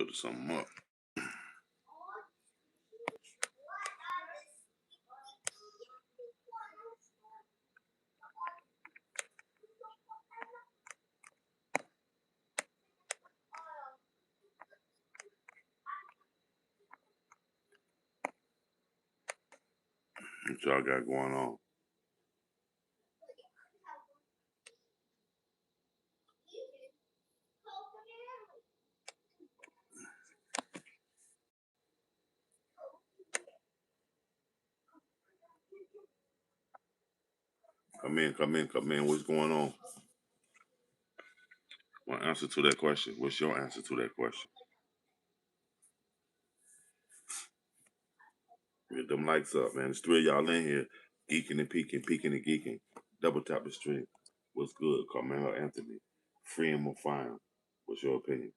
filter something up. What y'all got going on? Come in, come in, come in. What's going on? My answer to that question. What's your answer to that question? Get them lights up, man. There's three of y'all in here, geeking and peeking, peeking and geeking. Double tap the stream. What's good, Karmelo Anthony? Free him or fire him? What's your opinion?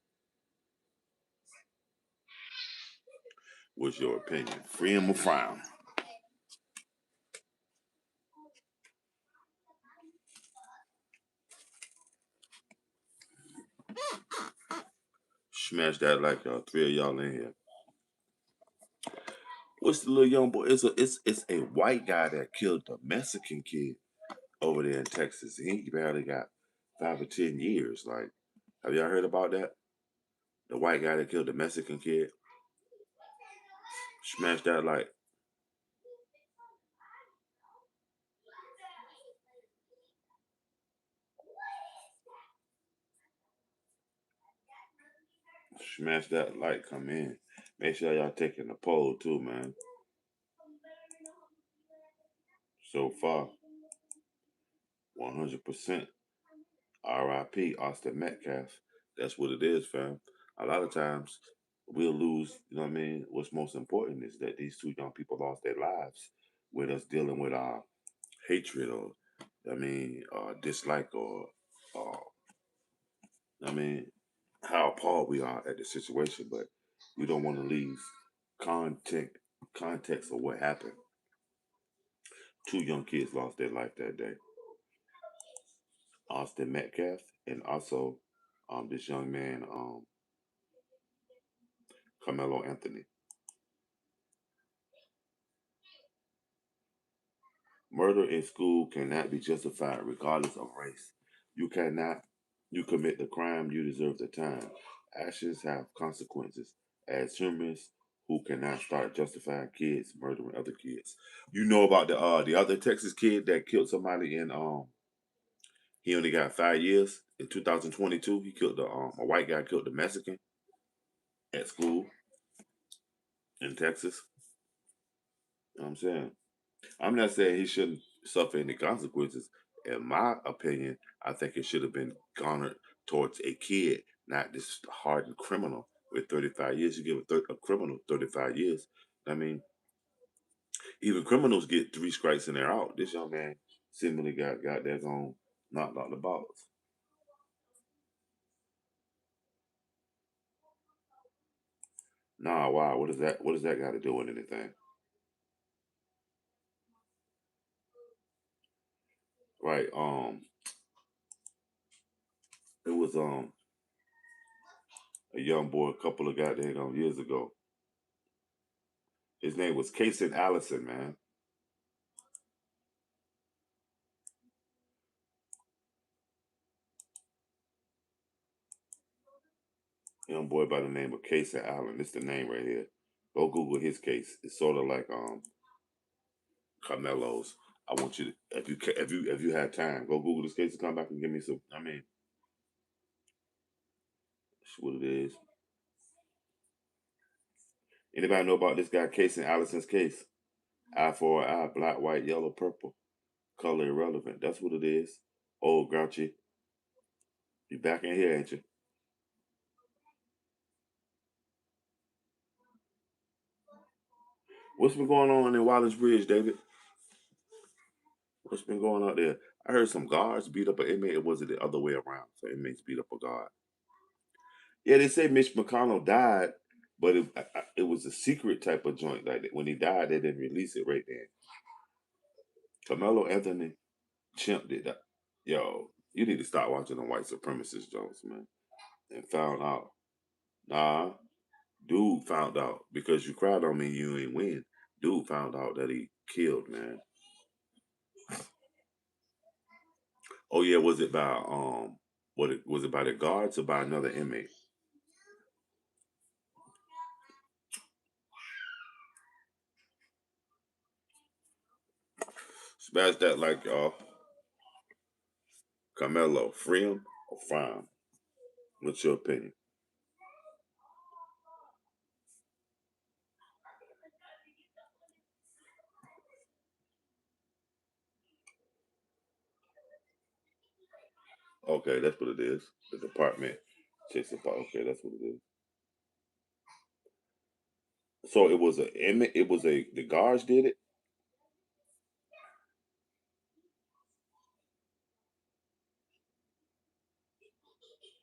What's your opinion? Free him or fire him? Smash that like three of y'all in here. What's the little young boy? It's a white guy that killed a Mexican kid over there in Texas. He barely got 5 or 10 years. Like, have y'all heard about that? The white guy that killed the Mexican kid. Smash that like. Smash that like. Come in. Make sure y'all taking the poll too, man. So far, 100%. R.I.P. Austin Metcalf. That's what it is, fam. A lot of times we'll lose. You know what I mean? What's most important is that these two young people lost their lives with us dealing with our hatred or, dislike or, uh, I mean, how appalled we are at the situation, but we don't want to leave context context of what happened. Two young kids lost their life that day. Austin Metcalf and also this young man, Carmelo Anthony. Murder in school cannot be justified regardless of race. You cannot, you commit the crime, you deserve the time. Actions have consequences. As humans who cannot start justifying kids murdering other kids. You know about the other Texas kid that killed somebody in he only got 5 years in 2022. He killed a white guy killed the Mexican at school in Texas. You know what I'm saying? I'm not saying he shouldn't suffer any consequences. In my opinion, I think it should have been garnered towards a kid, not this hardened criminal with 35 years. You give a criminal 35 years. I mean, even criminals get 3 strikes and they're out. This young man seemingly got their own knocked out the box. Nah, wow. What is that? What does that got to do with anything? Right. It was a young boy a couple of goddamn years ago. His name was Casey Allison, man. Young boy by the name of Casey Allen. This the name right here. Go Google his case. It's sort of like Carmelo's. I want you to, if you had time, go Google this case and come back and give me some. I mean, that's what it is. Anybody know about this guy Casey Allison's case? Eye for an eye, black, white, yellow, purple, color irrelevant. That's what it is. Old grouchy, you back in here, ain't you? What's been going on in Wallace Bridge, David? What's been going on there? I heard some guards beat up an inmate. Or was it the other way around? So inmates beat up a guard. Yeah, they say Mitch McConnell died, but it was a secret type of joint. Like when he died, they didn't release it right then. Carmelo Anthony chimped it. Yo, you need to start watching the white supremacist joints, man. And found out, nah, Dude found out because you cried on me, you ain't win. Dude found out that he killed, man. Oh yeah, was it by what it was it by the guards or by another inmate? Smash that like y'all. Carmelo, free him or fire him? What's your opinion? Okay, that's what it is. The department checks the okay, that's what it is. So it was a inmate. It was a the guards did it,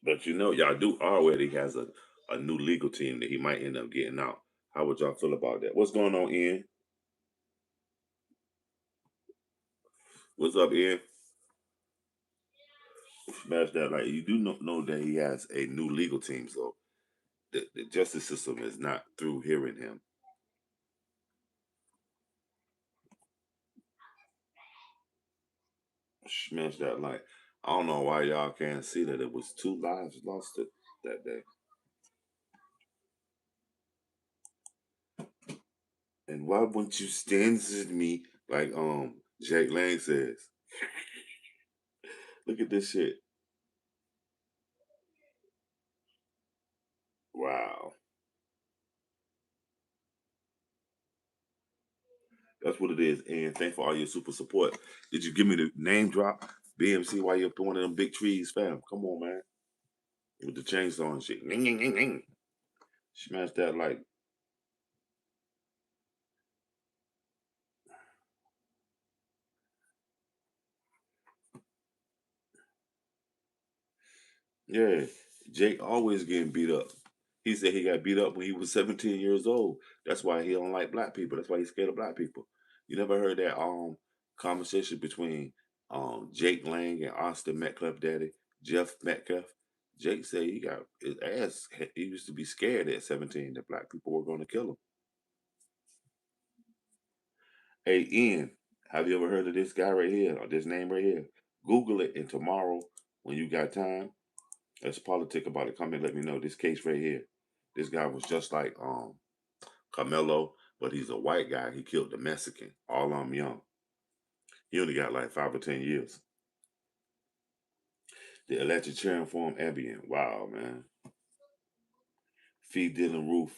but you know y'all do already has a new legal team that he might end up getting out. How would y'all feel about that? What's going on, Ian? What's up, Ian? Smash that like you do know that he has a new legal team, so the justice system is not through hearing him. Smash that like I don't know why y'all can't see that it was two lives lost that day. And why wouldn't you stand with me like Jake Lang says? Look at this shit. Wow. That's what it is. And thanks for all your super support. Did you give me the name drop? BMC while you're up one of them big trees, fam. Come on, man. With the chainsaw and shit. Ning, ning, ning, ning. Smash that like yeah, Jake always getting beat up. He said he got beat up when he was 17 years old. That's why he don't like black people. That's why he's scared of black people. You never heard that conversation between Jake Lang and Austin Metcalf daddy, Jeff Metcalf? Jake said he got his ass he used to be scared at 17 that black people were gonna kill him. Hey Ian, have you ever heard of this guy right here or this name right here? Google it and tomorrow when you got time, let's politic about it. Come and let me know. This case right here. This guy was just like Carmelo, but he's a white guy. He killed the Mexican. All young. He only got like 5 or 10 years. The electric chair form Ambien. Wow, man. Feed Dylan Roof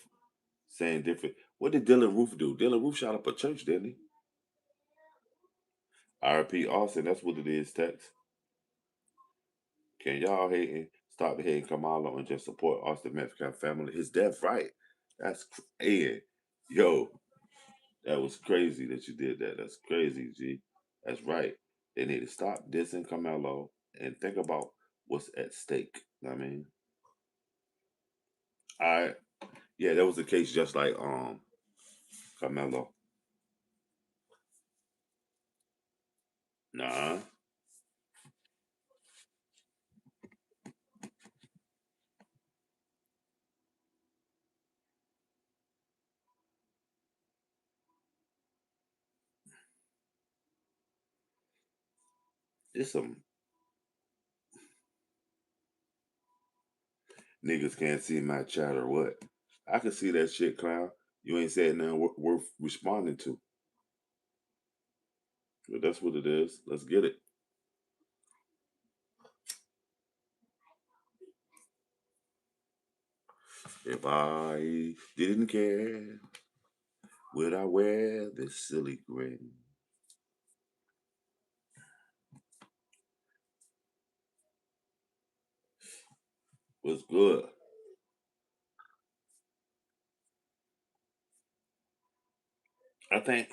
saying different. What did Dylan Roof do? Dylan Roof shot up a church, didn't he? R.P. Austin. That's what it is. Text. Can y'all hating stop hating Kamala and just support Austin Metcalf family? His death, right? That's crazy. Yo, that was crazy that you did that. That's crazy, G. That's right. They need to stop dissing Carmelo and think about what's at stake. I mean, I yeah, that was the case just like Carmelo. Nah, it's some niggas can't see my chat or what. I can see that shit, clown. You ain't said nothing worth responding to. But that's what it is. Let's get it. If I didn't care, would I wear this silly grin? What's good? I think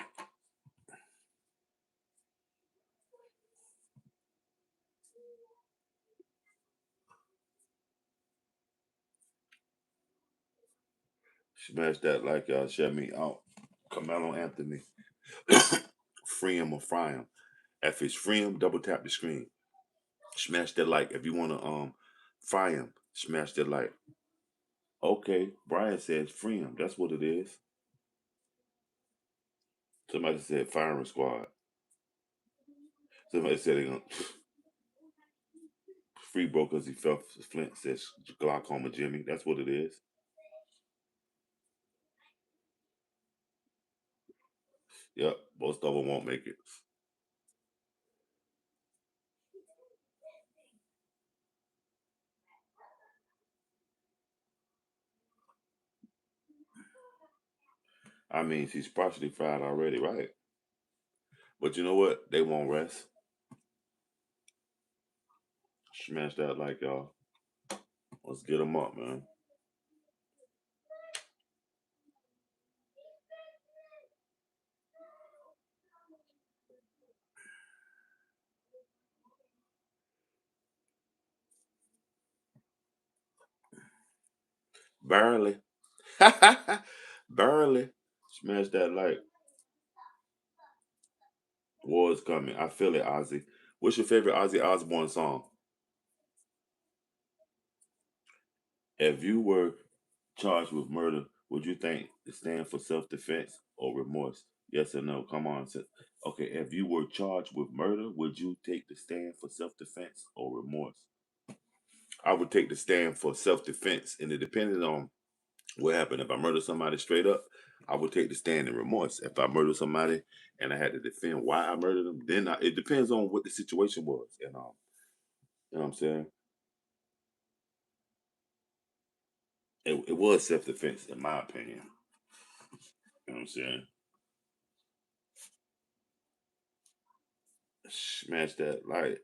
smash that like y'all shut me out. Carmelo Anthony. Free him or fry him. If it's free him, double tap the screen. Smash that like. If you wanna fry him, smash that like. Okay, Brian says free him. That's what it is. Somebody said firing squad. Somebody said they're gonna free bro because he fell. Flint says glaucoma Jimmy. That's what it is. Yep, most of them won't make it. I mean, she's partially fried already, right? But you know what? They won't rest. Smash that like y'all. Let's get them up, man. Barely. Barely. Smash that like. War is coming. I feel it, Ozzy. What's your favorite Ozzy Osbourne song? If you were charged with murder, would you think it stand for self defense or remorse? Yes or no? Come on. Okay, if you were charged with murder, would you take the stand for self defense or remorse? I would take the stand for self defense, and it depending on what happened. If I murder somebody straight up, I would take the stand in remorse. If I murder somebody and I had to defend why I murdered them, then it depends on what the situation was. You know what I'm saying? It was self defense, in my opinion. You know what I'm saying? Smash that light.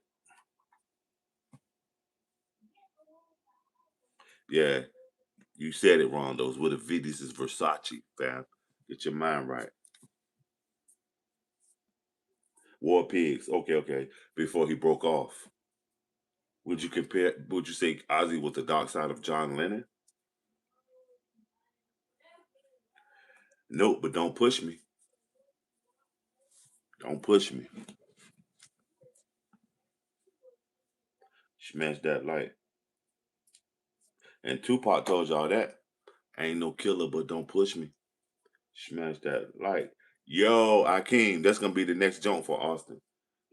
Yeah, you said it wrong. Those would have V. This is Versace, fam. Get your mind right. War Pigs. Okay, okay. Before he broke off, would you compare? Would you say Ozzy was the dark side of John Lennon? Nope, but don't push me. Don't push me. Smash that light. And Tupac told y'all that. I ain't no killer, but don't push me. Smash that light. Yo, Akeem, that's gonna be the next jump for Austin.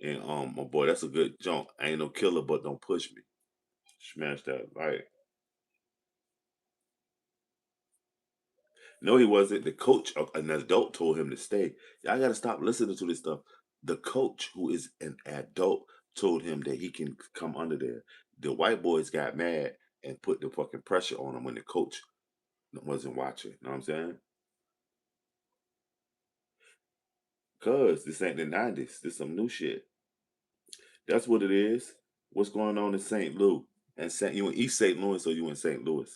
And my boy, that's a good jump. I ain't no killer, but don't push me. Smash that light. No, he wasn't. The coach, an adult, told him to stay. Y'all gotta stop listening to this stuff. The coach, who is an adult, told him that he can come under there. The white boys got mad and put the fucking pressure on him when the coach wasn't watching. You know what I'm saying? Cause this ain't the '90s. This some new shit. That's what it is. What's going on in St. Louis? And you in East St. Louis or you in St. Louis?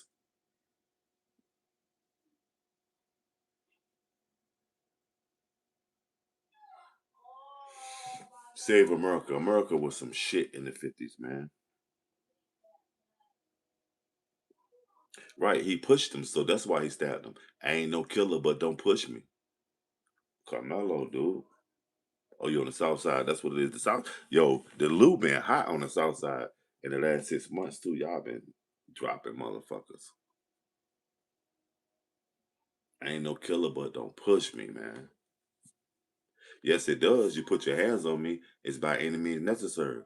Save America. America was some shit in the '50s, man. Right, he pushed him, so that's why he stabbed him. I ain't no killer, but don't push me. Carmelo, dude. Oh, you on the south side. That's what it is. The south, yo, the loot been hot on the south side in the last 6 months too. Y'all been dropping motherfuckers. I ain't no killer, but don't push me, man. Yes, it does. You put your hands on me, it's by any means necessary.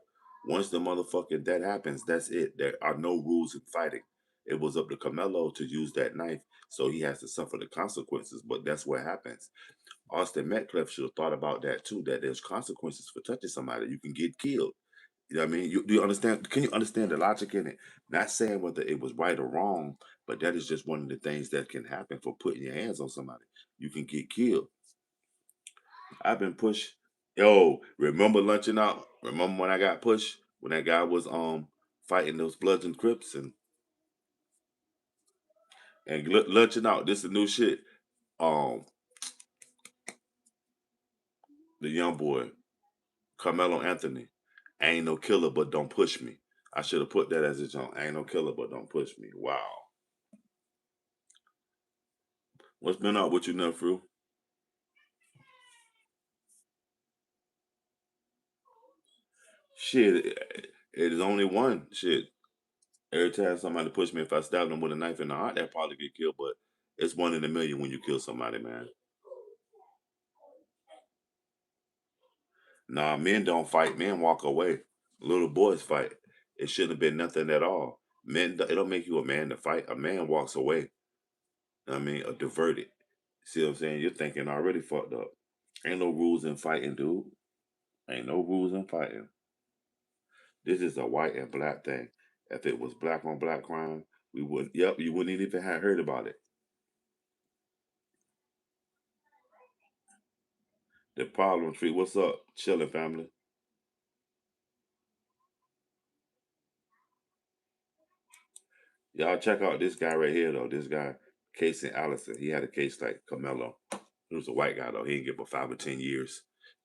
Once the motherfucker that happens, that's it. There are no rules in fighting. It was up to Carmelo to use that knife, so he has to suffer the consequences. But that's what happens. Austin Metcalf should have thought about that too. That there's consequences for touching somebody. You can get killed. You know what I mean? Do you understand? Can you understand the logic in it? Not saying whether it was right or wrong, but that is just one of the things that can happen for putting your hands on somebody. You can get killed. I've been pushed. Yo, remember lunching out? Remember when I got pushed? When that guy was fighting those Bloods and Crips and lunching out. This is new shit. Um, the young boy, Carmelo Anthony. I ain't no killer, but don't push me. I should have put that as a jump. I ain't no killer, but don't push me. Wow. What's been up with you, Nephew? Shit, it is only one. Shit. Every time somebody push me, if I stab them with a knife in the heart, they'll probably get killed. But it's 1 in a million when you kill somebody, man. Nah, men don't fight. Men walk away. Little boys fight. It shouldn't have been nothing at all. Men, it don't make you a man to fight. A man walks away. I mean, or diverted. See what I'm saying? You're thinking already fucked up. Ain't no rules in fighting, dude. Ain't no rules in fighting. This is a white and black thing. If it was black on black crime, we wouldn't. Yep, you wouldn't even have heard about it. The problem tree. What's up, chilling family? Y'all check out this guy right here though. This guy, Casey Allison. He had a case like Carmelo. He was a white guy though. He didn't get but 5 or 10 years,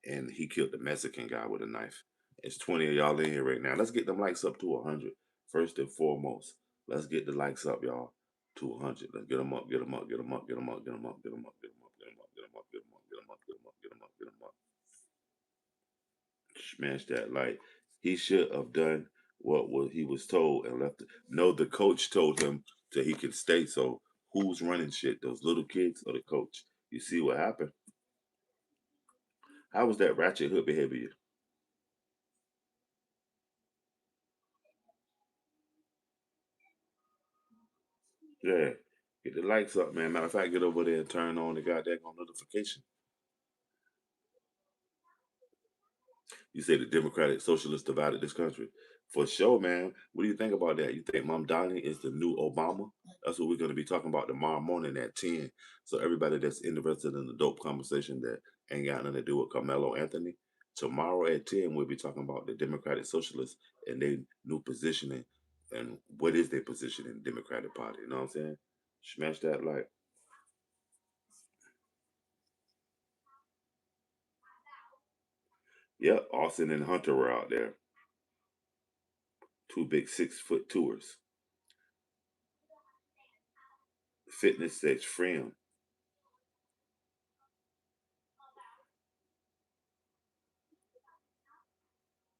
and he killed the Mexican guy with a knife. It's 20 of y'all in here right now. Let's get them likes up to 100. First and foremost, let's get the likes up, y'all, to 100. Let's get them up, get them up, get them up, get them up, get them up, get them up, get them up, get them up, get them up, get them up, get them up, get them up, get them up, get them up. Smash that like he should have done what he was told and left. No, the coach told him that he can stay. So who's running shit? Those little kids or the coach? You see what happened? How was that ratchet hood behavior? Yeah. Get the lights up, man. Matter of fact, get over there and turn on the goddamn notification. You say the Democratic Socialists divided this country. For sure, man. What do you think about that? You think Mom Donnie is the new Obama? That's what we're going to be talking about tomorrow morning at 10. So everybody that's interested in the dope conversation that ain't got nothing to do with Carmelo Anthony, tomorrow at 10, we'll be talking about the Democratic Socialists and their new positioning and what is their position in the Democratic Party. You know what I'm saying? Smash that like. Yep, Austin and Hunter were out there. Two big 6 foot tours. Fitness says Frame.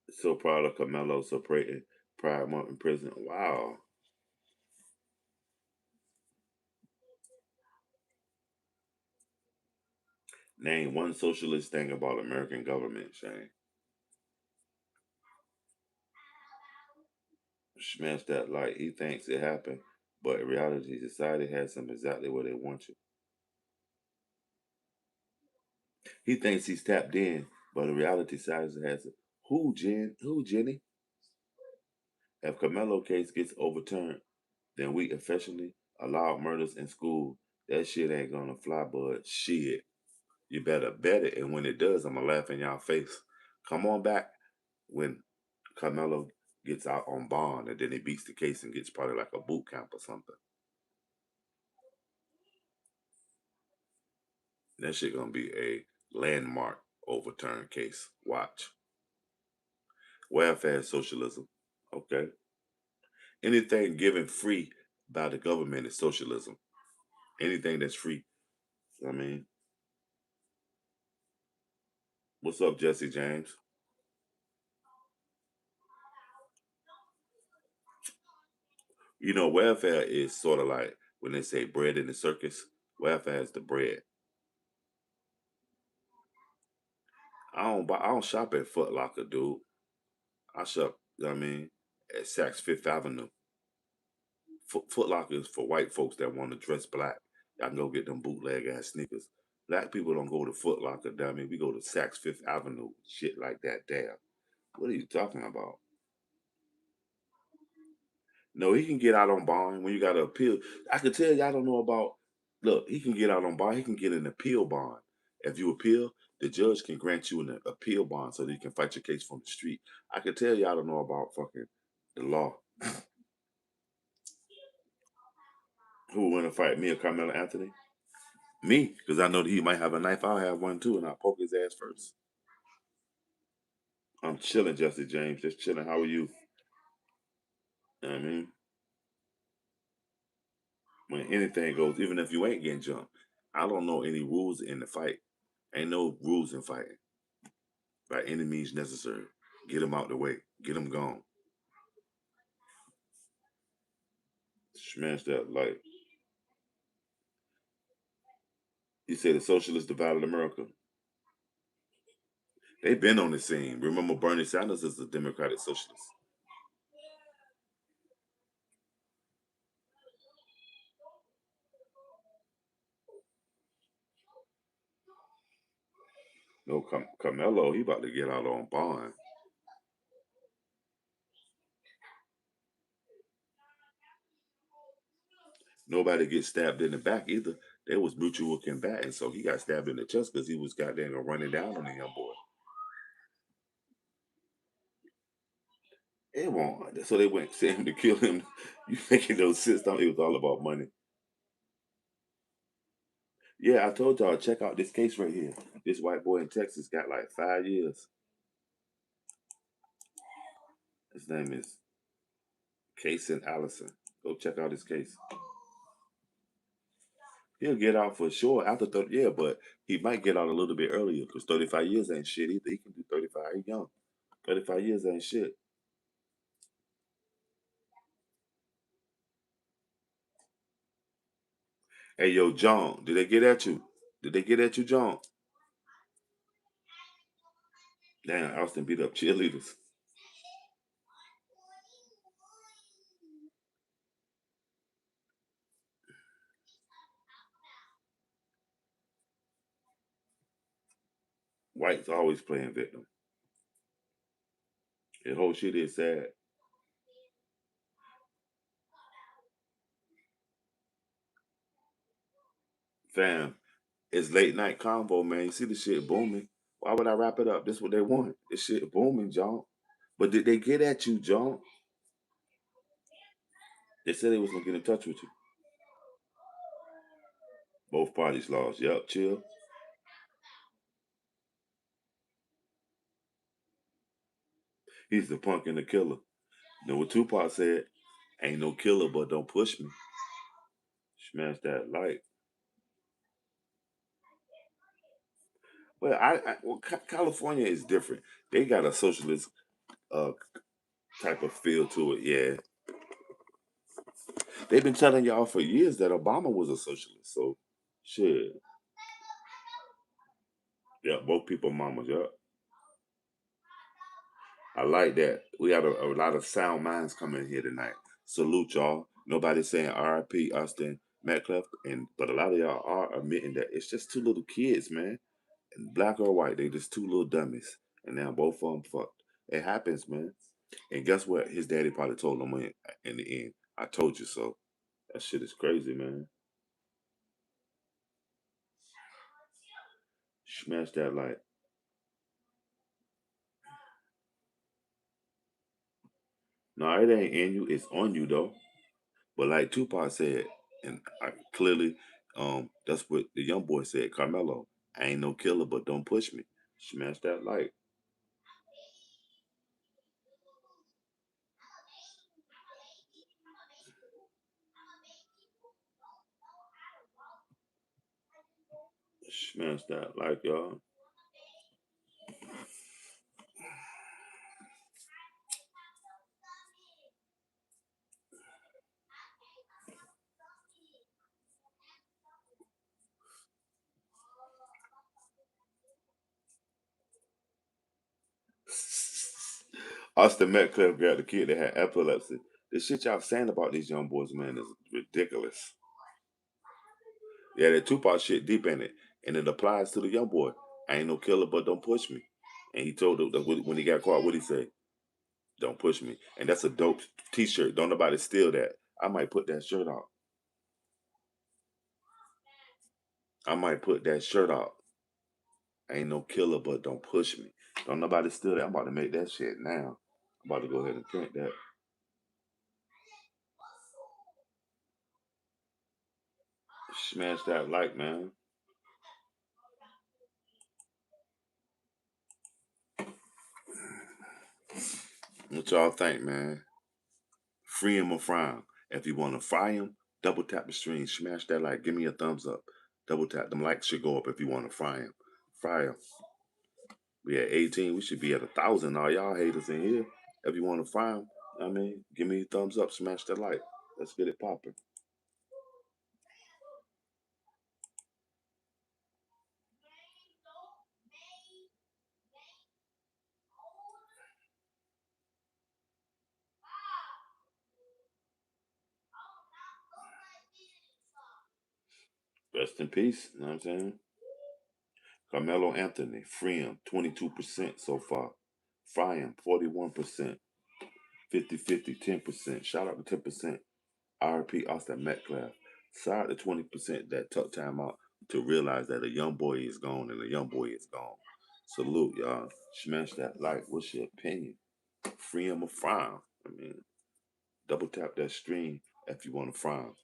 So proud of Carmelo celebrating Pride Month in prison. Wow. Name one socialist thing about American government, Shane. Smash that light. He thinks it happened, but in reality, society has him exactly where they want you. He thinks he's tapped in, but in reality, society has it. Who, Jen? Who, Jenny? If Carmelo case gets overturned, then we officially allow murders in school. That shit ain't gonna fly, bud. Shit. You better bet it. And when it does, I'm gonna laugh in y'all face. Come on back when Carmelo gets out on bond and then he beats the case and gets probably like a boot camp or something. That shit gonna be a landmark overturned case. Watch. Welfare socialism. Okay. Anything given free by the government is socialism. Anything that's free. I mean, what's up, Jesse James? You know, welfare is sort of like when they say bread in the circus. Welfare is the bread. I don't shop at Foot Locker, dude. I shop, you know what I mean, at Saks Fifth Avenue. Foot Locker is for white folks that want to dress black. Y'all can go get them bootleg ass sneakers. Black people don't go to Foot Locker, dummy. We go to Saks Fifth Avenue. Shit like that, damn. What are you talking about? No, he can get out on bond when you got to appeal. I can tell y'all don't know about. Look, he can get out on bond. He can get an appeal bond. If you appeal, the judge can grant you an appeal bond so that you can fight your case from the street. I can tell y'all don't know about fucking the law. Who want to fight me or Carmelo Anthony? Me, because I know that he might have a knife. I'll have one too, and I'll poke his ass first. I'm chilling, Jesse James. Just chilling. How are you? You know what I mean, when anything goes, even if you ain't getting jumped, I don't know any rules in the fight. Ain't no rules in fighting by any means necessary. Get them out the way. Get them gone. Smash that like. He said the socialists divided America. They've been on the scene. Remember, Bernie Sanders is a Democratic socialist. No, Carmelo, he about to get out on bond. Nobody gets stabbed in the back either. There was mutual combatant, so he got stabbed in the chest because he was goddamn running down on the young boy. It won't. So they went sent him to kill him. You making no sense? Don't. It was all about money. Yeah, I told y'all check out this case right here. This white boy in Texas got like 5 years. His name is Kason Allison. Go check out his case. He'll get out for sure after 30. Yeah, but he might get out a little bit earlier because 35 years ain't shit either. He can do 35. He young. 35 years ain't shit. Hey, yo, John, did they get at you? Did they get at you, John? Damn, Austin beat up cheerleaders. White's always playing victim. The whole shit is sad. Fam, it's late night combo, man. You see the shit booming. Why would I wrap it up? This what they want. This shit booming, John. But did they get at you, John? They said they was gonna get in touch with you. Both parties lost. Yep, chill. He's the punk and the killer. You know what Tupac said? Ain't no killer, but don't push me. Smash that light. Well, California is different. They got a socialist uh type of feel to it. Yeah, they've been telling y'all for years that Obama was a socialist. So, shit. Yeah, both people mamas. Yeah, I like that. We got a lot of sound minds coming here tonight. Salute y'all. Nobody saying R.I.P. Austin Metcalf, and but a lot of y'all are admitting that it's just two little kids, man. And black or white, they just two little dummies, and now both of them fucked. It happens, man. And guess what? His daddy probably told him in the end, "I told you so." That shit is crazy, man. Smash that light. No, it ain't in you. It's on you though. But like Tupac said, and I clearly, that's what the young boy said. Carmelo, I ain't no killer, but don't push me. Smash that light. Smash that light, y'all. Austin Metcalf got the kid that had epilepsy. The shit y'all saying about these young boys, man, is ridiculous. Yeah, that Tupac shit deep in it, and it applies to the young boy. I ain't no killer, but don't push me. And he told him that when he got caught, what he say? Don't push me. And that's a dope T-shirt. Don't nobody steal that. I might put that shirt out. I might put that shirt out. I ain't no killer, but don't push me. Don't nobody steal that. I'm about to make that shit now. I'm about to go ahead and print that. Smash that like, man. What y'all think, man? Free him or fry him. If you want to fry him, double tap the stream. Smash that like. Give me a thumbs up. Double tap. Them likes should go up if you want to fry him. Fry him. We at 18. We should be at 1,000. All y'all haters in here. If you want to fry him, I mean, give me a thumbs up. Smash that like. Let's get it popping. Rest in peace. You know what I'm saying? Carmelo Anthony, free him, 22% so far. Fry him, 41%. 50-50, 10%. Shout out to 10%. RP Austin Metcalf. Shout out to 20% that took time out to realize that a young boy is gone and a young boy is gone. Salute, y'all. Smash that like. What's your opinion? Free him or fry him? I mean, double tap that stream if you want to fry him.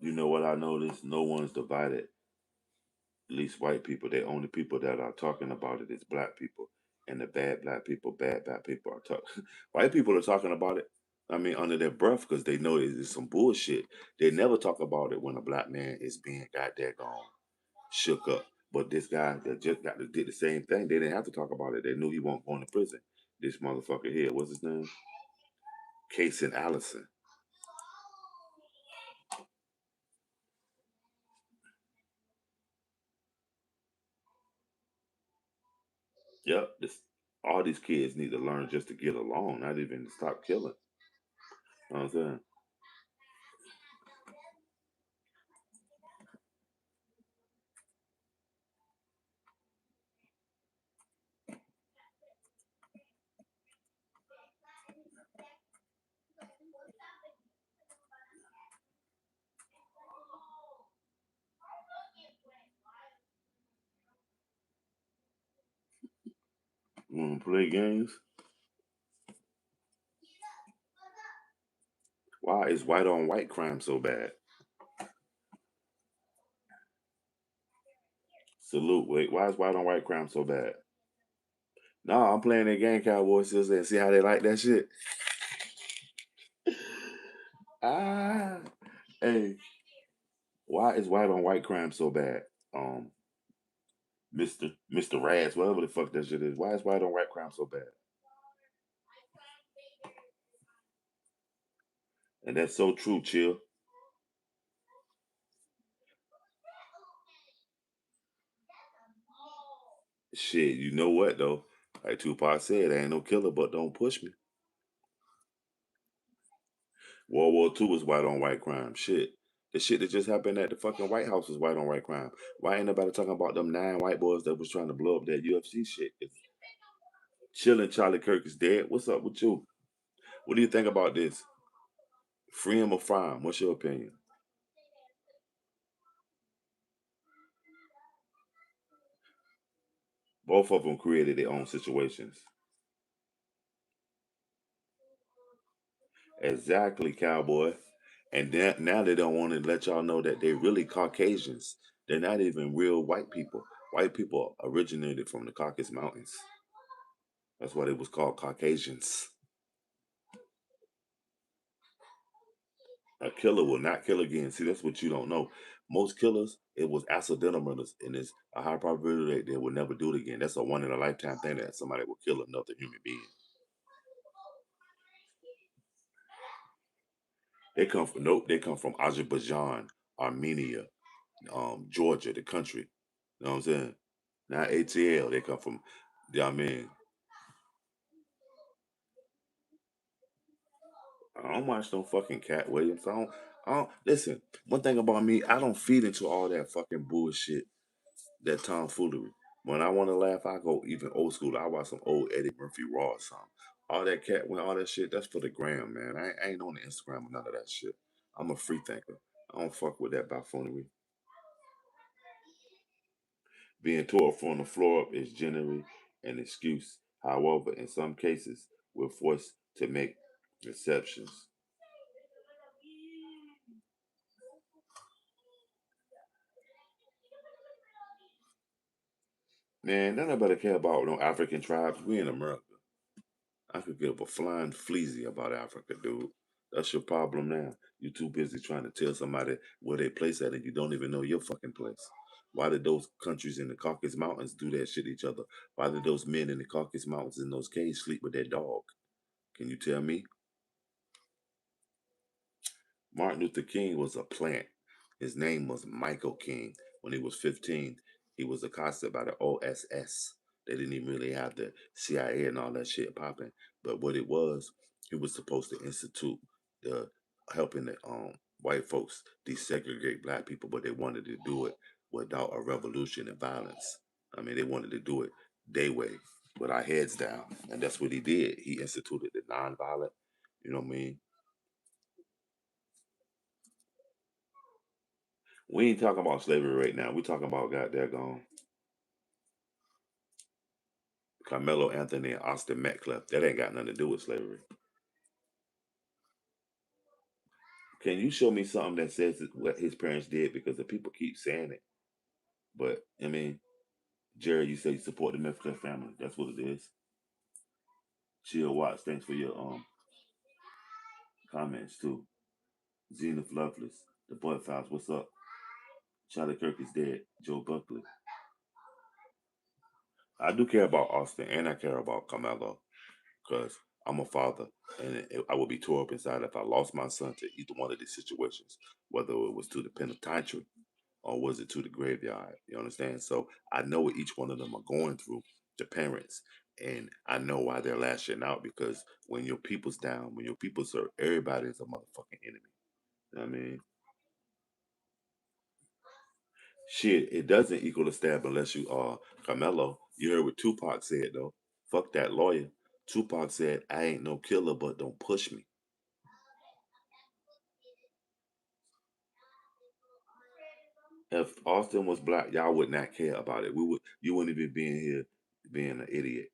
You know what I noticed? No one's divided, at least white people. The only people that are talking about it is black people. And the bad black people are talking. White people are talking about it. I mean, under their breath because they know it's some bullshit. They never talk about it when a black man is being goddamn gone, shook up. But this guy that just did the same thing, they didn't have to talk about it. They knew he won't go into prison. This motherfucker here, what's his name? Casey Allison. Yep, all these kids need to learn just to get along, not even to stop killing. You know what I'm saying? You want to play games? Why is white on white crime so bad? Salute. Wait, why is white on white crime so bad? No, I'm playing that game, Cowboys, and see how they like that shit. Ah, hey, why is white on white crime so bad? Um, Mister Raz, whatever the fuck that shit is. Why is white on white crime so bad? And that's so true, chill. Shit, you know what though? Like Tupac said, I ain't no killer, but don't push me. World War II was white on white crime. Shit. The shit that just happened at the fucking White House was white on white crime. Why ain't nobody talking about them 9 white boys that was trying to blow up that UFC shit? It's chilling Charlie Kirk is dead. What's up with you? What do you think about this? Free him or fry him? What's your opinion? Both of them created their own situations. Exactly, cowboy. And then, now they don't want to let y'all know that they're really Caucasians. They're not even real white people. White people originated from the Caucasus Mountains. That's why they was called Caucasians. A killer will not kill again. See, that's what you don't know. Most killers, it was accidental murders, and it's a high probability that they will never do it again. That's a one in a lifetime thing that somebody will kill another human being. They come from nope. They come from Azerbaijan, Armenia, Georgia, the country. You know what I'm saying? Not ATL. They come from. Yeah, I mean, I don't watch no fucking Cat Williams. I don't. Listen. One thing about me, I don't feed into all that fucking bullshit, that tomfoolery. When I want to laugh, I go even old school. I watch some old Eddie Murphy Raw or something. All that cat with all that shit, that's for the gram, man. I ain't on the Instagram or none of that shit. I'm a free thinker. I don't fuck with that buffoonery. Being tore from the floor up is generally an excuse. However, in some cases, we're forced to make exceptions. Man, none nobody care about no African tribes. We in America. I could give a flying fleazy about Africa, dude. That's your problem now. You're too busy trying to tell somebody where they place at and you don't even know your fucking place. Why did those countries in the Caucasus Mountains do that shit to each other? Why did those men in the Caucasus Mountains in those caves sleep with their dog? Can you tell me? Martin Luther King was a plant. His name was Michael King. When he was 15, he was accosted by the OSS. They didn't even really have the CIA and all that shit popping. But what it was, he was supposed to institute the helping the white folks desegregate black people, but they wanted to do it without a revolution and violence. I mean, they wanted to do it their way, with our heads down. And that's what he did. He instituted the nonviolent, you know what I mean? We ain't talking about slavery right now. We talking about goddamn Carmelo Anthony and Austin Metcalf. That ain't got nothing to do with slavery. Can you show me something that says what his parents did? Because the people keep saying it. But I mean, Jerry, you say you support the Metcalf family. That's what it is. Chill Watts, thanks for your comments too. Zenith Loveless, the Bud Files, what's up? Charlie Kirk is dead. Joe Buckley. I do care about Austin and I care about Carmelo. Because I'm a father, and I would be tore up inside if I lost my son to either one of these situations, whether it was to the penitentiary or was it to the graveyard. You understand? So I know what each one of them are going through, the parents, and I know why they're lashing out because when your people's down, when your people's hurt, everybody is a motherfucking enemy. You know what I mean? Shit, it doesn't equal a stab unless you are Carmelo. You heard what Tupac said though. Fuck that lawyer. Tupac said, I ain't no killer, but don't push me. If Austin was black, y'all would not care about it. You wouldn't even be in here being an idiot.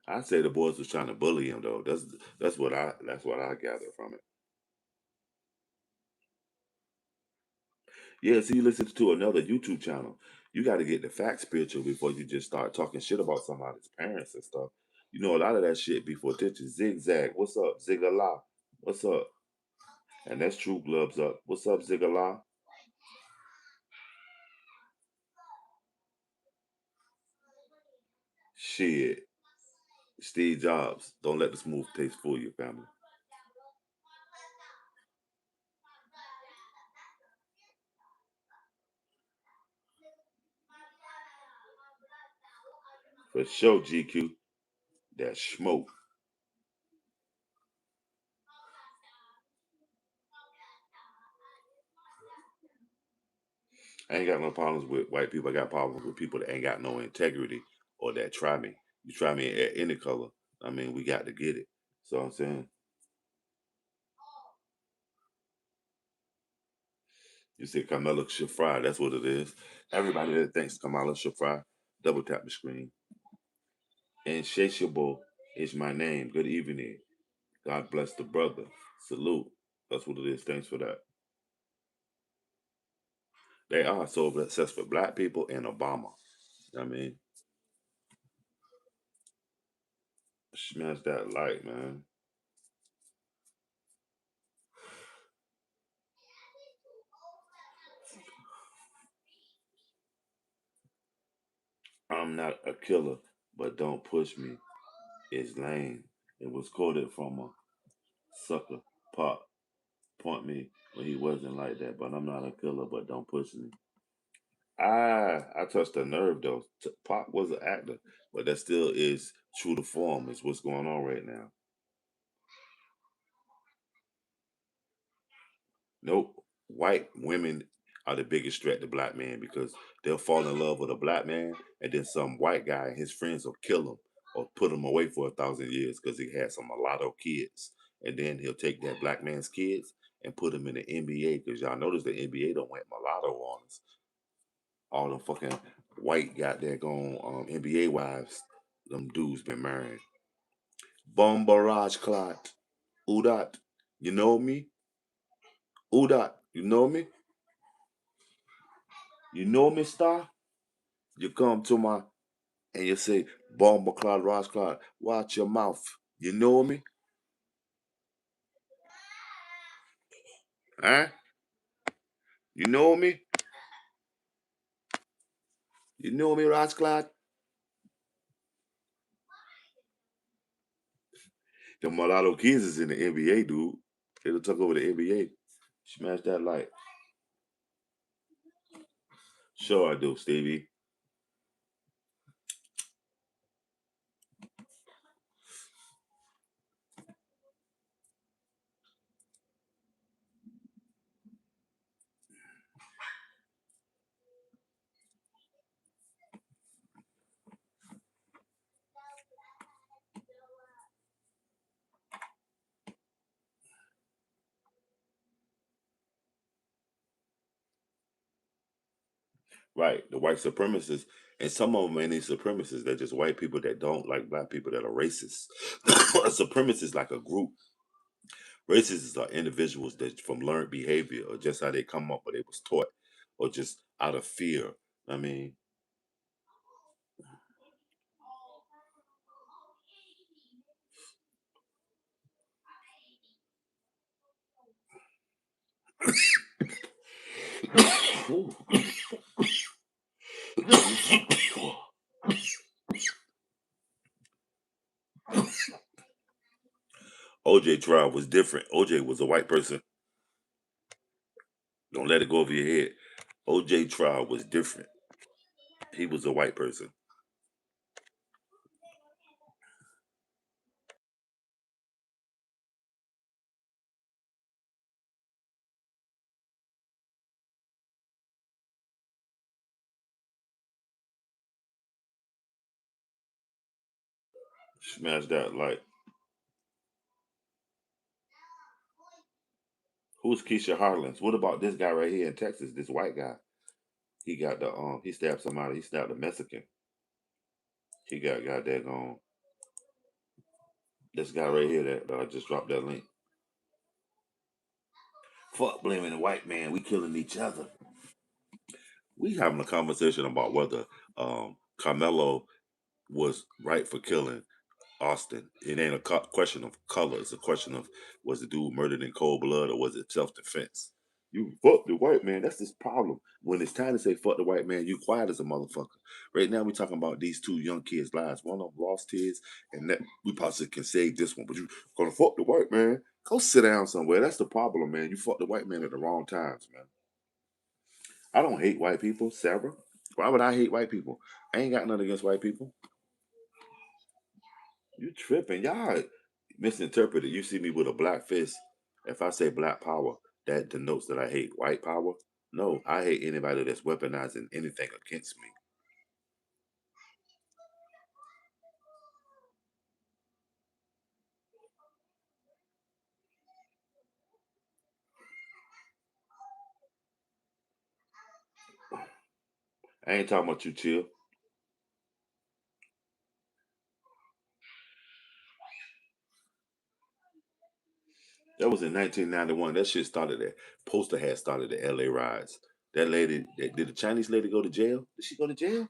I say the boys was trying to bully him though. That's what I gather from it. Yeah, see, you listen to another YouTube channel. You got to get the facts spiritual before you just start talking shit about somebody's parents and stuff. You know a lot of that shit before attention. Zigzag, what's up? Zigala, what's up? And that's True Gloves up. What's up, Zigala? Shit, Steve Jobs. Don't let the smooth taste fool your family. For sure, GQ. That smoke. I ain't got no problems with white people. I got problems with people that ain't got no integrity or that try me. You try me at any color. I mean, we got to get it. So I'm saying, you said Kamala Shafra. That's what it is. Everybody that thinks Kamala Shafra, double tap the screen. Insatiable is my name. Good evening. God bless the brother. Salute. That's what it is. Thanks for that. They are so obsessed with black people and Obama. I mean, smash that light, man. I'm not a killer, but don't push me. It's lame. It was quoted from a sucker pop point me when he wasn't like that. But I'm not a killer, but don't push me. I touched a nerve though. Pop was an actor, but that still is true to form. Is what's going on right now. Nope. White women are the biggest threat to black men because they'll fall in love with a black man and then some white guy and his friends will kill him or put him away for 1,000 years because he had some mulatto kids. And then he'll take that black man's kids and put them in the NBA because y'all notice the NBA don't want mulatto on us. All the fucking white got there going NBA wives, them dudes been married. Bum barrage clot. Udat. You know me? Udat. You know me? You know me, star? You come to my and you say, Bomber Clyde, Ross Clyde, watch your mouth. You know me? Huh? You know me? You know me, Ross Clyde? The mulatto kids is in the NBA, dude. It'll took over the NBA. Smash that light. Sure I do, Stevie. Right, the white supremacists, and some of them ain't these supremacists. They're just white people that don't like black people that are racist. A supremacist is like a group. Racists are individuals that from learned behavior or just how they come up or they was taught or just out of fear. I mean, OJ trial was different. OJ was a white person. Don't let it go over your head. OJ trial was different. He was a white person. Smash that like who's Keisha Harlins? What about this guy right here in Texas? This white guy. He got the he stabbed somebody. He stabbed a Mexican. He got that this guy right here that I just dropped that link. Fuck blaming the white man. We killing each other. We having a conversation about whether Carmelo was right for killing Austin. It ain't a question of color. It's a question of was the dude murdered in cold blood or was it self defense? You fuck the white man. That's this problem. When it's time to say fuck the white man, you quiet as a motherfucker. Right now, we talking about these two young kids' lives. One of them lost his, and that we possibly can save this one. But you gonna fuck the white man? Go sit down somewhere. That's the problem, man. You fuck the white man at the wrong times, man. I don't hate white people, Sarah. Why would I hate white people? I ain't got nothing against white people. You tripping. Y'all misinterpreted. You see me with a black fist. If I say black power, that denotes that I hate white power. No, I hate anybody that's weaponizing anything against me. I ain't talking about you, chill. That was in 1991. That shit started at poster had started at LA riots. That lady, did the Chinese lady go to jail? Did she go to jail?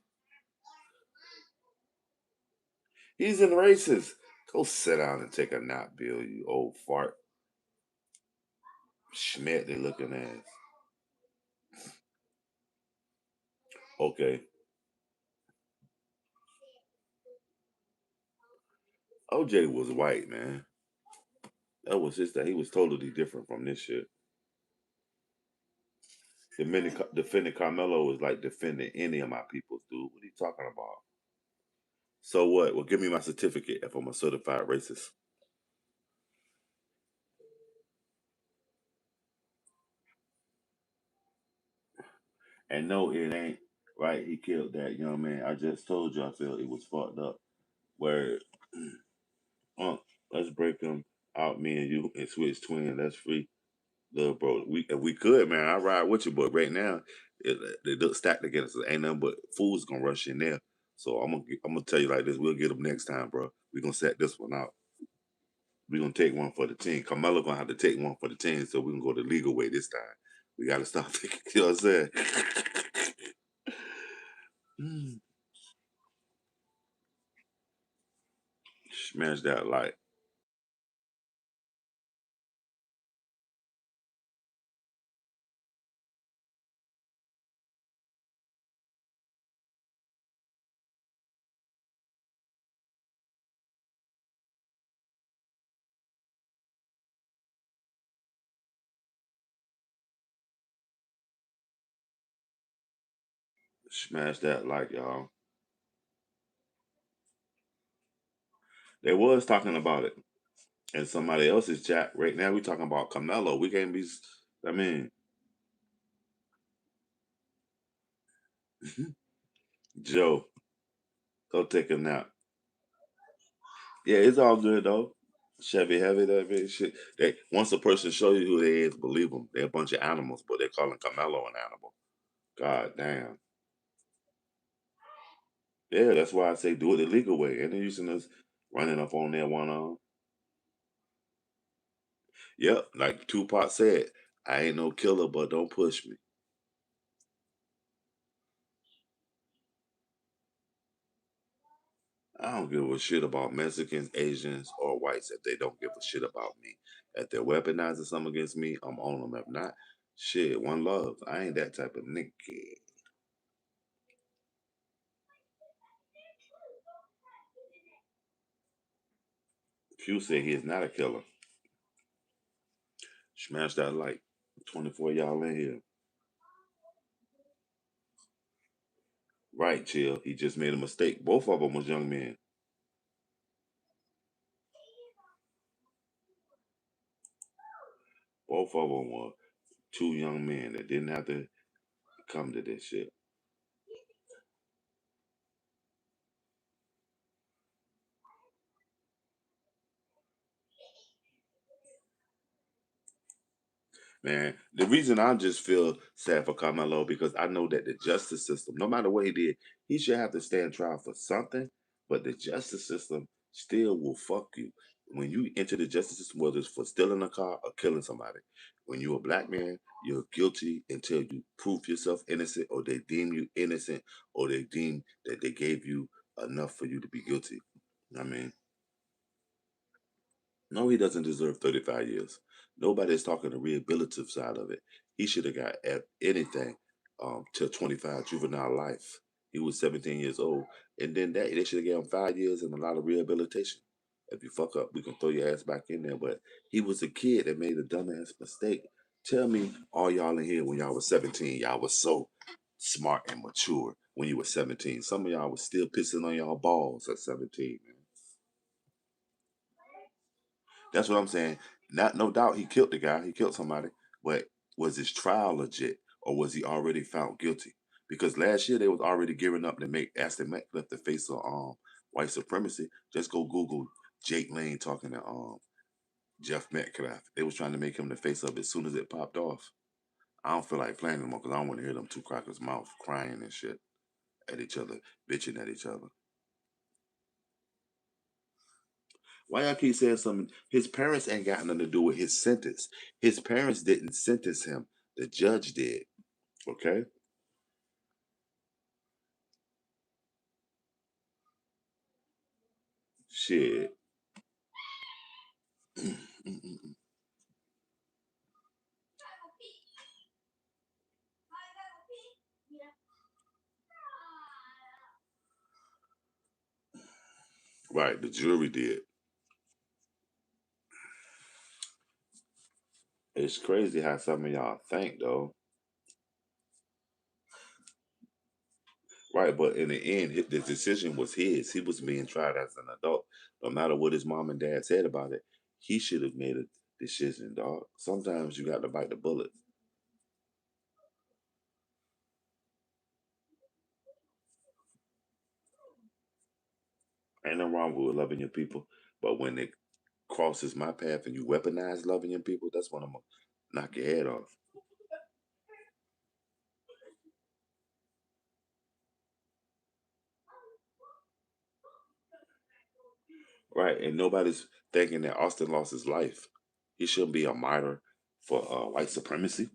He's in racist. Go sit down and take a nap, Bill, you old fart. Schmidt, they looking ass. Okay. OJ was white, man. That was his that he was totally different from this shit. Defending Carmelo is like defending any of my peoples, dude. What are you talking about? So what? Well, give me my certificate if I'm a certified racist. And no, it ain't right. He killed that young man. I just told you I feel it was fucked up. Where, let's break them out, me and you, and switch twin. That's free, little bro. We if we could, man, I ride with you. But right now, they look stacked together. So ain't nothing but fools gonna rush in there. So I'm gonna tell you like this. We'll get them next time, bro. We gonna set this one out. We gonna take one for the team. Carmelo gonna have to take one for the team, so we can go the legal way this time. We gotta stop thinking. You know what I'm saying? Smash that like. Smash that like, y'all. They was talking about it in somebody else's chat. Right now, we talking about Carmelo. We can't be. I mean, Joe, go take a nap. Yeah, it's all good though. Chevy heavy that big shit. They once a person show you who they is, believe them. They're a bunch of animals, but they're calling Carmelo an animal. God damn. Yeah, that's why I say do it the legal way. And they're using us running up on their one arm. Yep, like Tupac said, I ain't no killer, but don't push me. I don't give a shit about Mexicans, Asians, or whites if they don't give a shit about me. If they're weaponizing something against me, I'm on them. If not, shit, one love. I ain't that type of nigga. Q said he is not a killer. Smash that like 24 y'all in here. Right, chill. He just made a mistake. Both of them was young men. Both of them were two young men that didn't have to come to this shit. Man, the reason I just feel sad for Carmelo because I know that the justice system, no matter what he did, he should have to stand trial for something. But the justice system still will fuck you when you enter the justice system, whether it's for stealing a car or killing somebody. When you're a black man, you're guilty until you prove yourself innocent, or they deem you innocent, or they deem that they gave you enough for you to be guilty. I mean, no, he doesn't deserve 35 years. Nobody's talking the rehabilitative side of it. He should have got anything till 25 juvenile life. He was 17 years old. And then that they should have given him 5 years and a lot of rehabilitation. If you fuck up, we can throw your ass back in there. But he was a kid that made a dumbass mistake. Tell me, all y'all in here when y'all was 17, y'all was so smart and mature when you were 17. Some of y'all was still pissing on y'all balls at 17, man. That's what I'm saying. Not no doubt he killed the guy. He killed somebody. But was his trial legit or was he already found guilty? Because last year they was already gearing up to make Aston Metcalf the face of white supremacy. Just go Google Jake Lane talking to Jeff Metcalf. They was trying to make him the face of it as soon as it popped off. I don't feel like playing anymore because I don't want to hear them two crackers' mouth crying and shit at each other, bitching at each other. Why y'all keep saying something? His parents ain't got nothing to do with his sentence. His parents didn't sentence him. The judge did. Okay? Shit. Right, the jury did. It's crazy how some of y'all think though. Right, but in the end, the decision was his. He was being tried as an adult. No matter what his mom and dad said about it, he should have made a decision, dog. Sometimes you got to bite the bullet. Ain't nothing wrong with loving your people, but when it crosses my path and you weaponize loving your people, that's when I'm gonna knock your head off. Right, and nobody's thinking that Austin lost his life. He shouldn't be a martyr for white supremacy.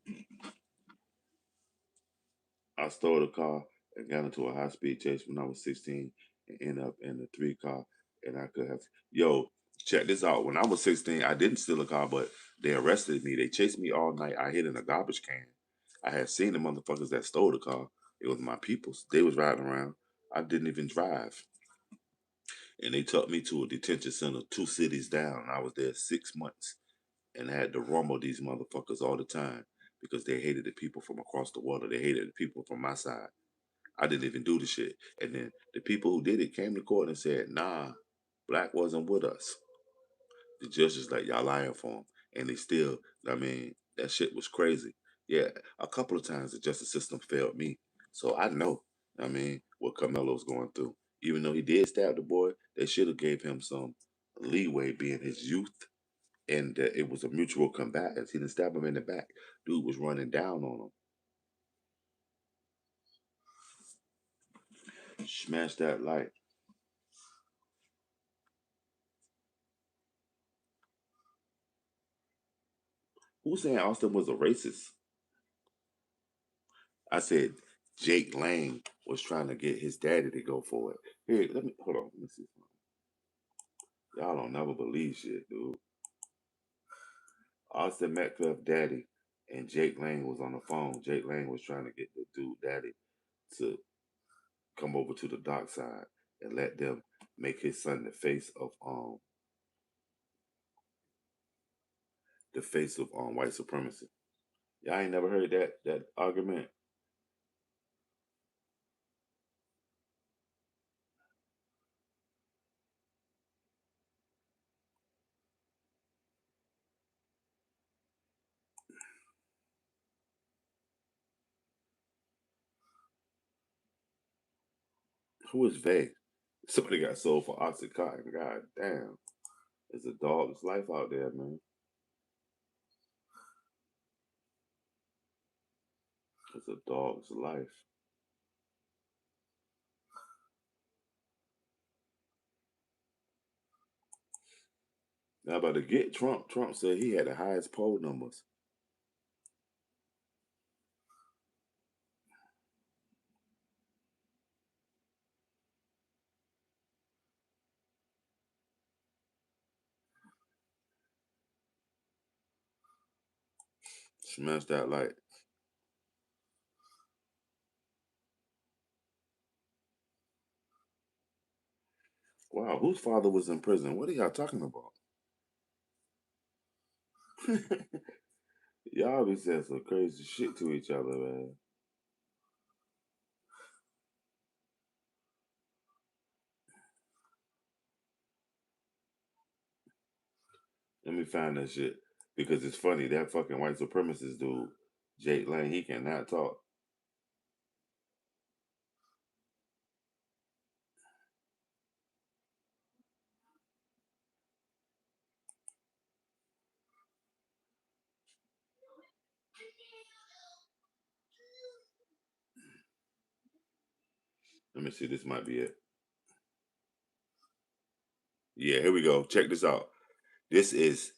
I stole a car and got into a high speed chase when I was 16 and ended up in the three car. and I could have. Yo, check this out. When I was 16, I didn't steal a car, but they arrested me. They chased me all night. I hid in a garbage can. I had seen the motherfuckers that stole the car. It was my peoples. They was riding around. I didn't even drive. And they took me to a detention center 2 cities down. I was there 6 months and had to rumble these motherfuckers all the time because they hated the people from across the water. They hated the people from my side. I didn't even do the shit. And then the people who did it came to court and said, nah, black wasn't with us. The judge is like, y'all lying for him. And they still, I mean, that shit was crazy. Yeah, a couple of times the justice system failed me. So I know, I mean, what Carmelo's going through. Even though he did stab the boy, they should have gave him some leeway being his youth and it was a mutual combatants. He didn't stab him in the back. Dude was running down on him. Smashed that light. Who's saying Austin was a racist? I said Jake Lang was trying to get his daddy to go for it. Here, let me hold on. Let me see. Y'all don't never believe shit, dude. Austin Metcalf daddy and Jake Lang was on the phone. Jake Lang was trying to get the dude daddy to come over to the dark side and let them make his son the face of white supremacy. Y'all ain't never heard that argument. Who is Vay? Somebody got sold for Oxycontin. God damn. It's a dog's life out there, man. It's a dog's life. Now about to get Trump. Trump said he had the highest poll numbers. Smashed that light. Wow, whose father was in prison? What are y'all talking about? Y'all be saying some crazy shit to each other, man. Let me find that shit. Because it's funny, that fucking white supremacist dude, Jake Lane, he cannot talk. Let me see, this might be it. Yeah, here we go. Check this out. This is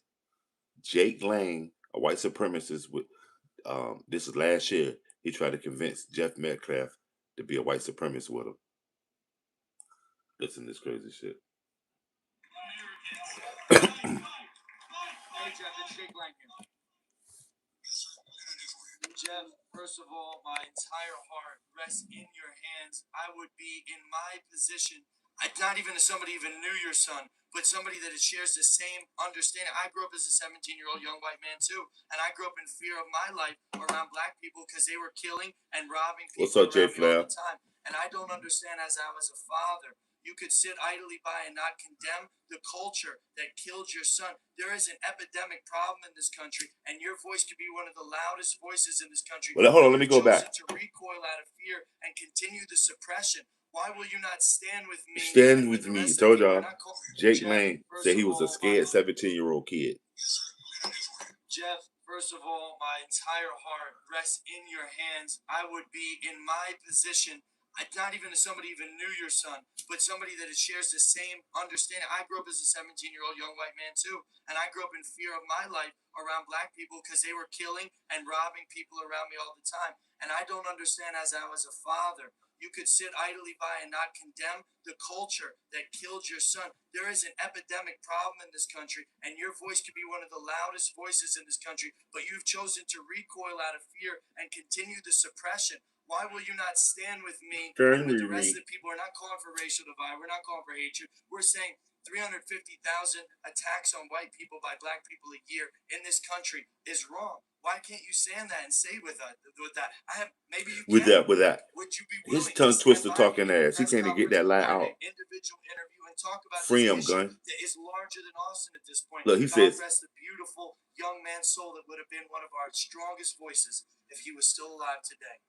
Jake Lang, a white supremacist with this is last year. He tried to convince Jeff Metcalf to be a white supremacist with him. Listen to this crazy shit. Hey Jeff, it's Jake Lang here. Jeff, first of all, my entire heart rests in your hands. I would be in my position. I not even somebody even knew your son, but somebody that shares the same understanding. I grew up as a 17-year-old young white man too, and I grew up in fear of my life around black people because they were killing and robbing people. What's up, Jay Flair? All the time, and I don't understand as I was a father. You could sit idly by and not condemn the culture that killed your son. There is an epidemic problem in this country, and your voice could be one of the loudest voices in this country. Well, hold on, let me go back. To recoil out of fear and continue the suppression. Why will you not stand with me? Stand with me. Told y'all. Jake Lane said he was a scared 17-year-old kid. Jeff, first of all, my entire heart rests in your hands. I would be in my position. I not even somebody even knew your son, but somebody that shares the same understanding. I grew up as a 17-year-old young white man too, and I grew up in fear of my life around black people because they were killing and robbing people around me all the time. And I don't understand as I was a father You could sit idly by and not condemn the culture that killed your son. There is an epidemic problem in this country, and your voice could be one of the loudest voices in this country, but you've chosen to recoil out of fear and continue the suppression. Why will you not stand with me and with the rest of the people? We're not calling for racial divide. We're not calling for hatred. We're saying 350,000 attacks on white people by black people a year in this country is wrong. Why can't you stand that and say with that? I have maybe you With can. that, with that. Would you be His willing to tongue stand twister by me talking in a ass. He press can't even get conference that line or in out. an individual interview and talk about Free this him, issue gun. that is larger than Austin at this point? Look, he God says, rest the beautiful young man's soul that would have been one of our strongest voices if he was still alive today.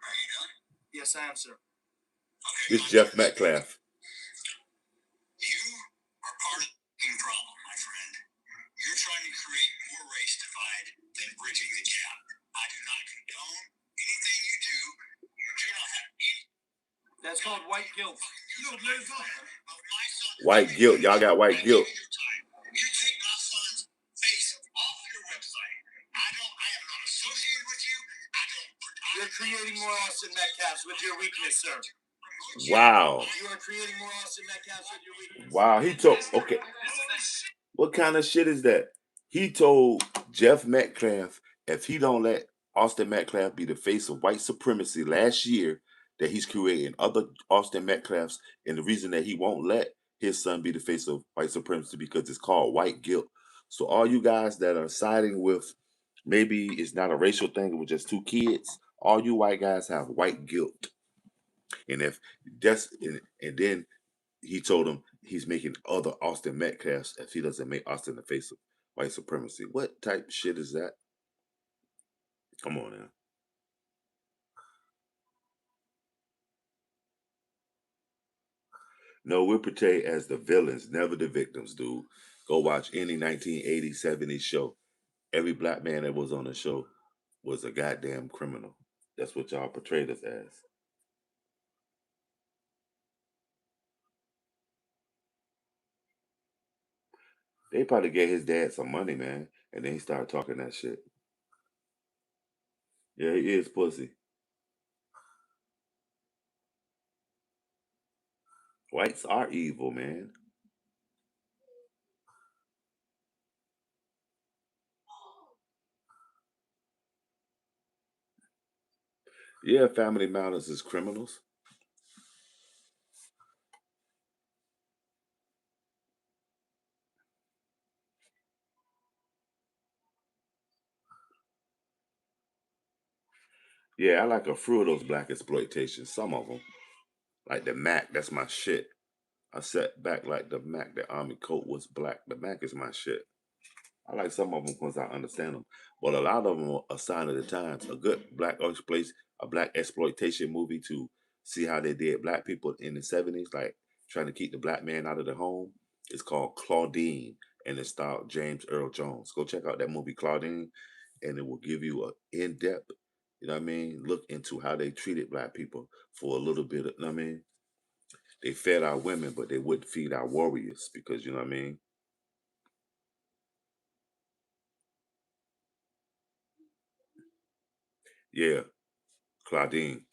Are you done? Yes, I am, sir. Okay, it's Jeff Metcalf. You are part of the problem, my friend. You're trying to create more race divide than bridging the gap. I do not condone anything you do. You do not have any. That's called white guilt. You live up of my son. White guilt. Y'all got white guilt. You take my son's face off your website. I am not associated with you. You're creating more Austin Metcalfs with your weakness, sir. Wow. You are creating more Austin Metcalfs with your weakness. Wow. He told, okay. What kind of shit is that? He told Jeff Metcalf if he don't let Austin Metcalf be the face of white supremacy last year, that he's creating other Austin Metcalfs, and the reason that he won't let his son be the face of white supremacy because it's called white guilt. So all you guys that are siding with maybe it's not a racial thing, it was just two kids, all you white guys have white guilt. And if that's and then he told him he's making other Austin Metcalfs if he doesn't make Austin the face of white supremacy. What type of shit is that? Come on now. No, we're portrayed as the villains, never the victims, dude. Go watch any 1980s, 70s show. Every black man that was on the show was a goddamn criminal. That's what y'all portrayed us as. They probably gave his dad some money, man, and then he started talking that shit. Yeah, he is pussy. Whites are evil, man. Yeah, family matters is criminals. Yeah, I like a few of those black exploitations. Some of them, like the Mac, that's my shit. I sat back like the Mac. The army coat was black. The Mac is my shit. I like some of them because I understand them, but a lot of them are a sign of the times. A good a black exploitation movie to see how they did black people in the '70s, like trying to keep the black man out of the home. It's called Claudine, and it starred James Earl Jones. Go check out that movie Claudine, and it will give you a in depth, you know what I mean, look into how they treated black people for a little bit. You know what I mean, they fed our women, but they wouldn't feed our warriors because you know what I mean. Yeah, Claudine.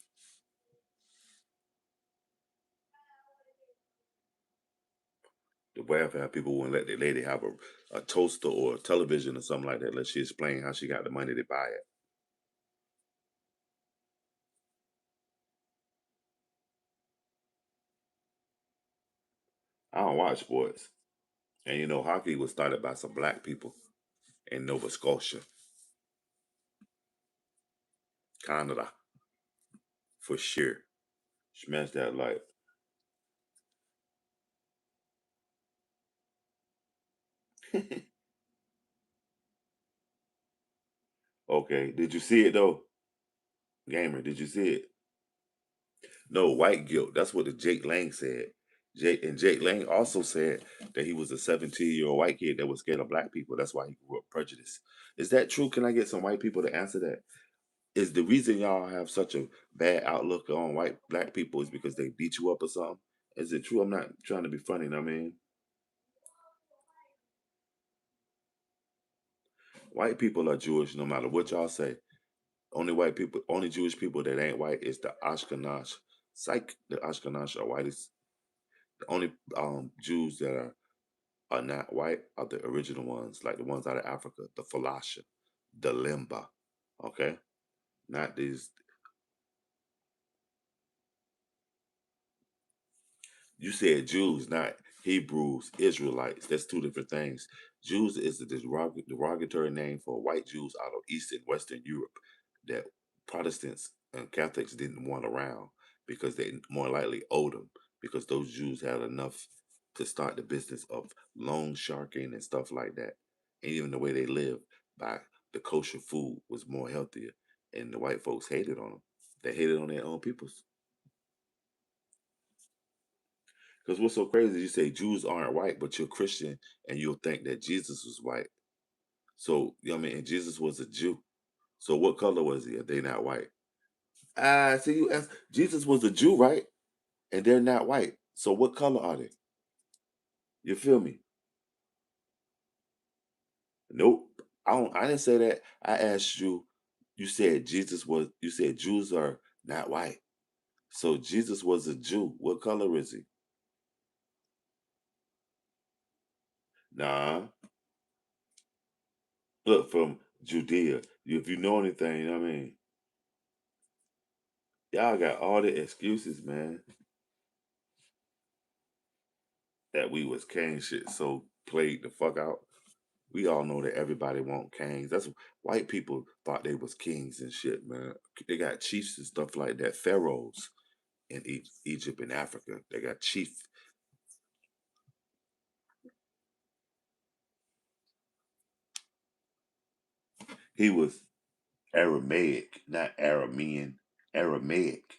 The welfare people wouldn't let their lady have a toaster or a television or something like that unless she explained how she got the money to buy it. I don't watch sports. And you know, hockey was started by some black people in Nova Scotia, Canada, for sure. Smash that light. Okay, did you see it though? Gamer, did you see it? No, white guilt. That's what the Jake Lang said. Jake Lang also said that he was a 17-year-old white kid that was scared of black people. That's why he grew up prejudiced. Is that true? Can I get some white people to answer that? Is the reason y'all have such a bad outlook on white black people is because they beat you up or something? Is it true? I'm not trying to be funny, know what I mean? White people are Jewish no matter what y'all say. Only white people, only Jewish people that ain't white is the Ashkenaz. Psych, the Ashkenaz are whitest. The only Jews that are not white are the original ones, like the ones out of Africa, the Falasha, the Limba. Okay, not these. You said Jews, not Hebrews, Israelites. That's two different things. Jews is the derogatory name for white Jews out of East and Western Europe that Protestants and Catholics didn't want around because they more likely owed them because those Jews had enough to start the business of loan sharking and stuff like that. And even the way they lived by the kosher food was more healthier. And the white folks hated on them. They hated on their own peoples. Because what's so crazy, you say Jews aren't white, but you're Christian and you'll think that Jesus was white. So, you know what I mean? And Jesus was a Jew. So what color was he? Are they not white? Ah, see, you ask, Jesus was a Jew, right? And they're not white. So what color are they? You feel me? Nope. I didn't say that. I asked you, you said Jews are not white. So Jesus was a Jew. What color is he? Nah. Look, from Judea. If you know anything, you know what I mean? Y'all got all the excuses, man, that we was king shit so played the fuck out. We all know that everybody want kings. That's white people thought they was kings and shit, man. They got chiefs and stuff like that. Pharaohs in Egypt and Africa. They got chief. He was Aramaic, not Aramean. Aramaic,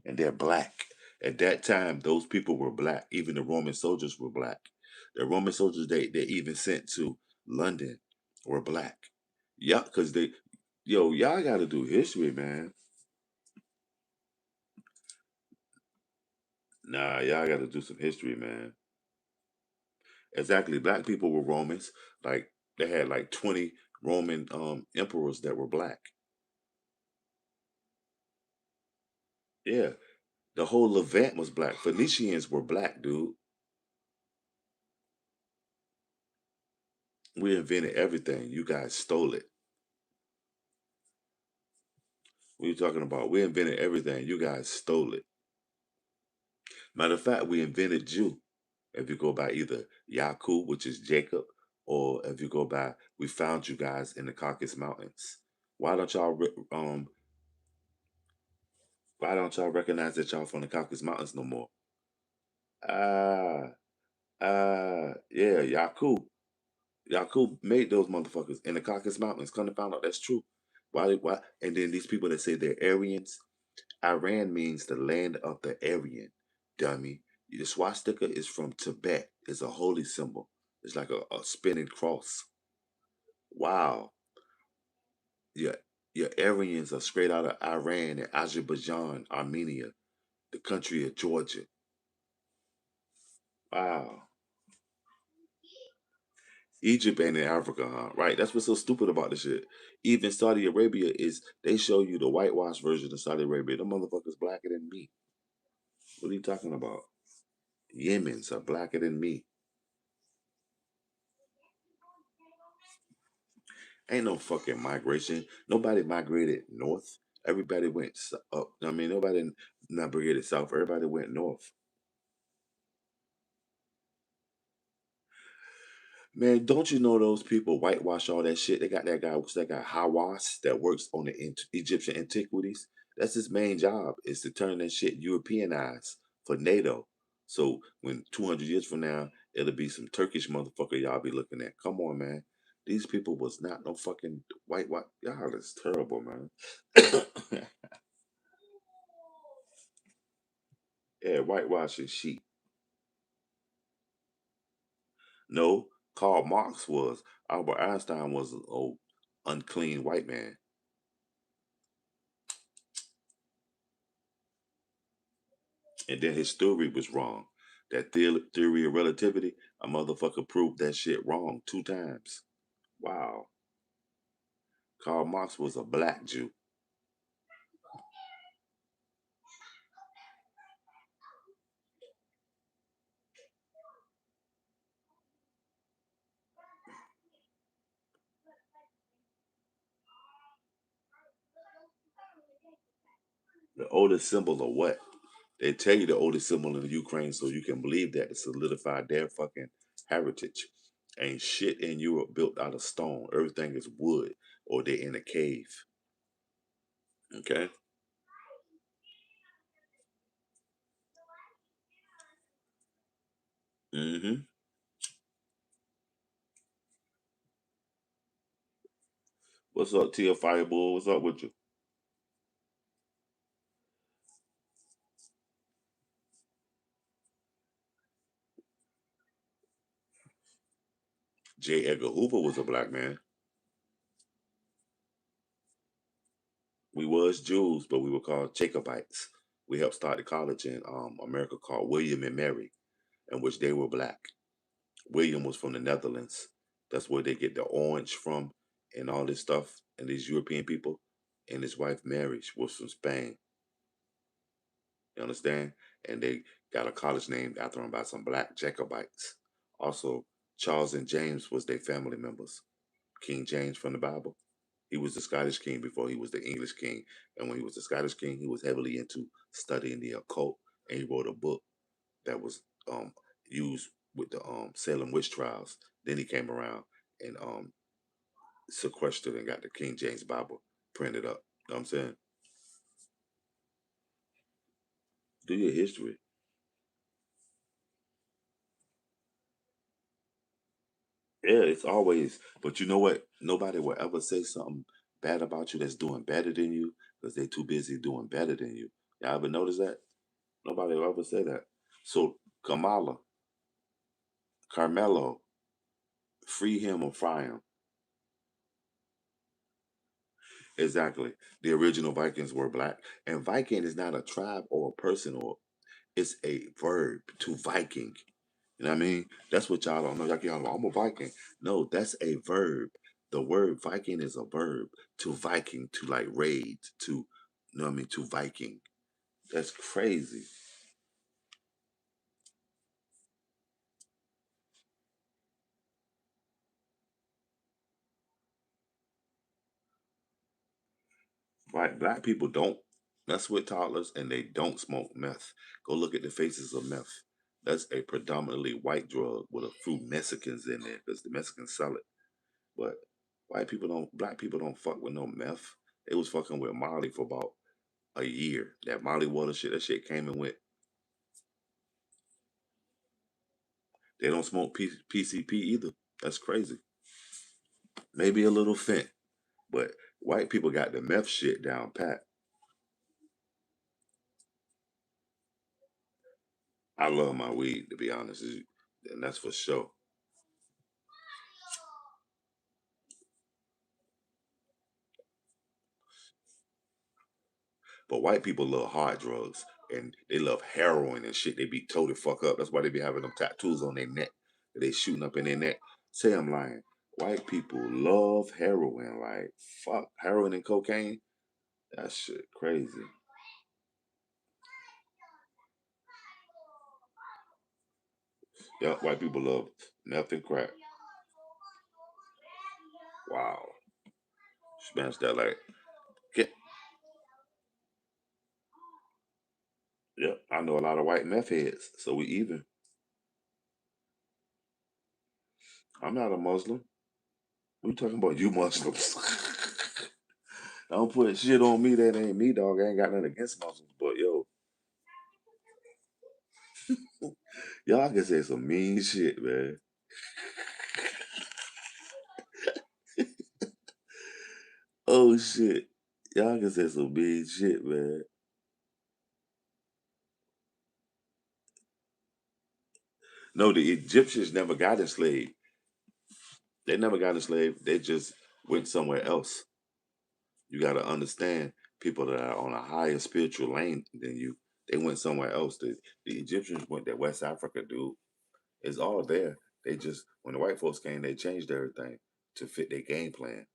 and they're black. At that time, those people were black. Even the Roman soldiers were black. The Roman soldiers they even sent to London were black. Yeah, because y'all got to do history, man. Nah, y'all got to do some history, man. Exactly, black people were Romans. Like they had like 20 Roman emperors that were black. Yeah, the whole Levant was black. Phoenicians were black, dude. We invented everything. You guys stole it. What are you talking about? We invented everything. You guys stole it. Matter of fact, we invented Jew. If you go by either Yakub, which is Jacob, or if you go by, we found you guys in the Caucasus Mountains. Why don't y'all why don't y'all recognize that y'all from the Caucasus Mountains no more? Ah, yeah, Yakub. Yakub made those motherfuckers in the Caucasus Mountains. Come to find out that's true. Why? And then these people that say they're Aryans, Iran means the land of the Aryan, dummy. The swastika is from Tibet. It's a holy symbol. It's like a spinning cross. Wow. Your your Aryans are straight out of Iran and Azerbaijan, Armenia, the country of Georgia. Wow. Egypt ain't in Africa, huh? Right. That's what's so stupid about this shit. Even Saudi Arabia is they show you the whitewash version of Saudi Arabia. The motherfuckers blacker than me. What are you talking about? Yemens are blacker than me. Ain't no fucking migration. Nobody migrated north. Everybody went up. I mean, nobody migrated south. Everybody went north. Man, don't you know those people whitewash all that shit? They got that guy, what's that guy, Hawass, that works on the Egyptian antiquities. That's his main job, is to turn that shit Europeanized for NATO. So when 200 years from now, it'll be some Turkish motherfucker y'all be looking at. Come on, man. These people was not no fucking white. Y'all is terrible, man. Yeah, whitewashing sheep. No, Karl Marx was. Albert Einstein was an old unclean white man. And then his theory was wrong. That theory of relativity, a motherfucker proved that shit wrong 2 times. Wow. Karl Marx was a black Jew. The oldest symbol of what? They tell you the oldest symbol in the Ukraine so you can believe that to solidify their fucking heritage. Ain't shit in Europe built out of stone. Everything is wood or they're in a cave. Okay? Mm-hmm. What's up, Tia Fireball? What's up with you? J. Edgar Hoover was a black man. We was Jews, but we were called Jacobites. We helped start the college in America called William and Mary, in which they were black. William was from the Netherlands. That's where they get the orange from and all this stuff. And these European people. And his wife Mary was from Spain. You understand? And they got a college named after him by some black Jacobites. Also, Charles and James was their family members. King James from the Bible. He was the Scottish king before he was the English king. And when he was the Scottish king, he was heavily into studying the occult. And he wrote a book that was used with the Salem witch trials. Then he came around and sequestered and got the King James Bible printed up. You know what I'm saying? Do your history. Yeah, it's always, but you know what? Nobody will ever say something bad about you that's doing better than you because they're too busy doing better than you. Y'all ever notice that? Nobody will ever say that. So Kamala, Carmelo, free him or fry him. Exactly. The original Vikings were black. And Viking is not a tribe or a person or it's a verb to Viking. You know what I mean? That's what y'all don't know. Y'all, I'm a Viking. No, that's a verb. The word Viking is a verb to Viking, to like raid, to, you know what I mean, to Viking. That's crazy. Right? Black people don't mess with toddlers and they don't smoke meth. Go look at the faces of meth. That's a predominantly white drug with a few Mexicans in there because the Mexicans sell it. But black people don't fuck with no meth. They was fucking with Molly for about a year. That Molly water shit, that shit came and went. They don't smoke PCP either. That's crazy. Maybe a little fent, but white people got the meth shit down pat. I love my weed, to be honest, and that's for sure. But white people love hard drugs and they love heroin and shit. They be totally fuck up. That's why they be having them tattoos on their neck. They shooting up in their neck. Say I'm lying. White people love heroin. Like fuck heroin and cocaine. That shit crazy. Yeah, white people love meth and crack. Wow. Smash that like get. Yeah, I know a lot of white meth heads, so we even. I'm not a Muslim. What you talking about? You Muslims? Don't put shit on me that ain't me, dog. I ain't got nothing against Muslims, but yo, y'all can say some mean shit, man. Oh shit, y'all can say some mean shit, man. No, the Egyptians never got enslaved. They never got enslaved. They just went somewhere else. You got to understand people that are on a higher spiritual lane than you. They went somewhere else. The Egyptians went to West Africa, dude. It's all there. They just when the white folks came, they changed everything to fit their game plan.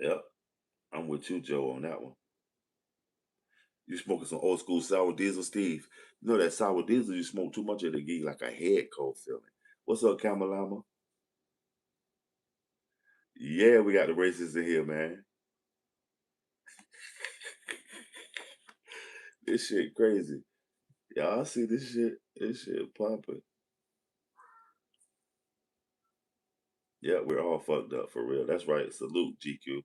Yep, I'm with you, Joe, on that one. You smoking some old school sour diesel, Steve. You know that sour diesel, you smoke too much of it, give you like a head cold feeling. What's up, Kamalama? Yeah, we got the racists in here, man. This shit crazy. Y'all see this shit? This shit popping. Yeah, we're all fucked up for real. That's right. Salute, GQ.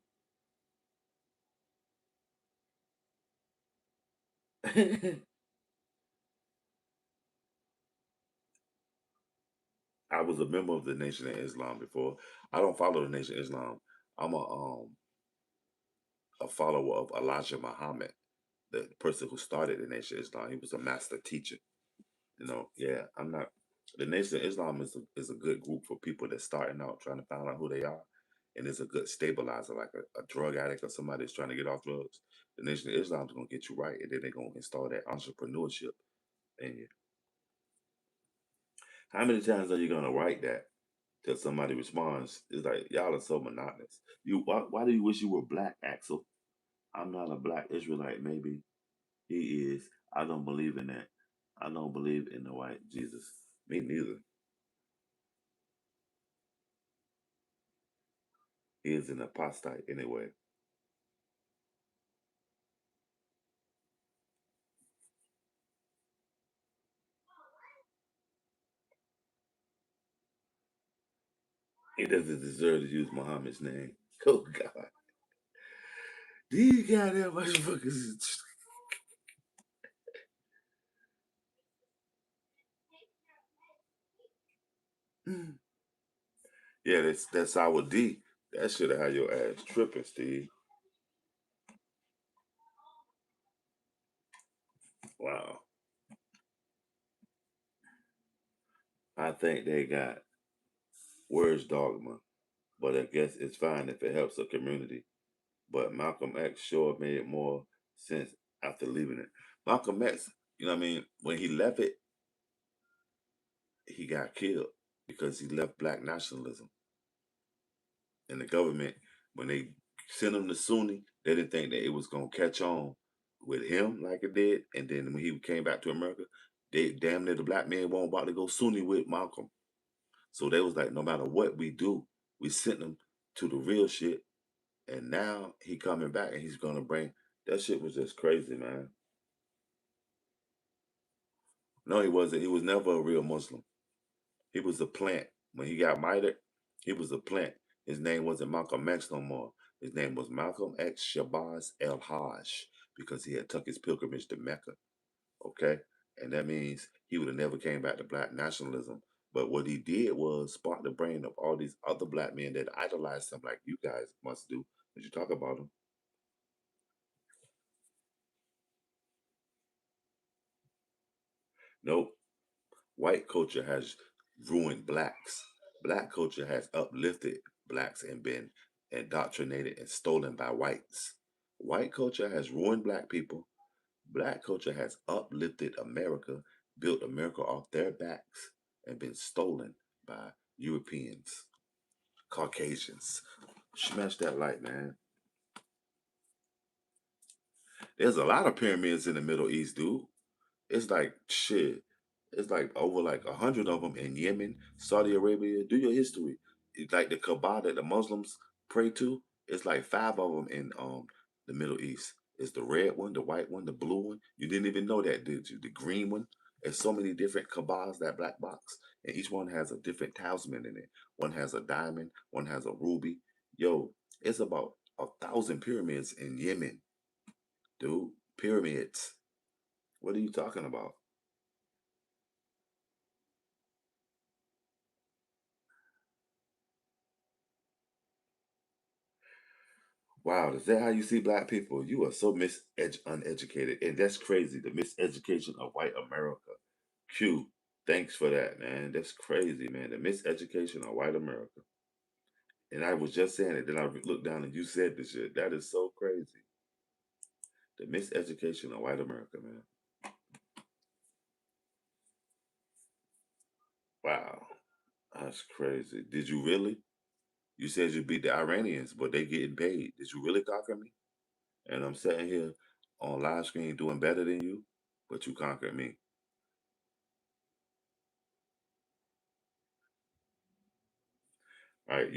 I was a member of the Nation of Islam before. I don't follow the Nation of Islam. I'm a follower of Elijah Muhammad, the person who started the Nation of Islam. He was a master teacher. Yeah, I'm not. The Nation of Islam is a good group for people that's starting out, trying to find out who they are, and it's a good stabilizer, like a drug addict or somebody that's trying to get off drugs. The Nation of Islam is gonna get you right, and then they're gonna install that entrepreneurship in you. How many times are you gonna write that till somebody responds? It's like y'all are so monotonous. Why do you wish you were black, Axel? I'm not a black Israelite. Maybe he is. I don't believe in that. I don't believe in the white Jesus. Me neither. He is an apostate anyway. He doesn't deserve to use Muhammad's name. Oh God, these goddamn motherfuckers. Yeah, that's our D. That should have had your ass tripping, Steve. Wow. I think they got words dogma, but I guess it's fine if it helps a community. But Malcolm X sure made more sense after leaving it. Malcolm X, what I mean, when he left it, he got killed because he left black nationalism. And the government, when they sent him to Sunni, they didn't think that it was gonna catch on with him like it did. And then when he came back to America, they damn near the black man won't about to go Sunni with Malcolm. So they was like, no matter what we do, we sent him to the real shit. And now he coming back and he's gonna bring that shit was just crazy, man. No, he wasn't. He was never a real Muslim. He was a plant. When he got mitered, he was a plant. His name wasn't Malcolm X no more. His name was Malcolm X Shabazz El Hajj because he had took his pilgrimage to Mecca. Okay, and that means he would have never came back to black nationalism. But what he did was spark the brain of all these other black men that idolized him, like you guys must do. As you talk about him, nope. White culture has ruined blacks. Black culture has uplifted blacks and been indoctrinated and stolen by whites. White culture has ruined black people. Black culture has uplifted America, built America off their backs, and been stolen by Europeans, Caucasians. Smash that light, man. There's a lot of pyramids in the Middle East, dude. It's like shit. It's like over like 100 of them in Yemen, Saudi Arabia. Do your history. It's like the Kaaba that the Muslims pray to. It's like five of them in the Middle East. It's the red one, the white one, the blue one. You didn't even know that, did you? The green one. There's so many different Kaabas, that black box, and each one has a different talisman in it. One has a diamond, one has a ruby. Yo, it's about 1,000 pyramids in Yemen, dude. Pyramids. What are you talking about? Wow, is that how you see black people? You are so uneducated, and that's crazy. The miseducation of white America. Q, thanks for that, man. That's crazy, man. The miseducation of white America. And I was just saying it. Then I looked down and you said this shit. That is so crazy. The miseducation of white America, man. Wow, that's crazy. Did you really? You said you beat the Iranians, but they getting paid. Did you really conquer me? And I'm sitting here on live screen doing better than you, but you conquered me. All right,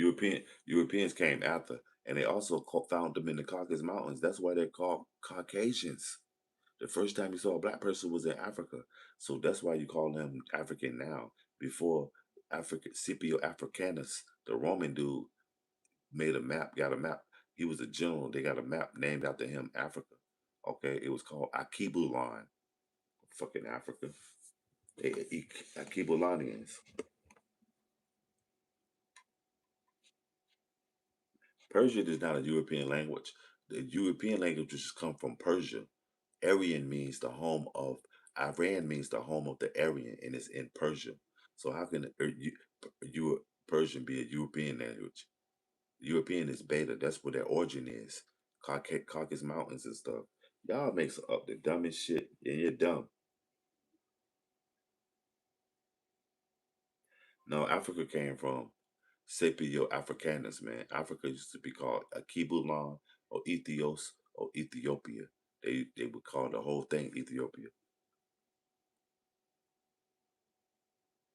Europeans came after, and they also found them in the Caucasus Mountains. That's why they're called Caucasians. The first time you saw a black person was in Africa, so that's why you call them African now. Before Africa, Scipio Africanus, the Roman dude, made a map, got a map. He was a general. They got a map named after him, Africa. Okay, it was called Akibulan, fucking Africa. Akibulanians. Persian is not a European language. The European languages come from Persia. Aryan means the home of Iran means the home of the Aryan, and it's in Persia. So how can Persian be a European language? European is Beta. That's where their origin is. Caucasus Mountains and stuff. Y'all makes up the dumbest shit, and you're dumb. No, Africa came from Scipio Africanus, man. Africa used to be called Akibulan or Ethios or Ethiopia. They would call the whole thing Ethiopia.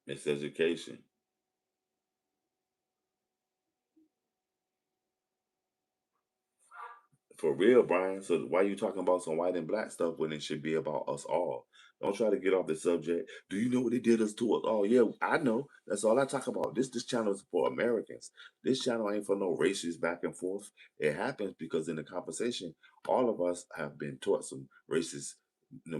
It's education. For real, Brian. So why you talking about some white and black stuff when it should be about us all? Don't try to get off the subject. Do you know what they did us to us? Oh yeah, I know. That's all I talk about. This channel is for Americans. This channel ain't for no racists back and forth. It happens because in the conversation, all of us have been taught some racist,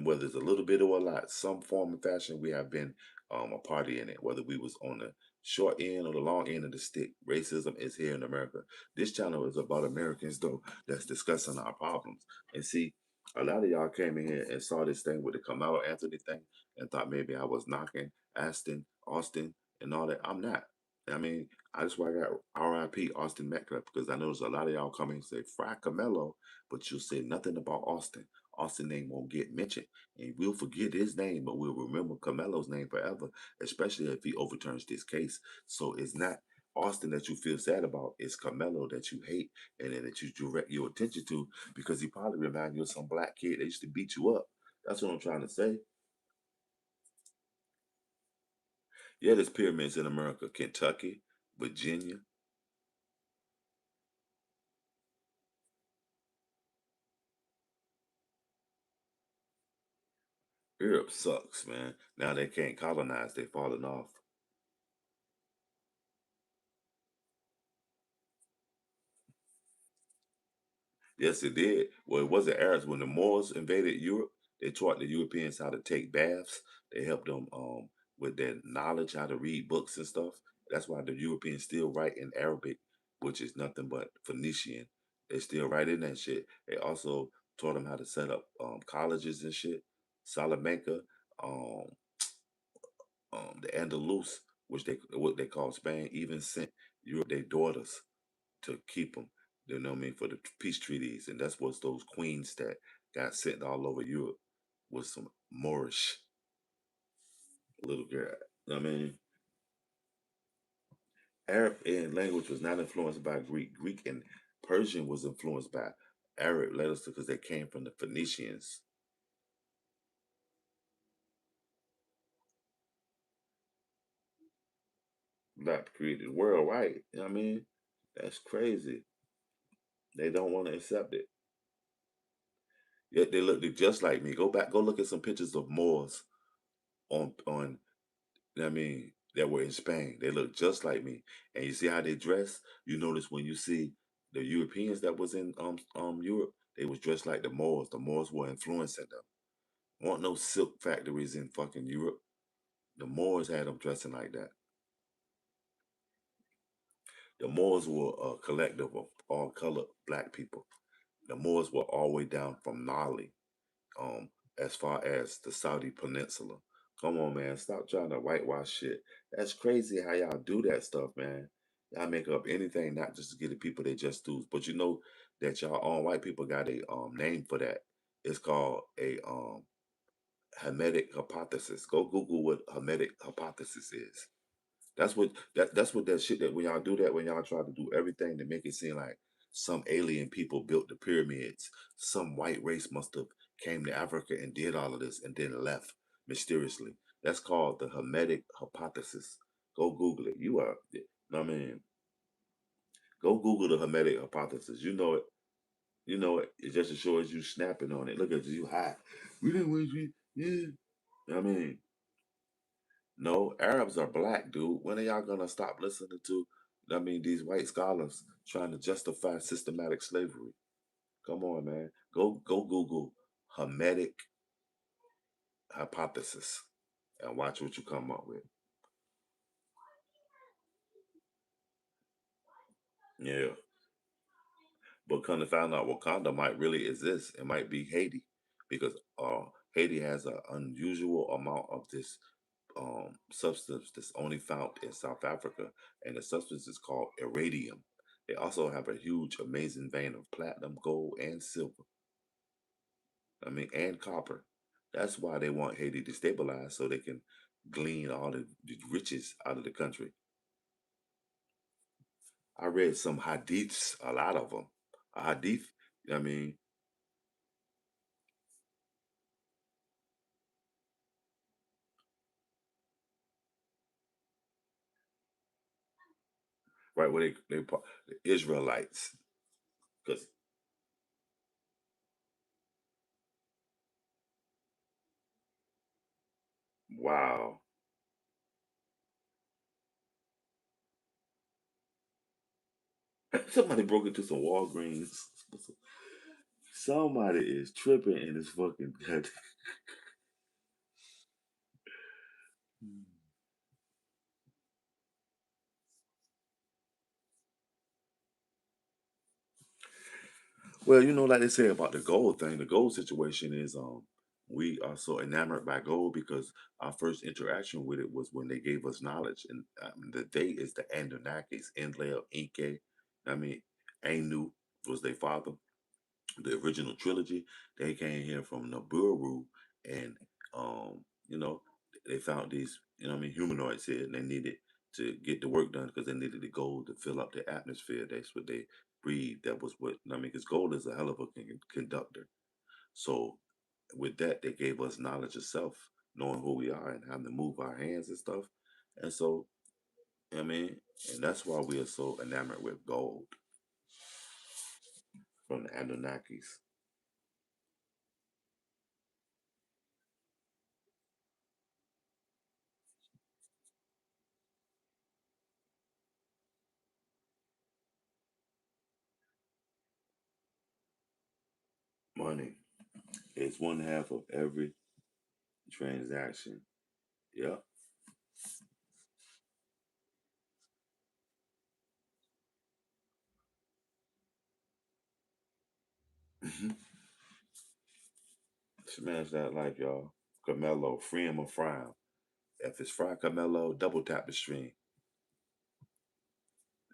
whether it's a little bit or a lot, some form of fashion, we have been a party in it. Whether we was on the short end or the long end of the stick, racism is here in America. This channel is about Americans though that's discussing our problems. And see, a lot of y'all came in here and saw this thing with the Carmelo Anthony thing and thought maybe I was knocking Austin, and all that. I'm not. I mean, that's why I got RIP Austin Metcalf because I notice a lot of y'all come in and say Fry Carmelo, but you'll say nothing about Austin. Austin name won't get mentioned, and we'll forget his name, but we'll remember Carmelo's name forever, especially if he overturns this case. So it's not Austin that you feel sad about, it's Carmelo that you hate and then that you direct your attention to because he probably remind you of some black kid that used to beat you up. That's what I'm trying to say. Yeah, there's pyramids in America, Kentucky, Virginia. Europe sucks, man. Now they can't colonize, they falling off. Yes, it did. Well, it wasn't Arabs. When the Moors invaded Europe, they taught the Europeans how to take baths. They helped them with their knowledge, how to read books and stuff. That's why the Europeans still write in Arabic, which is nothing but Phoenician. They still write in that shit. They also taught them how to set up colleges and shit. Salamanca, um, the Andalus, which they what they call Spain, even sent Europe their daughters to keep them. You know what I mean for the peace treaties, and that's what's those queens that got sent all over Europe with some Moorish little girl. I mean, Arab and language was not influenced by Greek. Greek and Persian was influenced by Arab letters because they came from the Phoenicians. Not created worldwide. You know what I mean? That's crazy. They don't want to accept it. Yet they look just like me. Go back, go look at some pictures of Moors on you know what I mean, that were in Spain. They look just like me. And you see how they dress? You notice when you see the Europeans that was in Europe, they was dressed like the Moors. The Moors were influencing them. Want no silk factories in fucking Europe. The Moors had them dressing like that. The Moors were a collective of all colored black people. The Moors were all the way down from Mali, um, as far as the Saudi Peninsula. Come on, man. Stop trying to whitewash shit. That's crazy how y'all do that stuff, man. Y'all make up anything not just to get the people they just do. But you know that y'all own white people got a name for that. It's called a Hermetic hypothesis. Go Google what Hermetic hypothesis is. That's what that shit that when y'all do that, when y'all try to do everything to make it seem like some alien people built the pyramids, some white race must have came to Africa and did all of this and then left mysteriously. That's called the Hermetic hypothesis. Go Google it. I mean, go Google the Hermetic hypothesis. You know it. You know it. It's just as sure as you snapping on it. Look at you hot. We didn't want you. Yeah. I mean, no, Arabs are black, dude. When are y'all gonna stop listening to, these white scholars trying to justify systematic slavery? Come on, man. Go Google Hermetic hypothesis and watch what you come up with. Yeah. But come to find out Wakanda might really exist. It might be Haiti. Because Haiti has an unusual amount of this substance that's only found in South Africa, and the substance is called iridium. They also have a huge, amazing vein of platinum, gold, and silver. And copper. That's why they want Haiti destabilized so they can glean all the riches out of the country. I read some hadiths, a lot of them. A hadith, I mean, right where the Israelites, because wow, somebody broke into some Walgreens. Somebody is tripping in this fucking gut. Well, like they say about the gold thing, the gold situation is we are so enamored by gold because our first interaction with it was when they gave us knowledge, and the date is the Anunnakis, Enlil, Inke. I mean, Anu was their father. The original trilogy, they came here from Nibiru, and you know, they found these, humanoids here, and they needed to get the work done because they needed the gold to fill up the atmosphere. That's what they breathed. That was what because gold is a hell of a conductor. So with that, they gave us knowledge of self, knowing who we are and how to move our hands and stuff. And so, I mean, and that's why we are so enamored with gold from the Anunnakis. Money is one half of every transaction. Yep. Mhm. Smash that like y'all. Carmelo, free him or fry him. If it's fry Carmelo, double tap the stream.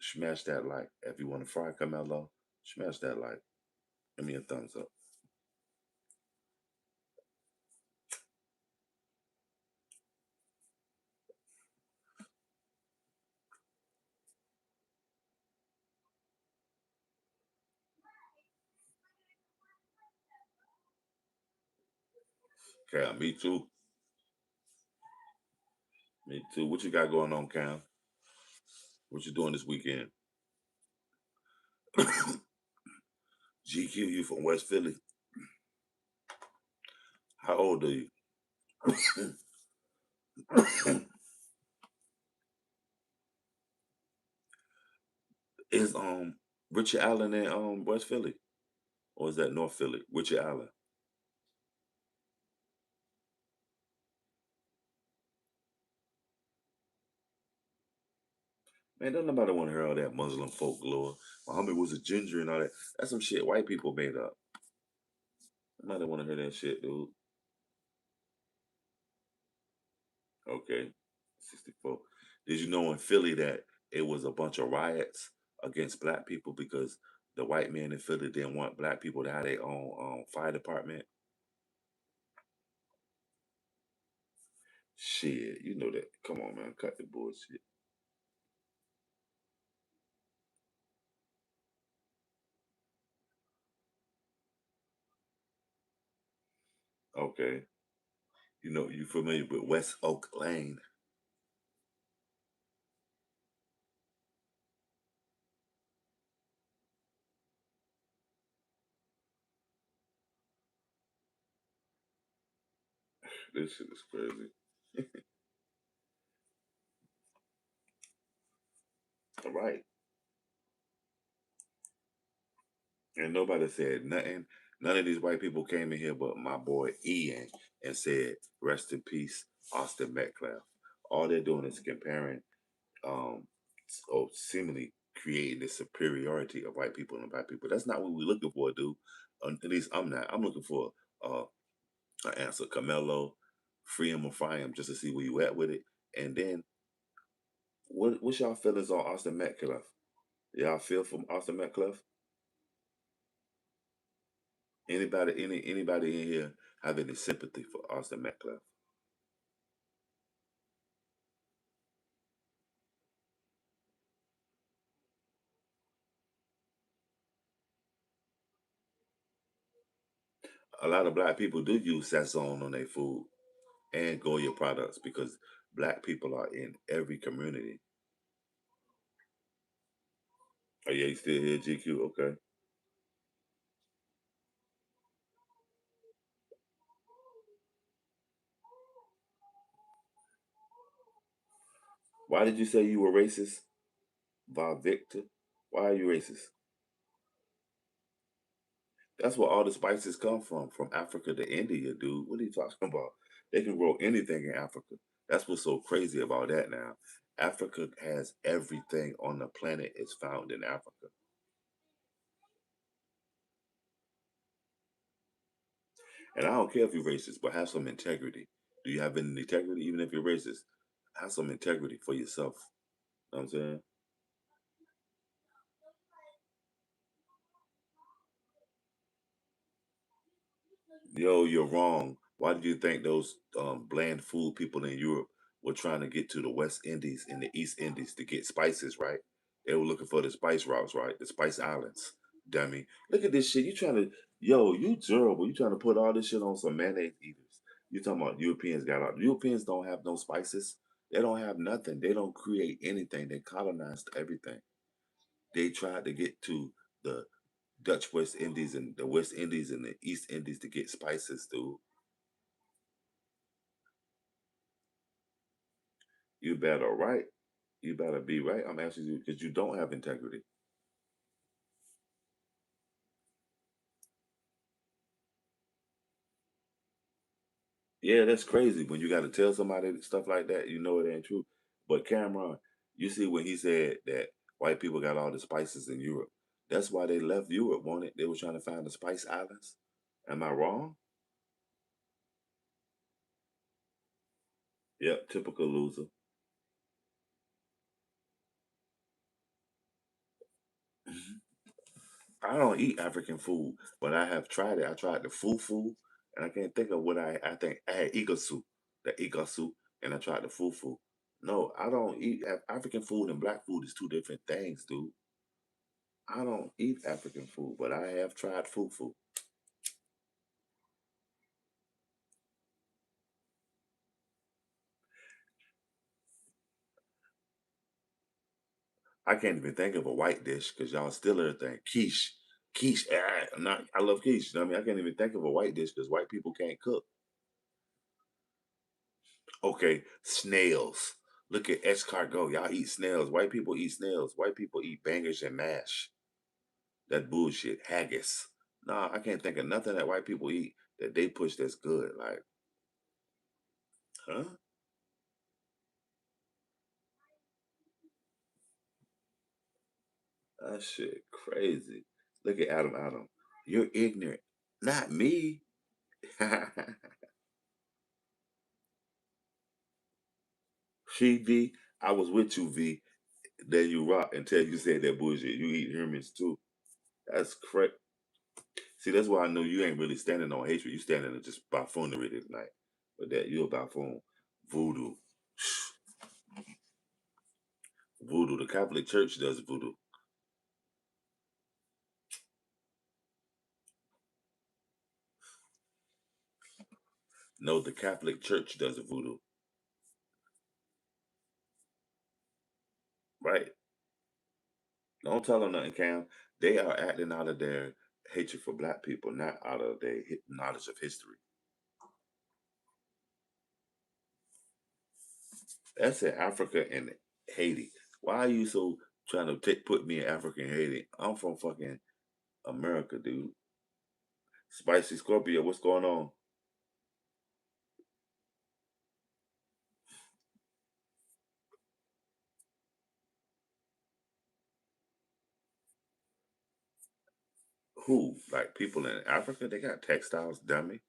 Smash that like. If you want to fry Carmelo, smash that like. Give me a thumbs up. Okay, me too. Me too. What you got going on, Cam? What you doing this weekend? GQ, you from West Philly. How old are you? Is Richard Allen in West Philly? Or is that North Philly? Richard Allen. Man, don't nobody want to hear all that Muslim folklore. Muhammad was a ginger and all that. That's some shit white people made up. Nobody want to hear that shit, dude. Okay, 64. Did you know in Philly that it was a bunch of riots against black people because the white men in Philly didn't want black people to have their own fire department? Shit, you know that. Come on, man, cut the bullshit. Okay. You familiar with West Oak Lane? This shit is crazy. All right. And nobody said nothing. None of these white people came in here but my boy Ian and said, rest in peace, Austin Metcalf. All they're doing is comparing, or seemingly creating this superiority of white people and black people. That's not what we're looking for, dude. At least I'm not. I'm looking for uh, an answer. Carmelo, free him or fire him just to see where you at with it. And then, what's y'all feelings on Austin Metcalf? Y'all feel from Austin Metcalf? Anybody in here have any sympathy for Austin Metcalf? A lot of black people do use Sazon on their food and Goya products because black people are in every community. Oh yeah, you still here, GQ? Okay. Why did you say you were racist, Va Victor? Why are you racist? That's where all the spices come from Africa to India, dude. What are you talking about? They can grow anything in Africa. That's what's so crazy about that now. Africa has everything on the planet is found in Africa. And I don't care if you're racist, but have some integrity. Do you have any integrity, even if you're racist? Have some integrity for yourself. You know what I'm saying? Yo, you're wrong. Why do you think those bland food people in Europe were trying to get to the West Indies and the East Indies to get spices, right? They were looking for the spice routes, right? The spice islands. Dummy. Look at this shit. You trying to, yo, you durable. You trying to put all this shit on some mayonnaise eaters. You talking about Europeans got out. Europeans don't have no spices. They don't have nothing. They don't create anything. They colonized everything. They tried to get to the Dutch West Indies and the West Indies and the East Indies to get spices, dude. You better right. You better be right. I'm asking you because you don't have integrity. Yeah, that's crazy when you got to tell somebody stuff like that. You know it ain't true. But Cameron, you see when he said that white people got all the spices in Europe. That's why they left Europe, won't it? They were trying to find the Spice Islands. Am I wrong? Yep, typical loser. I don't eat African food, but I have tried it. I tried the fufu, and I can't think of what I think I had igasu, the igasu, and I tried the fufu. No, I don't eat African food and black food is two different things, dude. I don't eat African food, but I have tried fufu. I can't even think of a white dish because y'all still everything. Quiche. Quiche. I'm not, I love quiche. You know what I mean, I can't even think of a white dish because white people can't cook. Okay, snails. Look at escargot. Y'all eat snails. White people eat snails. White people eat bangers and mash. That bullshit. Haggis. Nah, I can't think of nothing that white people eat that they push that's good. Like, huh? That shit crazy. Look at Adam Adam. You're ignorant. Not me. She V. I was with you, V. Then you rock until you said that bullshit. You eat humans too. That's crazy. See, that's why I know you ain't really standing on hatred. You standing on just buffoonery tonight. But that you a buffoon. Voodoo. Voodoo. The Catholic Church does voodoo. No, the Catholic Church does it voodoo. Right. Don't tell them nothing, Cam. They are acting out of their hatred for black people, not out of their knowledge of history. That's in Africa and Haiti. Why are you so trying to put me in Africa and Haiti? I'm from fucking America, dude. Spicy Scorpio, what's going on? Who? Like people in Africa? They got textiles, dummy.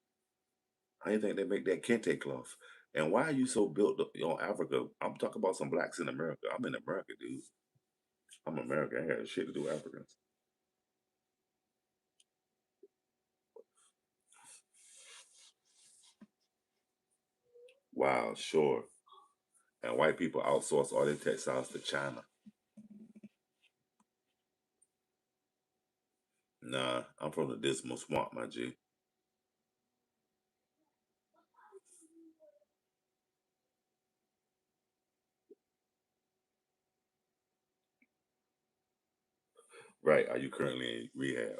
How you think they make that kente cloth? And why are you so built up on Africa? I'm talking about some blacks in America. I'm in America, dude. I'm American. I ain't got shit to do with Africans. Wow, sure. And white people outsource all their textiles to China. Nah, I'm from the dismal swamp, my G. Right. Are you currently in rehab?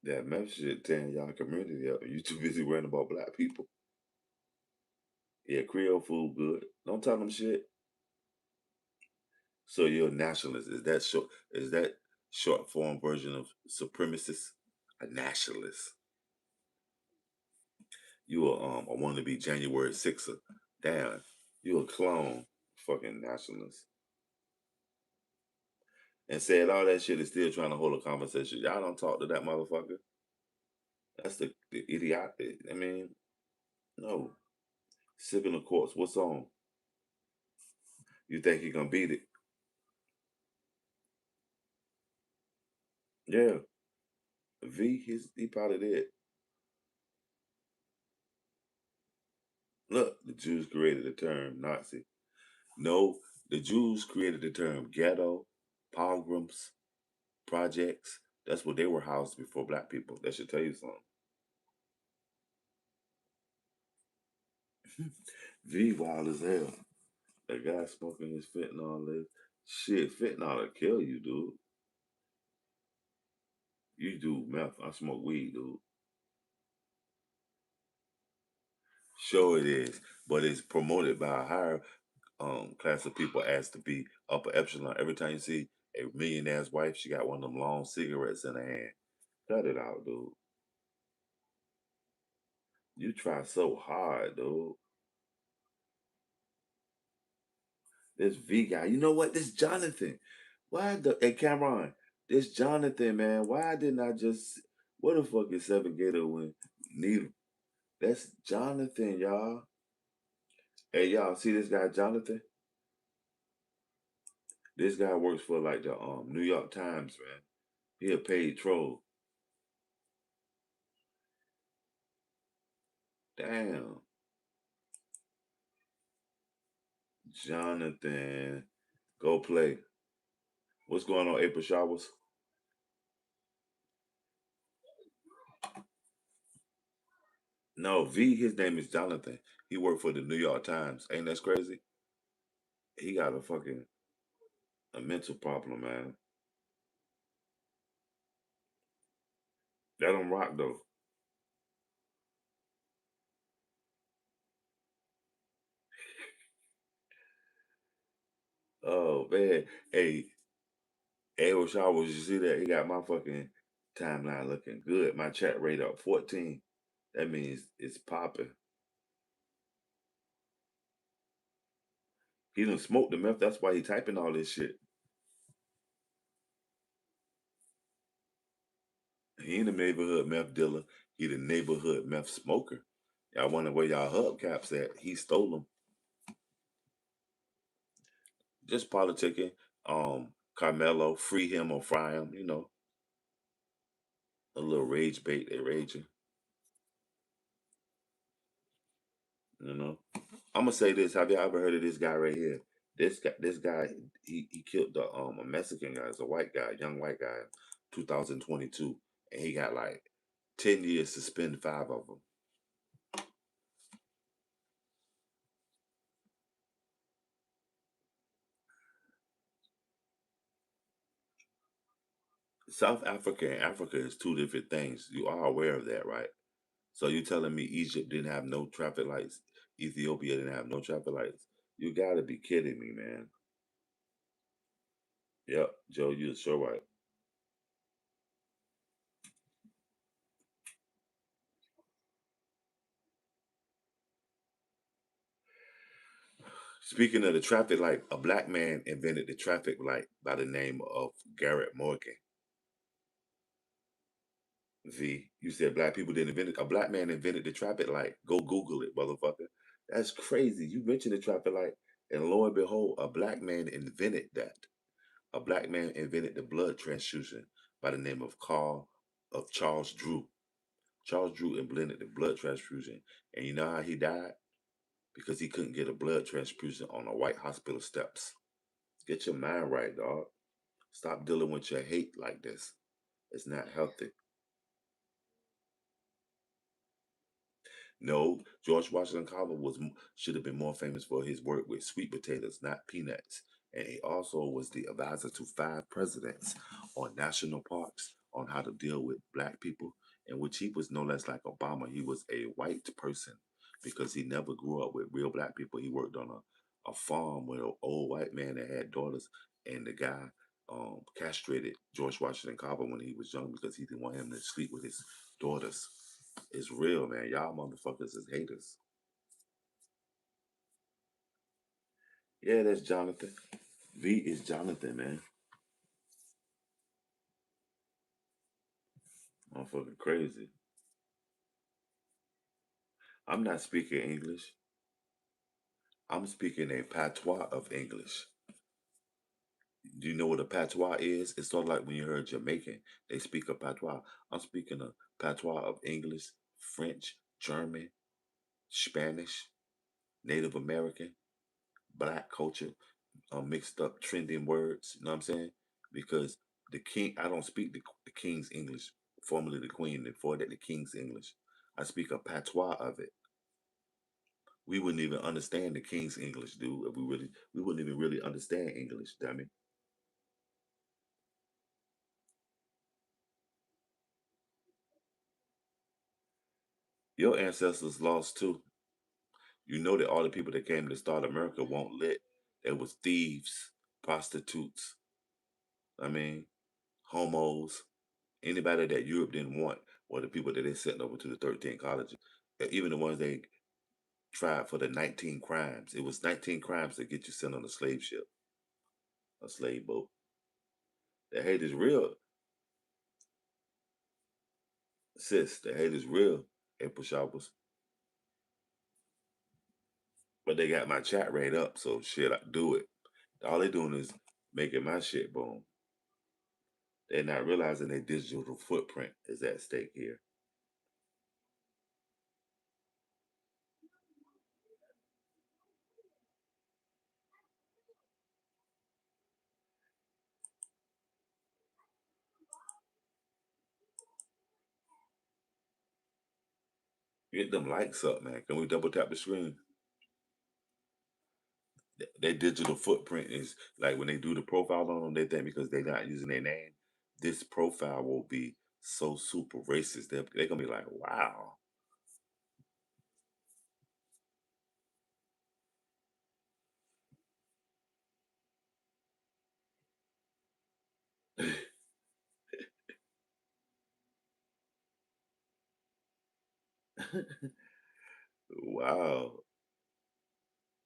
That meth shit tearing y'all community up. You too busy worrying about black people. Yeah, Creole food good. Don't tell them shit. So you're a nationalist. Is that short form version of supremacist? A nationalist. You a wannabe January 6er. Damn. You a clone. Fucking nationalist. And said all that shit is still trying to hold a conversation. Y'all don't talk to that motherfucker. That's the idiot. I mean, no. Sipping the courts. What's on? You think he gonna beat it? Yeah. He probably did. Look, the Jews created the term Nazi. No, the Jews created the term ghetto, pogroms, projects. That's what they were housed before black people. That should tell you something. V wild as hell. That guy smoking his fentanyl live. Shit, fentanyl will kill you, dude. You do meth. I smoke weed, dude. Sure it is. But it's promoted by a higher class of people as to be upper epsilon. Every time you see a millionaire's wife, she got one of them long cigarettes in her hand. Cut it out, dude. You try so hard, dude. This V guy. You know what? This Jonathan. Why the hey Cameron? This Jonathan, man. Why didn't I just what the fuck is Seven Gator when need that's Jonathan, y'all. Hey y'all, see this guy Jonathan? This guy works for like the New York Times, man. He a paid troll. Damn. Jonathan. Go play. What's going on, April Showers? No, V, his name is Jonathan. He worked for the New York Times. Ain't that crazy? He got a mental problem, man. That don't rock though. Oh man. Hey, April Showers, you see that? He got my fucking timeline looking good. My chat rate up 14. That means it's popping. He done smoked the meth. That's why he typing all this shit. He ain't a neighborhood meth dealer. He the neighborhood meth smoker. Y'all wonder where y'all hubcaps at. He stole them. Just politicking. Carmelo, free him or fry him. A little rage bait. They raging. You know. I'm gonna say this. Have you ever heard of this guy right here? This guy, he killed a Mexican guy. It's a white guy, young white guy. 2022, and he got like 10 years to spend 5 of them. South Africa and Africa is two different things. You are aware of that, right? So you telling me Egypt didn't have no traffic lights, Ethiopia didn't have no traffic lights? You gotta be kidding me, man. Yep, Joe, you're sure right. Speaking of the traffic light, a black man invented the traffic light by the name of Garrett Morgan. V, you said black people didn't invent it. A black man invented the traffic light. Go Google it, motherfucker. That's crazy. You mentioned the traffic light, and lo and behold, a black man invented that. A black man invented the blood transfusion by the name of Charles Drew. Charles Drew invented the blood transfusion, and you know how he died? Because he couldn't get a blood transfusion on the white hospital steps. Get your mind right, dog. Stop dealing with your hate like this. It's not healthy. No, George Washington Carver should have been more famous for his work with sweet potatoes, not peanuts. And he also was the advisor to 5 presidents on national parks on how to deal with black people, in which he was no less like Obama. He was a white person because he never grew up with real black people. He worked on a farm with an old white man that had daughters, and the guy castrated George Washington Carver when he was young because he didn't want him to sleep with his daughters. It's real, man. Y'all motherfuckers is haters. Yeah, that's Jonathan. V is Jonathan, man. Motherfucking crazy. I'm not speaking English. I'm speaking a patois of English. Do you know what a patois is? It's sort of like when you heard Jamaican, they speak a patois. I'm speaking a patois of English, French, German, Spanish, Native American, black culture, mixed up trending words. You know what I'm saying? Because the king, I don't speak the king's English, formerly the queen, and for that the king's English. I speak a patois of it. We wouldn't even understand the king's English, dude. If we wouldn't even really understand English, dummy. Your ancestors lost too. You know that all the people that came to start America won't lit. There was thieves, prostitutes. I mean, homos. Anybody that Europe didn't want were the people that they sent over to the 13 colleges. Even the ones they tried for the 19 crimes. It was 19 crimes that get you sent on a slave ship, a slave boat. The hate is real, sis. The hate is real, April Shoppers. But they got my chat rate up, so shit, I do it. All they doing is making my shit boom. They're not realizing their digital footprint is at stake here. Get them likes up, man. Can we double tap the screen? Their digital footprint is like when they do the profile on them, they think because they're not using their name, this profile will be so super racist. They're gonna be like, wow. Wow.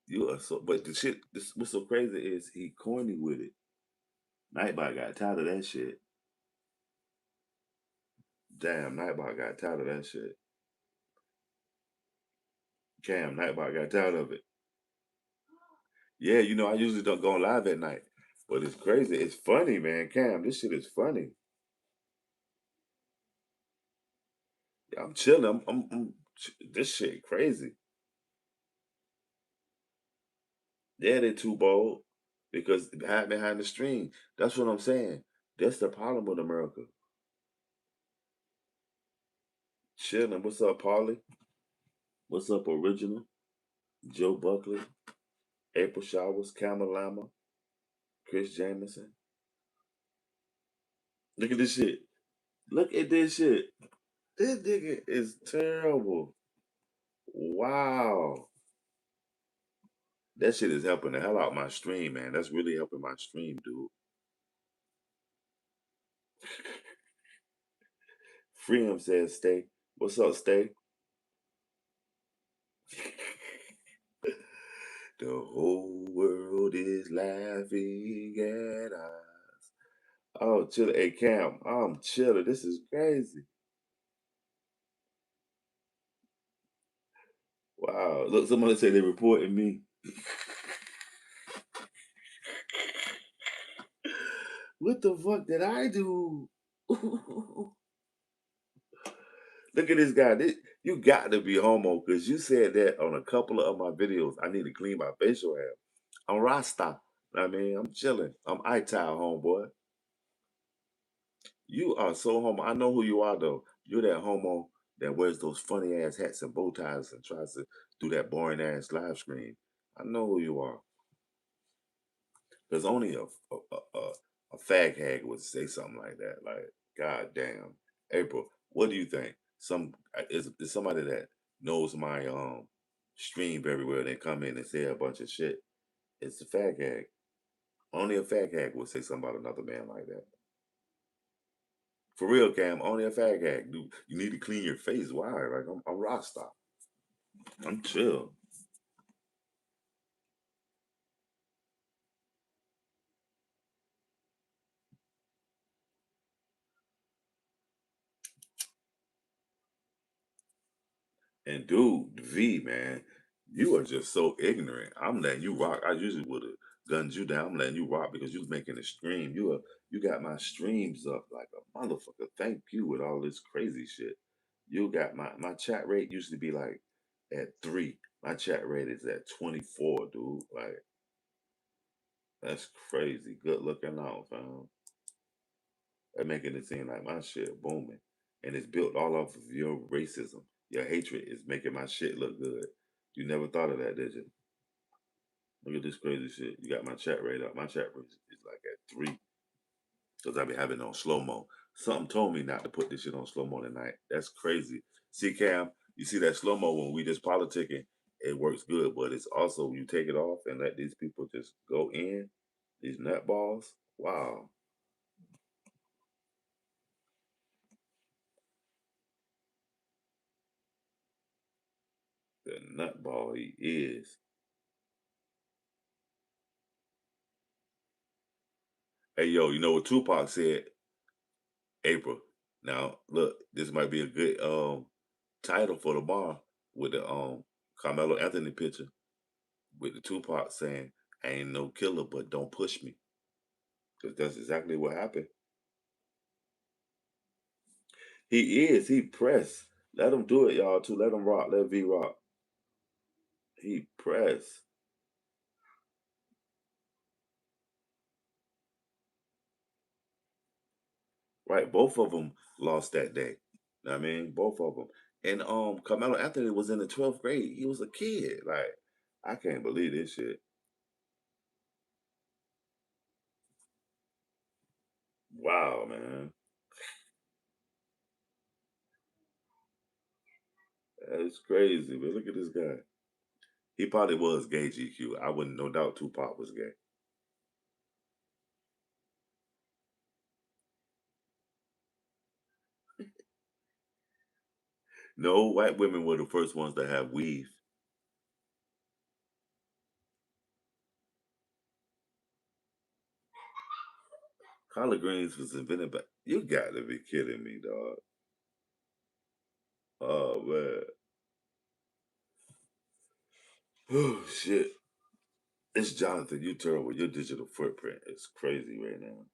You are so, but the shit, what's so crazy is he corny with it. Nightbot got tired of that shit. Damn, Nightbot got tired of that shit. Cam, Nightbot got tired of it. Yeah, I usually don't go live at night, but it's crazy. It's funny, man. Cam, this shit is funny. Yeah, I'm chilling. This shit crazy. Yeah, they too bold because hide behind the stream. That's what I'm saying. That's the problem with America. Chilling. What's up, Paulie? What's up, Original? Joe Buckley, April Showers, Cameron Lama, Chris Jameson. Look at this shit. Look at this shit. This nigga is terrible. Wow. That shit is helping the hell out my stream, man. That's really helping my stream, dude. Freedom says stay. What's up, stay? The whole world is laughing at us. Oh, chill. Hey, Cam, I'm chilling. This is crazy. Wow. Look, somebody say they reporting me. What the fuck did I do? Look at this guy. You got to be homo because you said that on a couple of my videos. I need to clean my facial hair. I'm Rasta. I mean, I'm chilling. I'm ital, homeboy. You are so homo. I know who you are, though. You're that homo that wears those funny ass hats and bow ties and tries to do that boring ass live stream. I know who you are. There's only a fag hag would say something like that. Like, God damn, April, what do you think? Is somebody that knows my stream very well. They come in and say a bunch of shit. It's a fag hag. Only a fag hag would say something about another man like that. For real, Cam. Only a fag hag. Dude, you need to clean your face. Why? Like I'm Rasta. I'm chill. And dude, V, man, you are just so ignorant. I'm letting you rock. I usually would have gunned you down. I'm letting you rock because you was making a stream. You got my streams up like a motherfucker. Thank you with all this crazy shit. You got my chat rate used to be like at 3. My chat rate is at 24, dude. Like that's crazy. Good looking out, fam. That making it seem like my shit booming. And it's built all off of your racism. Your hatred is making my shit look good. You never thought of that, did you? Look at this crazy shit. You got my chat rate up. My chat rate is like at 3 because I be having it on slow mo. Something told me not to put this shit on slow mo tonight. That's crazy. See, Cam, you see that slow mo when we just politicking, it works good, but it's also you take it off and let these people just go in, these nutballs. Wow, the nutball he is. Hey, yo, you know what Tupac said? April. Now, look, this might be a good title for the bar with the Carmelo Anthony picture with the Tupac saying, "I ain't no killer, but don't push me," because that's exactly what happened. He is. He pressed. Let him do it, y'all. Too. Let him rock. Let V rock. He pressed. Right. Both of them lost that day. I mean, both of them. And Carmelo Anthony was in the 12th grade. He was a kid. Like, I can't believe this shit. Wow, man. That's crazy, man. Look at this guy. He probably was gay, GQ. I wouldn't no doubt Tupac was gay. No, white women were the first ones to have weave. Collard greens was invented by. You got to be kidding me, dog. Oh man. Oh shit. It's Jonathan. You terrible. Your digital footprint is crazy right now.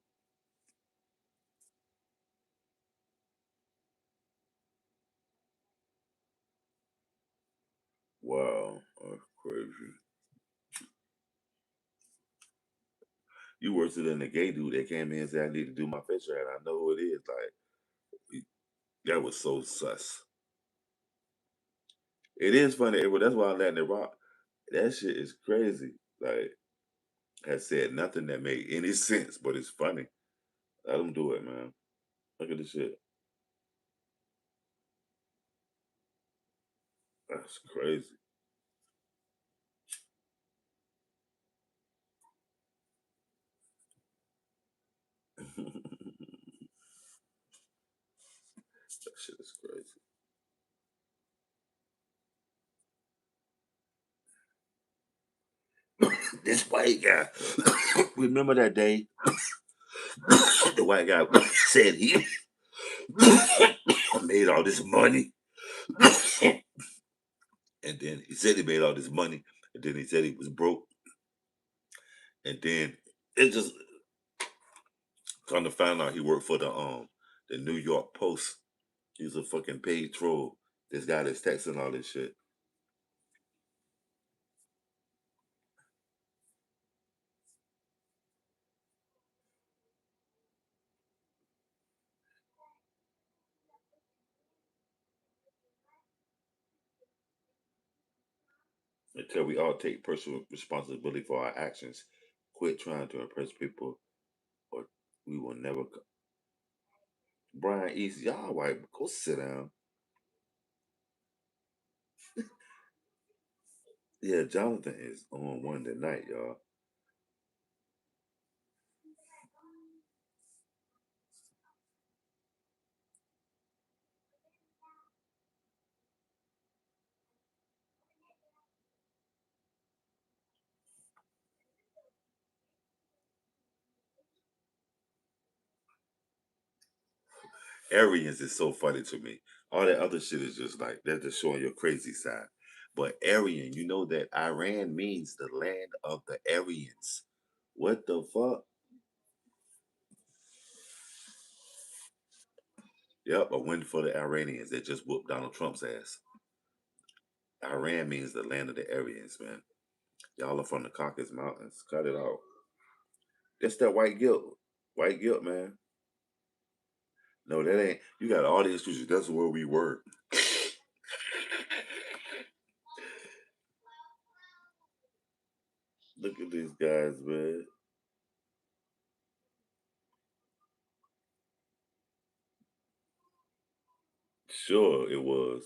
Wow, that's crazy. You worse than the gay dude that came in and said I need to do my facial hair. I know who it is. Like that was so sus. It is funny. That's why I'm letting it rock. That shit is crazy. Like has said nothing that made any sense, but it's funny. Let them do it, man. Look at this shit. That's crazy. That shit is crazy. This white guy. Remember that day the white guy said he made all this money, and then he said he made all this money, and then he said he was broke, and then it just kind of found out he worked for the New York Post. He's a fucking paid troll. This guy that's texting all this shit. Until we all take personal responsibility for our actions, quit trying to impress people, or we will never. Brian East, y'all white, go sit down. Yeah, Jonathan is on one tonight, y'all. Aryans is so funny to me. All that other shit is just like they're just showing your crazy side. But Aryan, you know that Iran means the land of the Aryans. What the fuck? Yep, a win for the Iranians that just whooped Donald Trump's ass. Iran means the land of the Aryans, man. Y'all are from the Caucasus Mountains. Cut it out. That's that white guilt. White guilt, man. No, that ain't. You got all the excuses. That's where we were. Look at these guys, man. Sure, it was.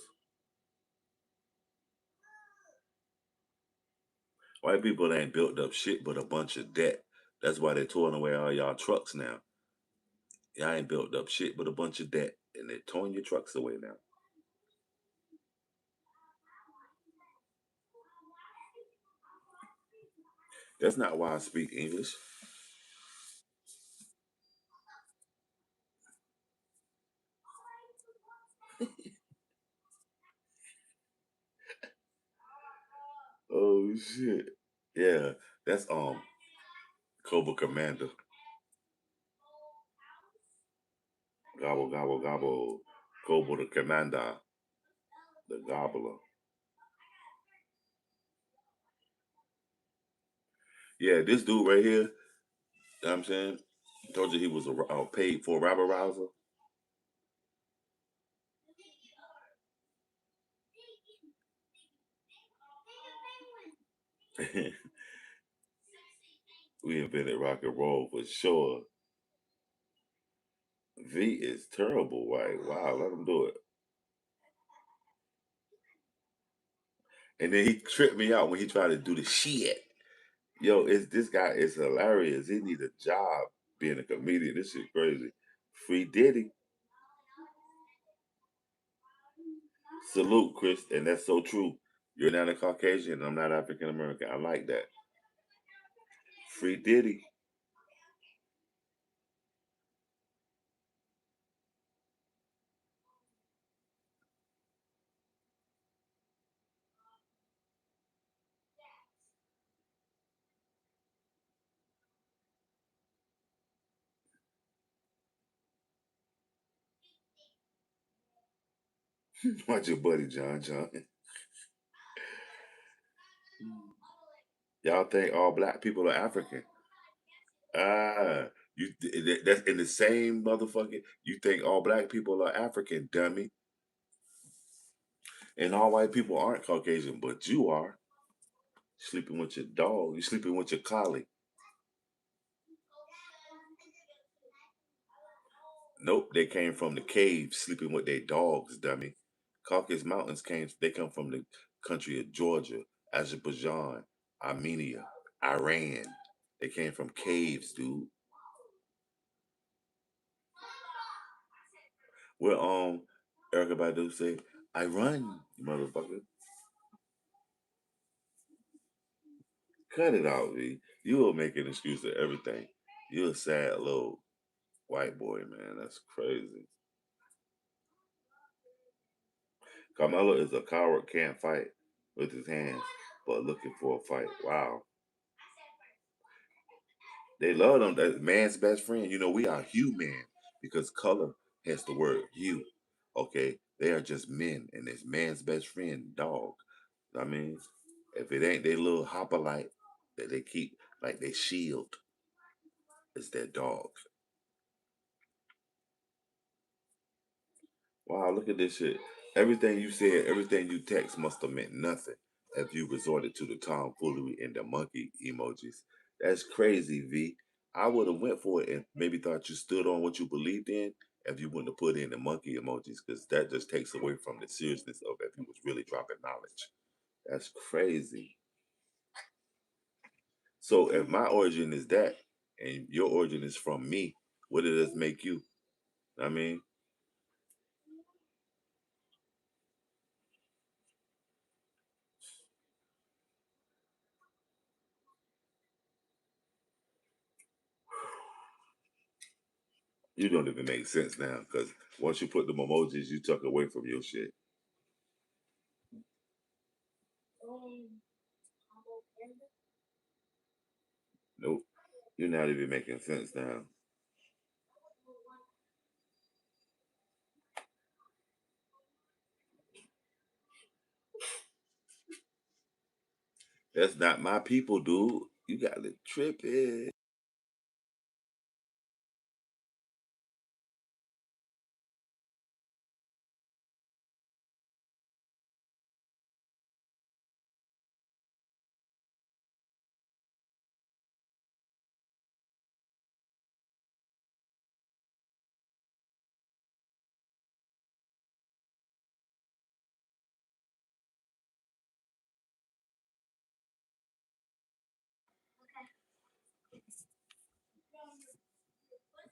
White people ain't built up shit but a bunch of debt. That's why they're towing away all y'all trucks now. Y'all ain't built up shit but a bunch of debt, and they're towing your trucks away now. That's not why I speak English. Oh shit. Yeah, that's Cobra Commander. Gobble gobble gobble. Cobra the Commander, the gobbler. Yeah, this dude right here. You know what I'm saying? Told you he was a paid for rabble rouser. We invented rock and roll for sure. V is terrible, white. Wow, let him do it. And then he tripped me out when he tried to do the shit. Yo, is this guy is hilarious. He need a job being a comedian. This shit crazy. Free Diddy. Salute, Chris. And that's so true. You're not a Caucasian. I'm not African American. I like that. Free Diddy. Watch your buddy, John John. Y'all think all black people are African. Ah, that's in the same motherfucker. You think all black people are African, dummy, and all white people aren't Caucasian, but you are. Sleeping with your dog. You sleeping with your collie. Nope, they came from the caves sleeping with their dogs, dummy. Caucasus Mountains came. They come from the country of Georgia, Azerbaijan, Armenia, Iran. They came from caves, dude. Where Erica Badu say, "I run, you motherfucker." Cut it out, V. You will make an excuse to everything. You're a sad little white boy, man. That's crazy. Carmelo is a coward, can't fight with his hands, but looking for a fight. Wow. They love them. That's man's best friend. You know, we are human because color has the word hue. Okay? They are just men, and it's man's best friend, dog. I mean, if it ain't their little hopperlight that they keep like they shield, it's their dog. Wow, look at this shit. Everything you said, everything you text must have meant nothing if you resorted to the tomfoolery and the monkey emojis. That's crazy, V. I would have went for it and maybe thought you stood on what you believed in if you wouldn't have put in the monkey emojis, because that just takes away from the seriousness of if you was really dropping knowledge. That's crazy. So if my origin is that and your origin is from me, what does this make you? I mean, you don't even make sense now because once you put them emojis, you took away from your shit. Nope. You're not even making sense now. That's not my people, dude. You got it tripping.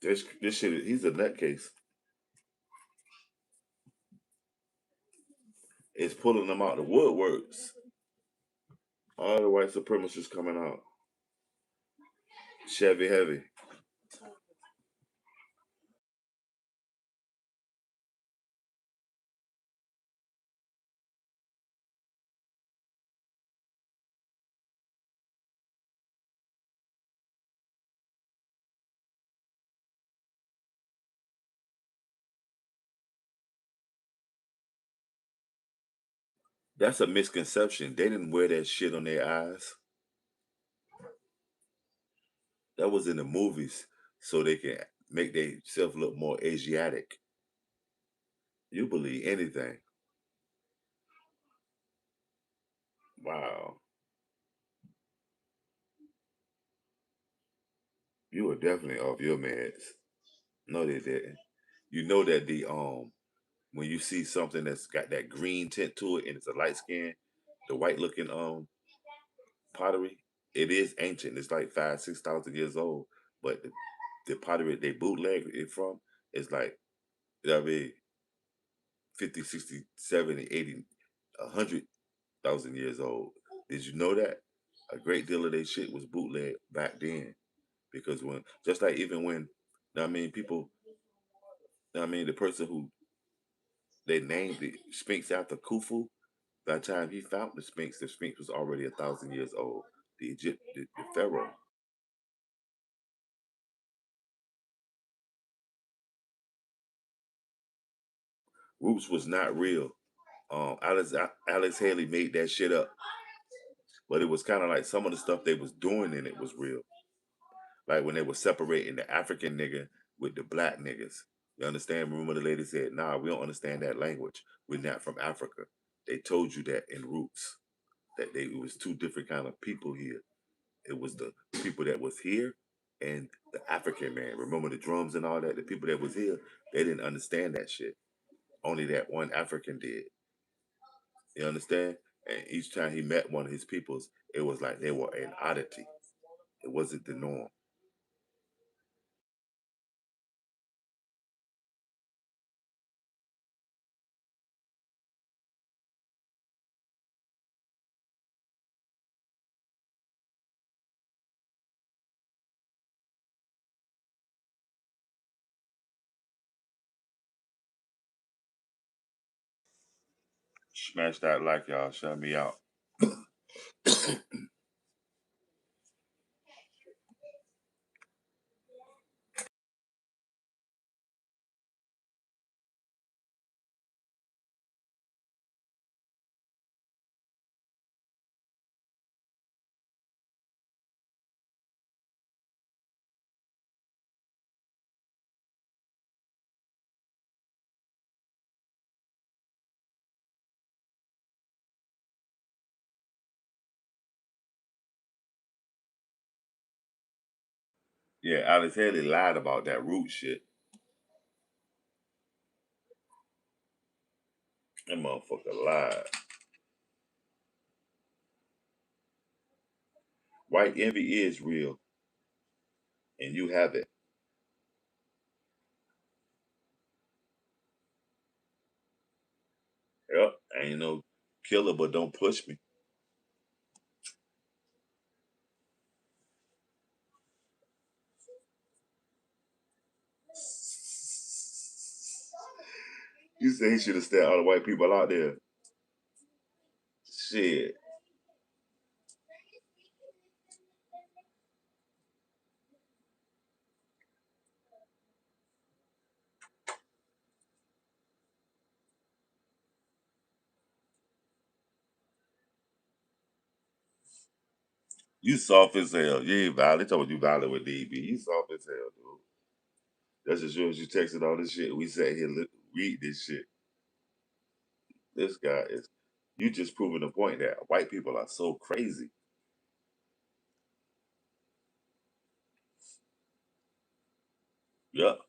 This shit, he's a nutcase. It's pulling them out the woodworks. All the white supremacists coming out. Chevy heavy. That's a misconception. They didn't wear that shit on their eyes. That was in the movies so they can make themselves look more Asiatic. You believe anything. Wow. You were definitely off your meds. No, they didn't. You know that the when you see something that's got that green tint to it and it's a light skin, the white looking pottery, it is ancient. It's like 5, 6,000 years old. But the pottery they bootleg it from is like, you know what I mean, 50, 60, 70, 80, 100,000 years old. Did you know that? A great deal of their shit was bootleg back then. Because when just like even when I mean people I mean the person who they named the Sphinx after Khufu, by the time he found the Sphinx was already 1,000 years old. The Pharaoh. Roots was not real. Alex Haley made that shit up, but it was kind of like some of the stuff they was doing in it was real. Like when they were separating the African nigga with the black niggas. You understand? Remember the lady said, nah, we don't understand that language. We're not from Africa. They told you that in roots. That it was two different kind of people here. It was the people that was here and the African man. Remember the drums and all that? The people that was here, they didn't understand that shit. Only that one African did. You understand? And each time he met one of his peoples, it was like they were an oddity. It wasn't the norm. Smash that like, y'all. Shut me out. Yeah, Alex Haley lied about that root shit. That motherfucker lied. White envy is real, and you have it. Yep, I ain't no killer, but don't push me. You say he should have stayed all the white people out there. Shit. You soft as hell. You ain't violent. They told you violent with DB. You soft as hell, dude. That's as sure as you texted all this shit. We sat here read this shit. This guy is. You just proving the point that white people are so crazy. Yup.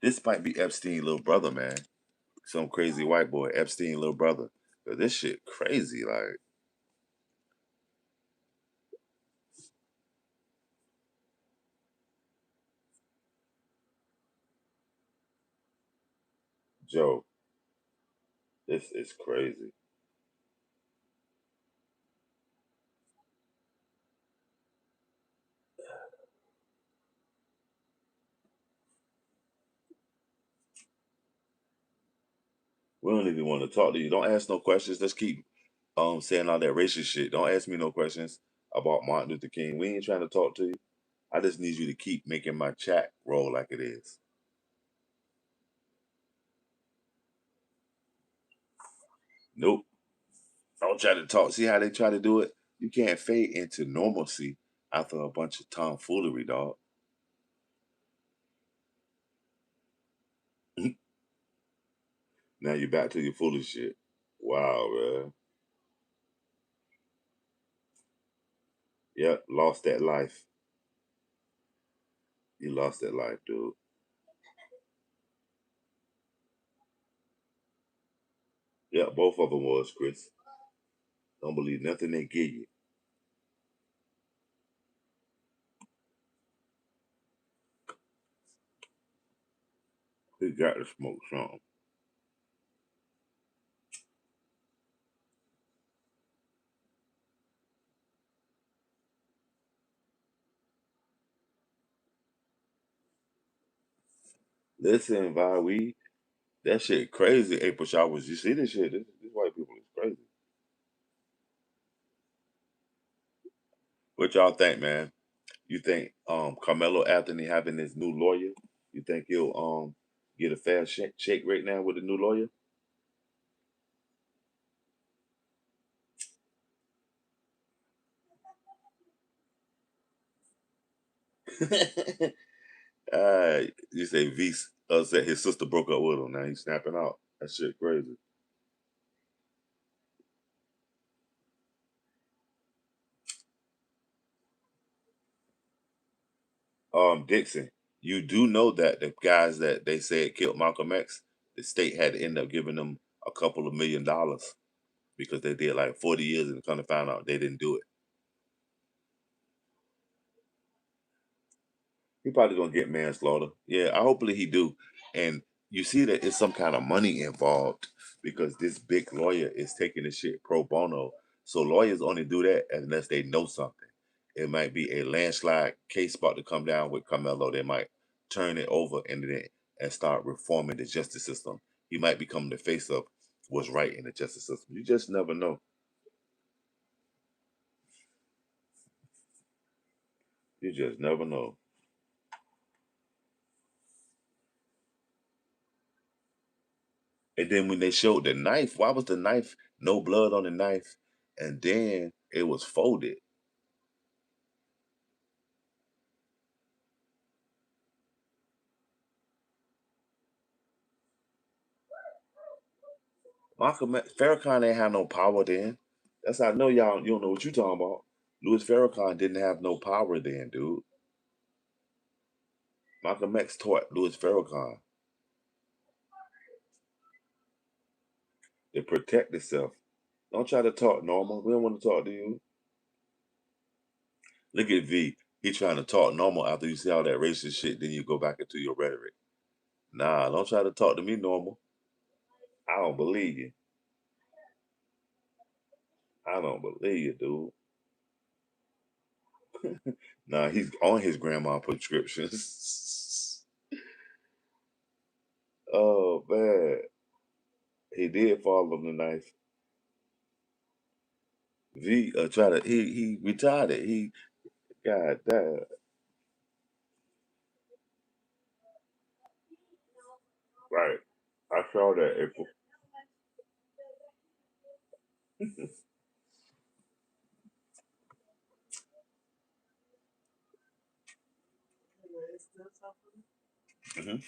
This might be Epstein little brother, man. Some crazy white boy, Epstein little brother. But this shit crazy. Like, Joe, this is crazy. We don't even want to talk to you. Don't ask no questions. Let's keep saying all that racist shit. Don't ask me no questions about Martin Luther King. We ain't trying to talk to you. I just need you to keep making my chat roll like it is. Nope. Don't try to talk. See how they try to do it? You can't fade into normalcy after a bunch of tomfoolery, dog. Now you're back to your foolish shit. Wow, man. Yep, lost that life. You lost that life, dude. Yeah, both of them was, Chris. Don't believe nothing they give you. We got to smoke something. Listen, Vi, that shit crazy. April showers. You see this shit? This white people is crazy. What y'all think, man? You think Carmelo Anthony having this new lawyer? You think he'll get a fair shake right now with the new lawyer? You say V said his sister broke up with him. Now he's snapping out. That shit crazy. Dixon, you do know that the guys that they said killed Malcolm X, the state had to end up giving them a couple of $1 million because they did like 40 years and kind of found out they didn't do it. He probably gonna get manslaughter. Yeah, I hopefully he do. And you see that it's some kind of money involved because this big lawyer is taking the shit pro bono. So lawyers only do that unless they know something. It might be a landslide case about to come down with Carmelo. They might turn it over and start reforming the justice system. He might become the face of what's right in the justice system. You just never know. You just never know. And then when they showed the knife, why was the knife no blood on the knife? And then it was folded. Malcolm Farrakhan ain't have no power then. That's how I know y'all you don't know what you talking about. Louis Farrakhan didn't have no power then, dude. Malcolm X taught Louis Farrakhan to protect itself. Don't try to talk normal. We don't want to talk to you. Look at V. He trying to talk normal after you see all that racist shit, then you go back into your rhetoric. Nah, don't try to talk to me normal. I don't believe you. I don't believe you, dude. Nah, he's on his grandma prescriptions. Oh man, he did fall on the knife. V try to he retired it. He God damn right. I saw that April. Mhm.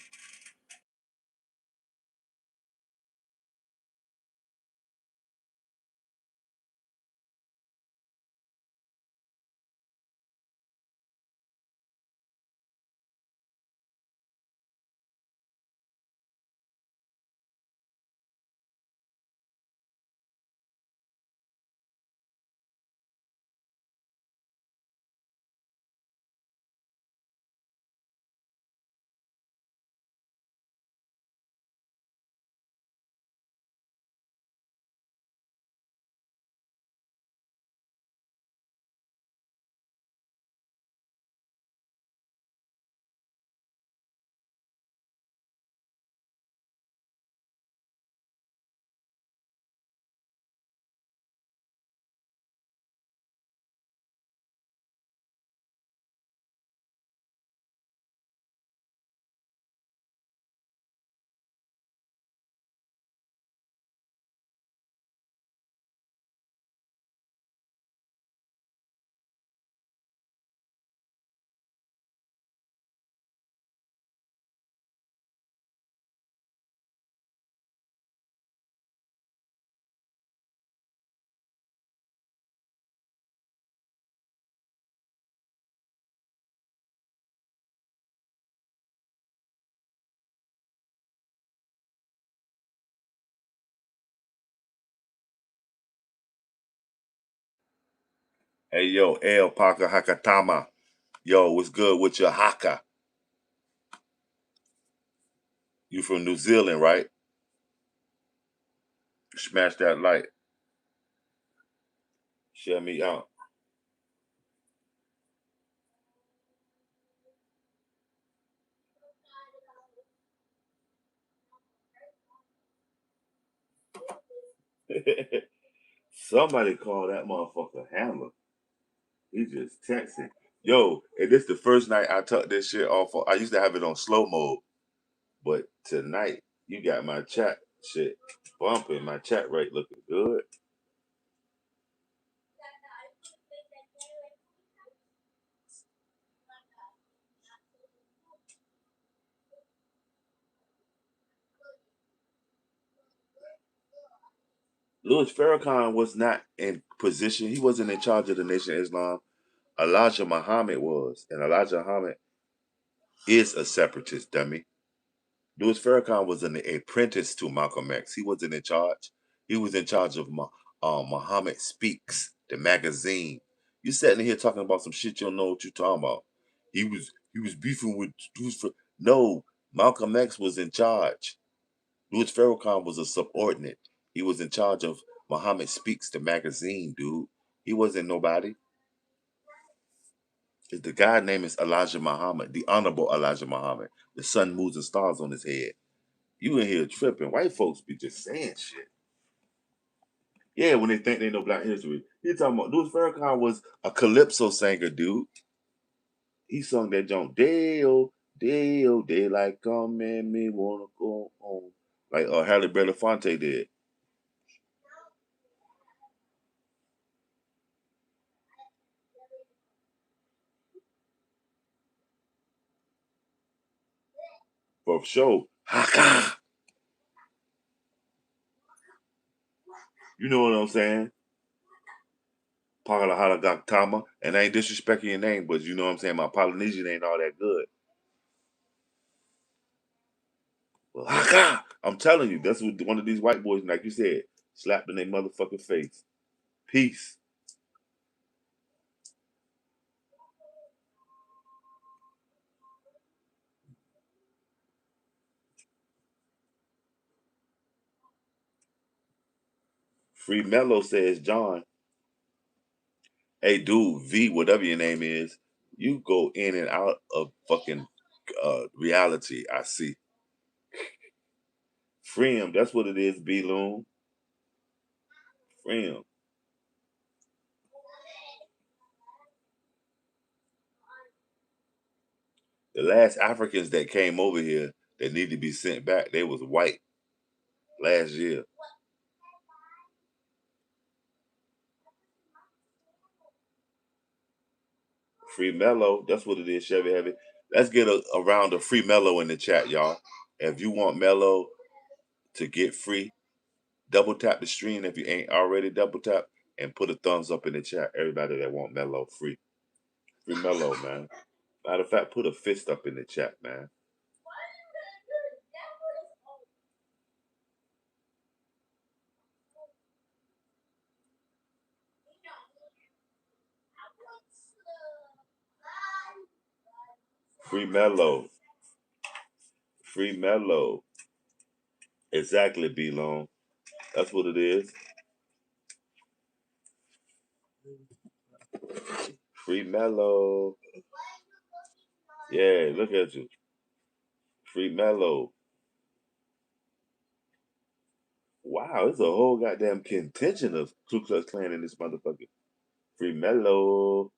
Hey yo, El Parker Hakatama. Yo, what's good with your haka? You from New Zealand, right? Smash that light. Share me out. Somebody call that motherfucker Hammer. He just texting. Yo, and this the first night I took this shit off. I used to have it on slow mode, but tonight you got my chat shit bumping. My chat rate looking good. Louis Farrakhan was not in position. He wasn't in charge of the Nation of Islam. Elijah Muhammad was, and Elijah Muhammad is a separatist, dummy. Louis Farrakhan was an apprentice to Malcolm X. He wasn't in charge. He was in charge of Muhammad Speaks, the magazine. You sitting here talking about some shit you don't know what you're talking about. He was beefing with no, Malcolm X was in charge. Louis Farrakhan was a subordinate. He was in charge of Muhammad Speaks, the magazine, dude. He wasn't nobody. The guy name is Elijah Muhammad, the Honorable Elijah Muhammad. The sun, moons, and stars on his head. You in here tripping. White folks be just saying shit. Yeah, when they think they know Black history. He talking about Louis Farrakhan was a calypso singer, dude. He sung that junk, Dale, Dale, daylight come and me wanna go home. Like Halle Belafonte did. For sure. Haka. You know what I'm saying? Pala Halagaktama. And I ain't disrespecting your name, but you know what I'm saying? My Polynesian ain't all that good. Well, Haka. I'm telling you, that's what one of these white boys, like you said, slapped in their motherfucking face. Peace. Free Mello says, John, hey dude, V, whatever your name is, you go in and out of fucking reality. I see. Free him. That's what it is, B Loon. Free him. The last Africans that came over here that need to be sent back, they was white last year. Free Mello. That's what it is, Chevy Heavy. Let's get a round of free Mello in the chat, y'all. If you want Mello to get free, double tap the stream if you ain't already double tap and put a thumbs up in the chat. Everybody that want Mello free. Free Mello, man. Matter of fact, put a fist up in the chat, man. Free Mello. Free Mello. Exactly, B Long. That's what it is. Free Mello. Yeah, look at you. Free Mello. Wow, there's a whole goddamn contention of Ku Klux Klan in this motherfucker. Free Mello.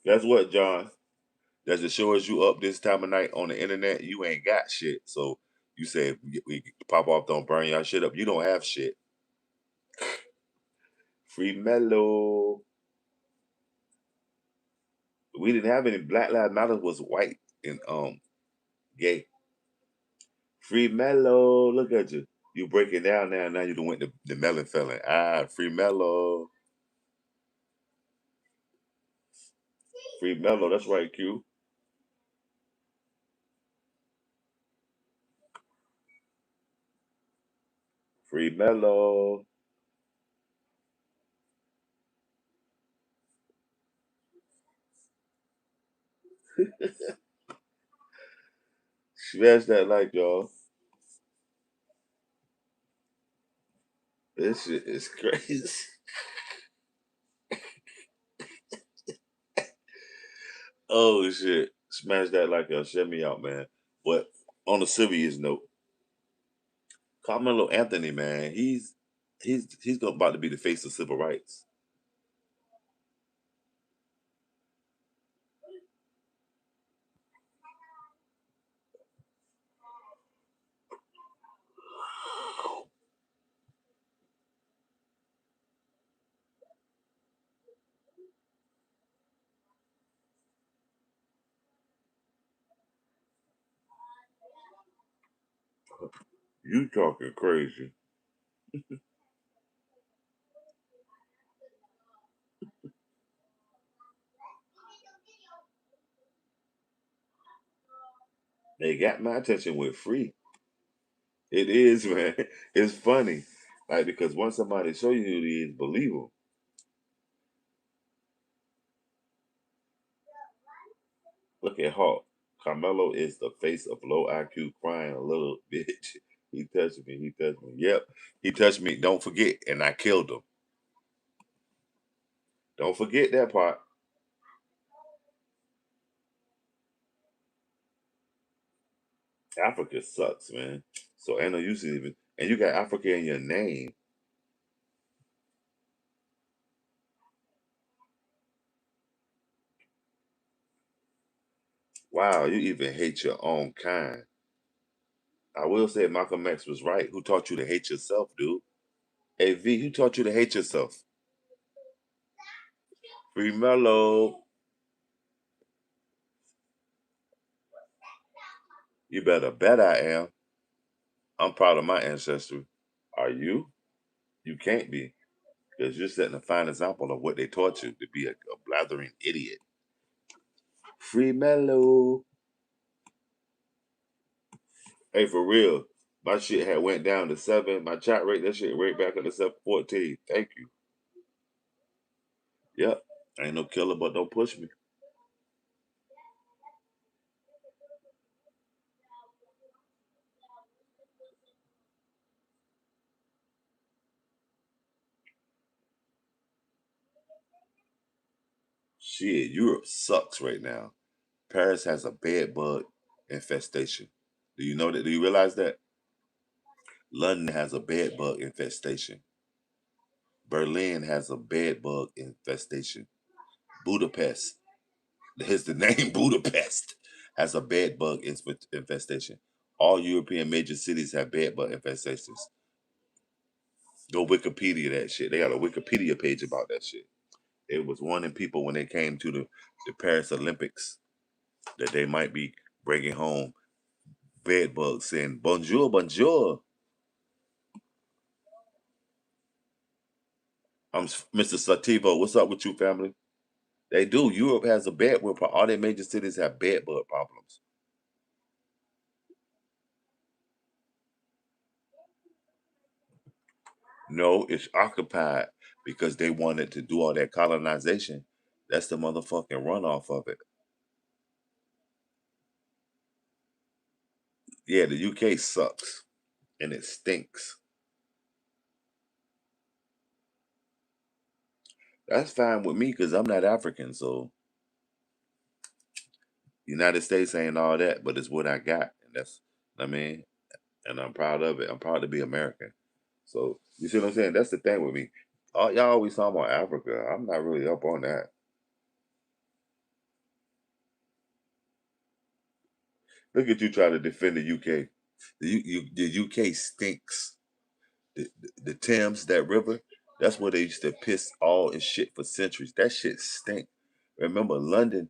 Guess what, John? Does it show as you up this time of night on the internet? You ain't got shit. So you say we pop off, don't burn y'all shit up. You don't have shit. Free Mello. We didn't have any Black Lives Matter was white and gay. Free Mello. Look at you. You breaking down now. Now you done went to the melon felon. Free Mello. Free Mello. That's right, Q. Free Mello. Smash that like, y'all. This shit is crazy. Oh shit. Smash that like, y'all. Shut me out, man. But on a serious note, Carmelo Anthony, man, he's about to be the face of civil rights. You talking crazy. They got my attention with free. It is, man. It's funny. Like, because once somebody show you who it is, believe them. Look at Hawk. Carmelo is the face of low IQ crying a little bitch. He touched me. He touched me. Yep. He touched me. Don't forget. And I killed him. Don't forget that part. Africa sucks, man. So ain't no use in even. And you got Africa in your name. Wow, you even hate your own kind. I will say Malcolm X was right. Who taught you to hate yourself, dude? Hey V, who taught you to hate yourself? Free Mellow. You better bet I am. I'm proud of my ancestry. Are you? You can't be. Because you're setting a fine example of what they taught you to be a blathering idiot. Free Mellow. Hey, for real. My shit had went down to 7. My chat rate, that shit right back up to 714. Thank you. Yep. Ain't no killer, but don't push me. Shit, Europe sucks right now. Paris has a bed bug infestation. Do you know that? Do you realize that? London has a bed bug infestation. Berlin has a bed bug infestation. Budapest, here's the name Budapest, has a bed bug infestation. All European major cities have bed bug infestations. Go Wikipedia that shit. They got a Wikipedia page about that shit. It was warning people when they came to the Paris Olympics that they might be bringing home bed bugs saying, bonjour, bonjour. I'm Mr. Sativo. What's up with you, family? They do. Europe has a bed where all their major cities have bed bug problems. No, it's occupied because they wanted to do all that colonization. That's the motherfucking runoff of it. Yeah, the UK sucks and it stinks. That's fine with me because I'm not African. So United States ain't all that, but it's what I got. And that's, I mean, and I'm proud of it. I'm proud to be American. So you see what I'm saying? That's the thing with me. Y'all always talking about Africa. I'm not really up on that. Look at you trying to defend the UK. The UK stinks. The Thames, that river, that's where they used to piss all and shit for centuries. That shit stink. Remember, London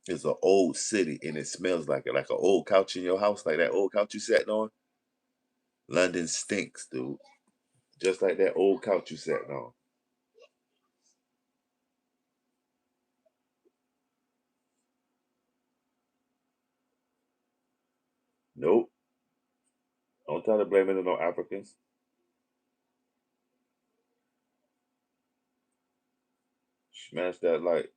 is an old city and it smells like it, like an old couch in your house, like that old couch you sat on. London stinks, dude. Just like that old couch you sat on. Nope. Don't try to blame it on no Africans. Smash that light.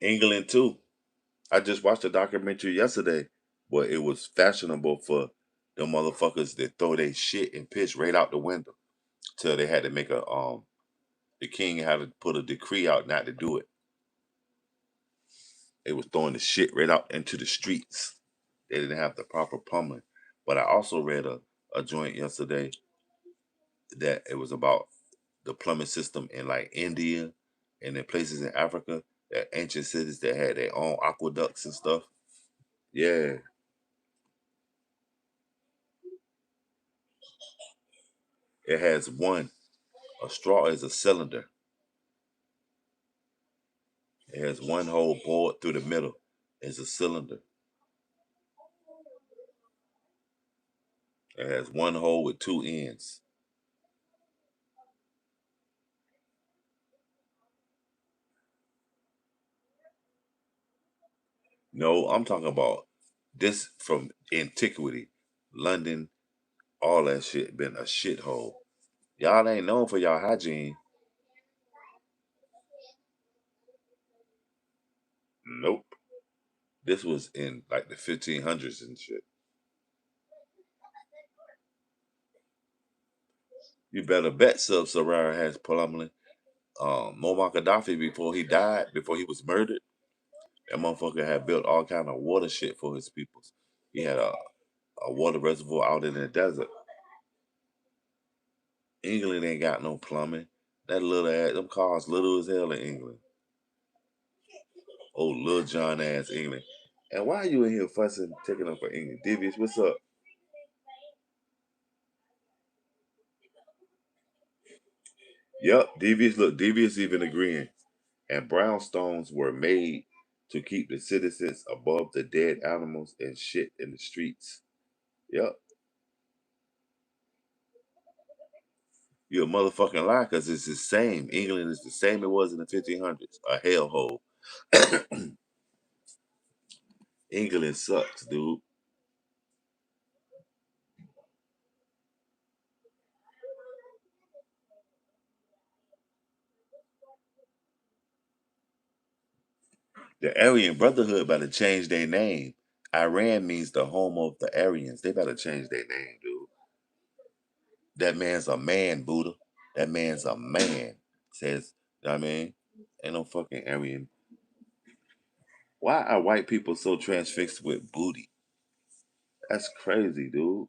England too. I just watched a documentary yesterday where it was fashionable for the motherfuckers that throw their shit and piss right out the window. Till they had to make a the king had to put a decree out not to do it. They was throwing the shit right out into the streets. They didn't have the proper plumbing. But I also read a joint yesterday that it was about the plumbing system in like India and in places in Africa, that ancient cities that had their own aqueducts and stuff. Yeah. It has one. A straw is a cylinder. It has one hole bored through the middle. It's a cylinder. It has one hole with two ends. No, I'm talking about this from antiquity. London, all that shit been a shithole. Y'all ain't known for y'all hygiene. Nope. This was in like the 1500s and shit. You better bet Sub-Sahara has plumbing. Muammar Gaddafi, before he died, before he was murdered, that motherfucker had built all kind of water shit for his peoples. He had a water reservoir out in the desert. England ain't got no plumbing. That little ass, them cars little as hell in England. Oh, little John ass England. And why are you in here fussing, taking up for England? Divius, what's up? Yep, Devious. Look, Devious even agreeing. And brownstones were made to keep the citizens above the dead animals and shit in the streets. Yep, you're a motherfucking lie because it's the same. England is the same it was in the 1500s. A hellhole. England sucks, dude. The Aryan Brotherhood better change their name. Iran means the home of the Aryans. They better change their name, dude. That man's a man, Buddha. That man's a man. Says, you know what I mean? Ain't no fucking Aryan. Why are white people so transfixed with booty? That's crazy, dude.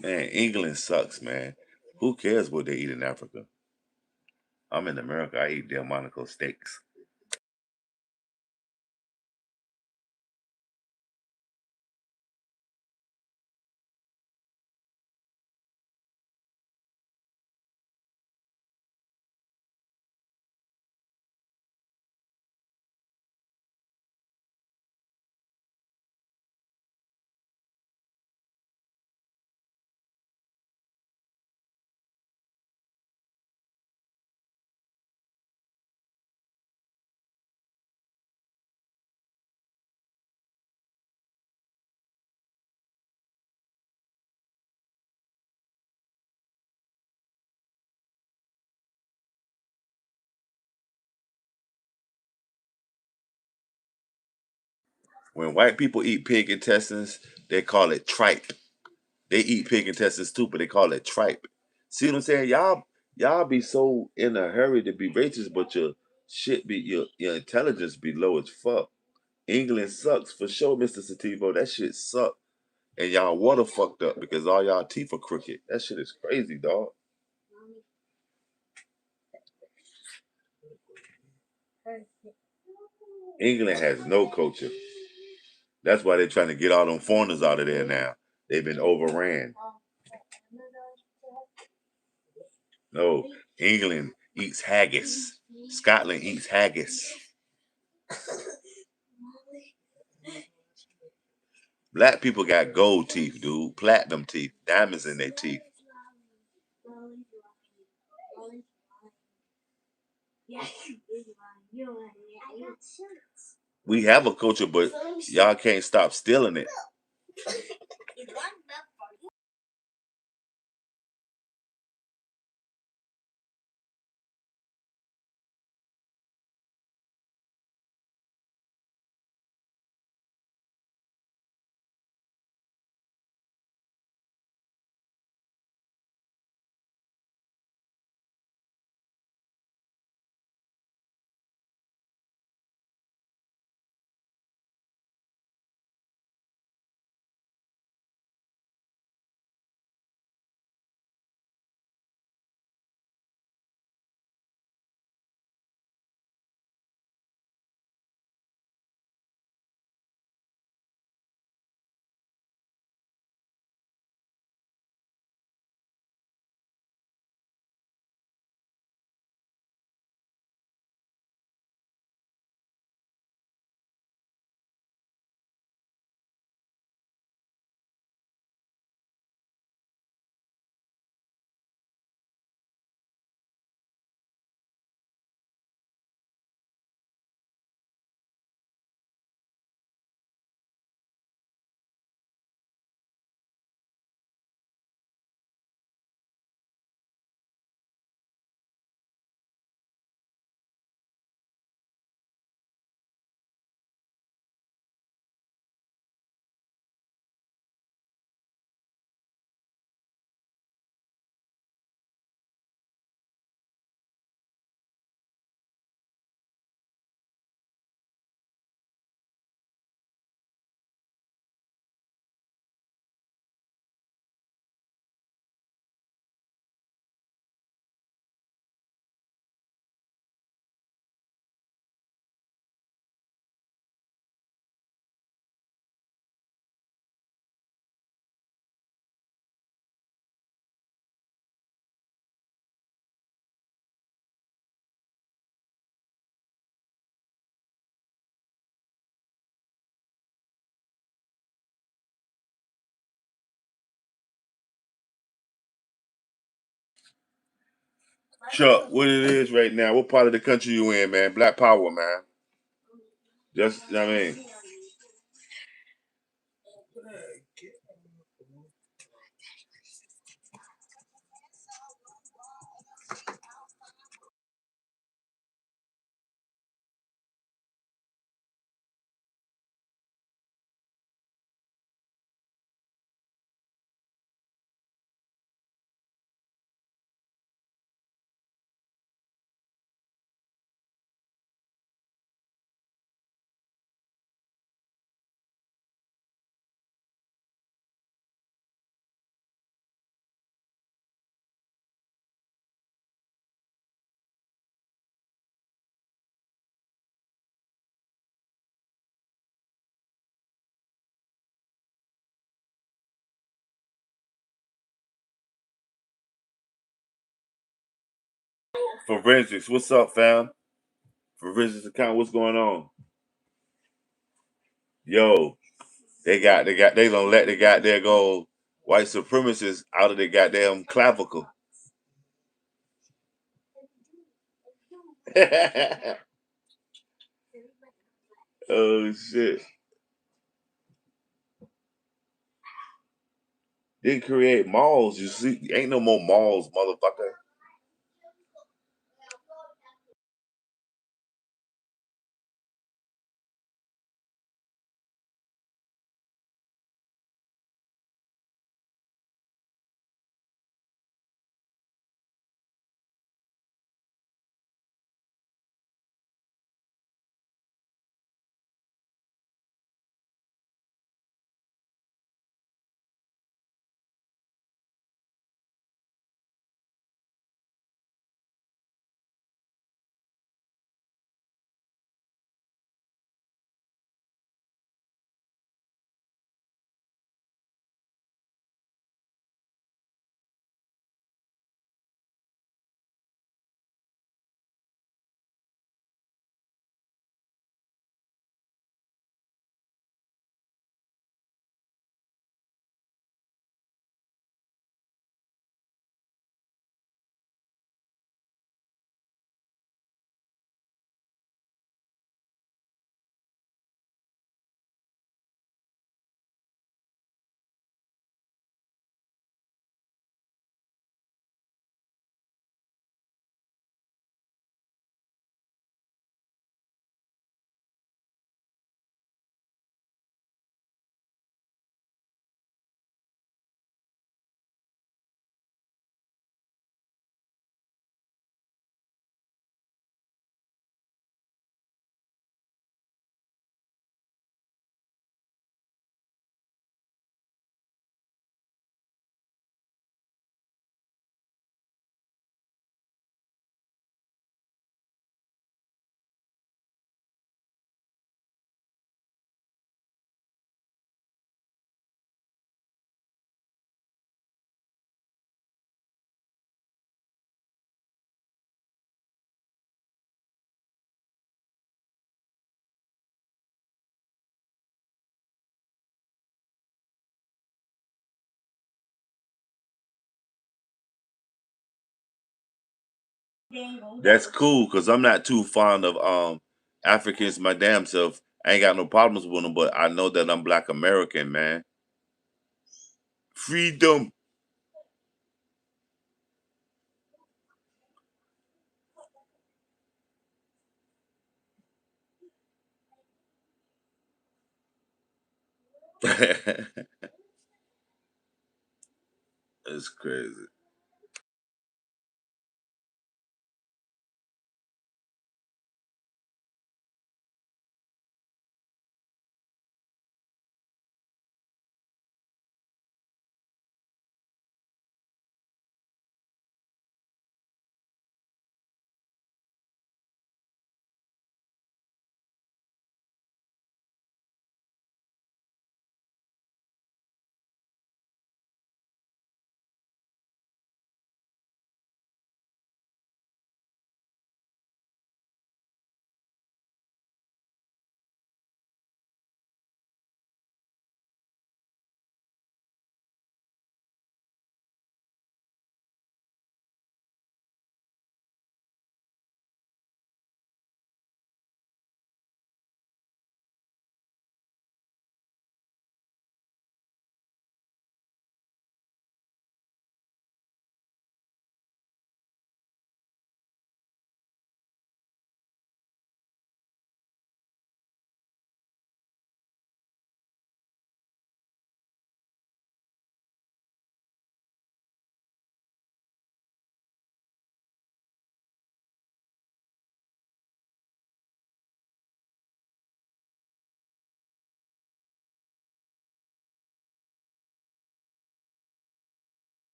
Man, England sucks, man. Who cares what they eat in Africa? I'm in America. I eat Delmonico steaks. When white people eat pig intestines, they call it tripe. They eat pig intestines too, but they call it tripe. See what I'm saying? Y'all be so in a hurry to be racist, but your shit be your intelligence be low as fuck. England sucks for sure, Mr. Sativo. That shit suck. And y'all water fucked up because all y'all teeth are crooked. That shit is crazy, dog. England has no culture. That's why they're trying to get all them foreigners out of there now. They've been overran. No, England eats haggis. Scotland eats haggis. Black people got gold teeth, dude. Platinum teeth. Diamonds in their teeth. We have a culture, but y'all can't stop stealing it. Chuck, what it is right now? What part of the country you in, man? Black Power, man. Just, I mean, forensics, what's up, fam? Forensics account, what's going on? Yo, they don't let the goddamn go white supremacists out of the goddamn clavicle. Oh shit. They create malls, you see. Ain't no more malls, motherfucker. That's cool because I'm not too fond of Africans my damn self. I ain't got no problems with them, but I know that I'm Black American, man. Freedom. It's crazy.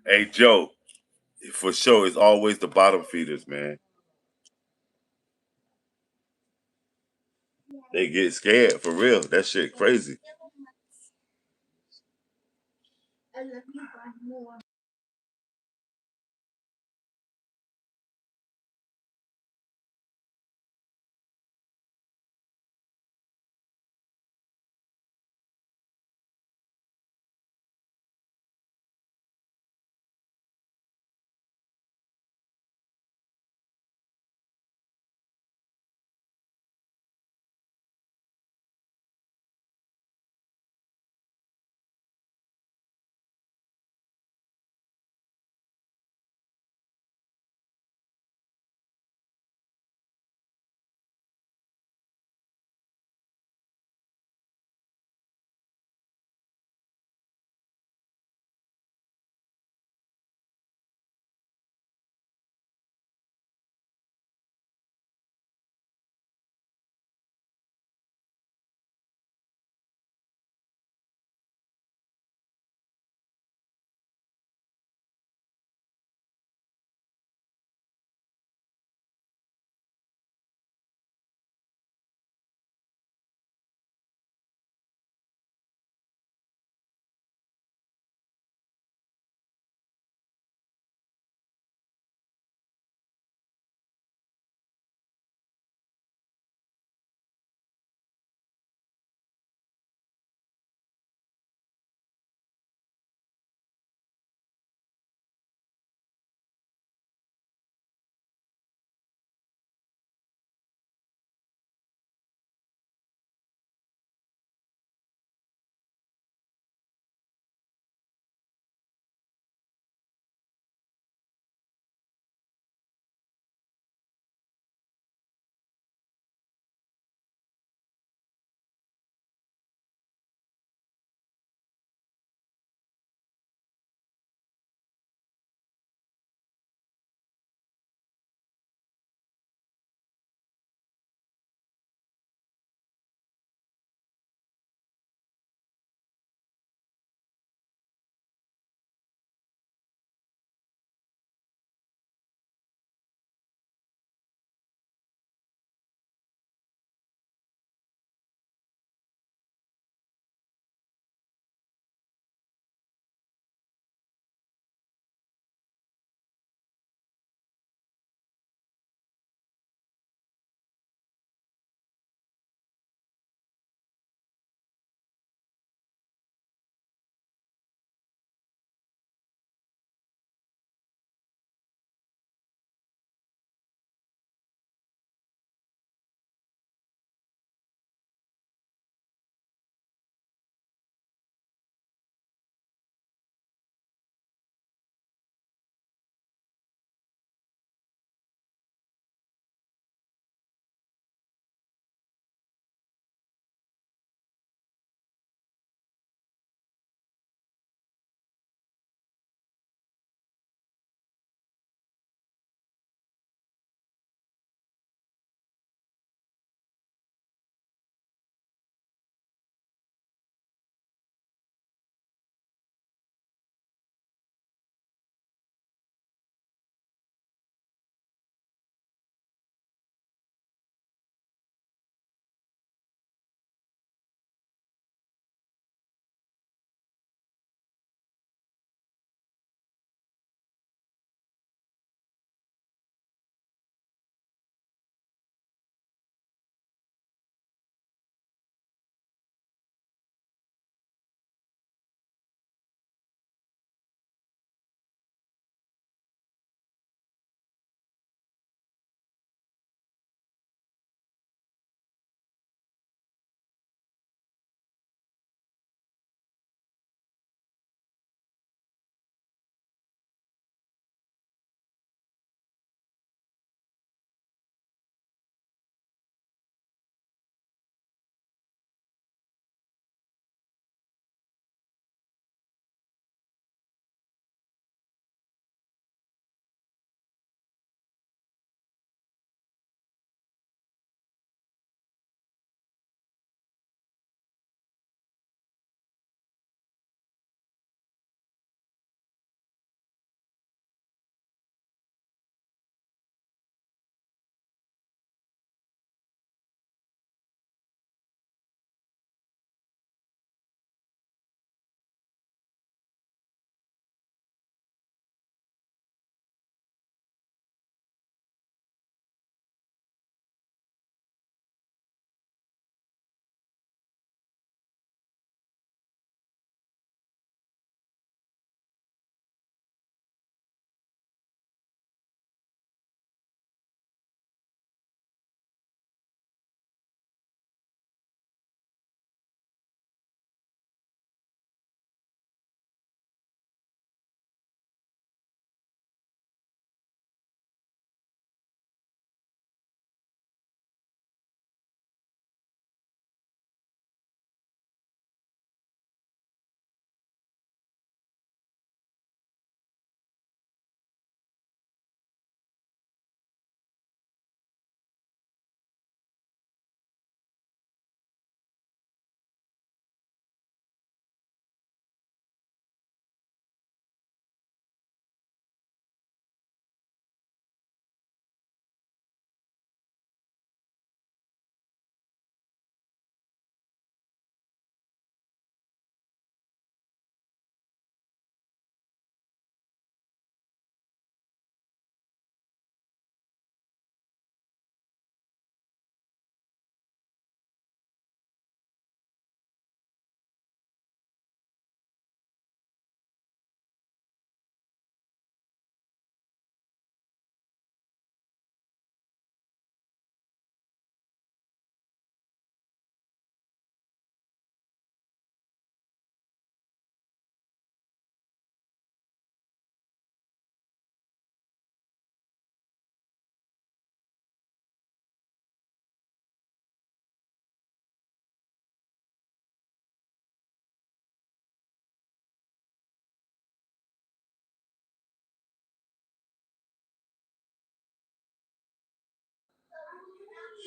Hey Joe, for sure, it's always the bottom feeders, man. They get scared for real. That shit crazy.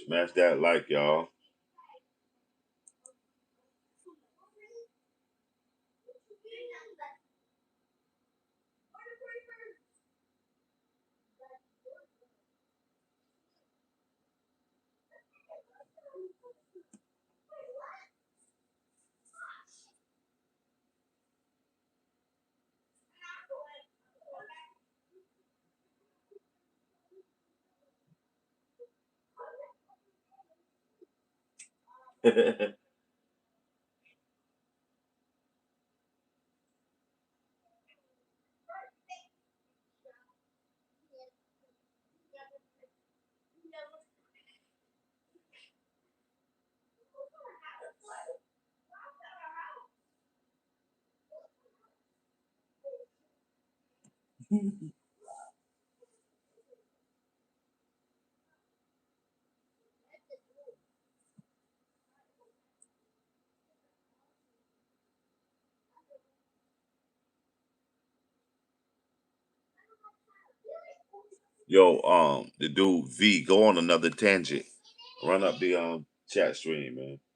Smash that like, y'all. Yo, the dude V, go on another tangent. Run up the chat stream, man.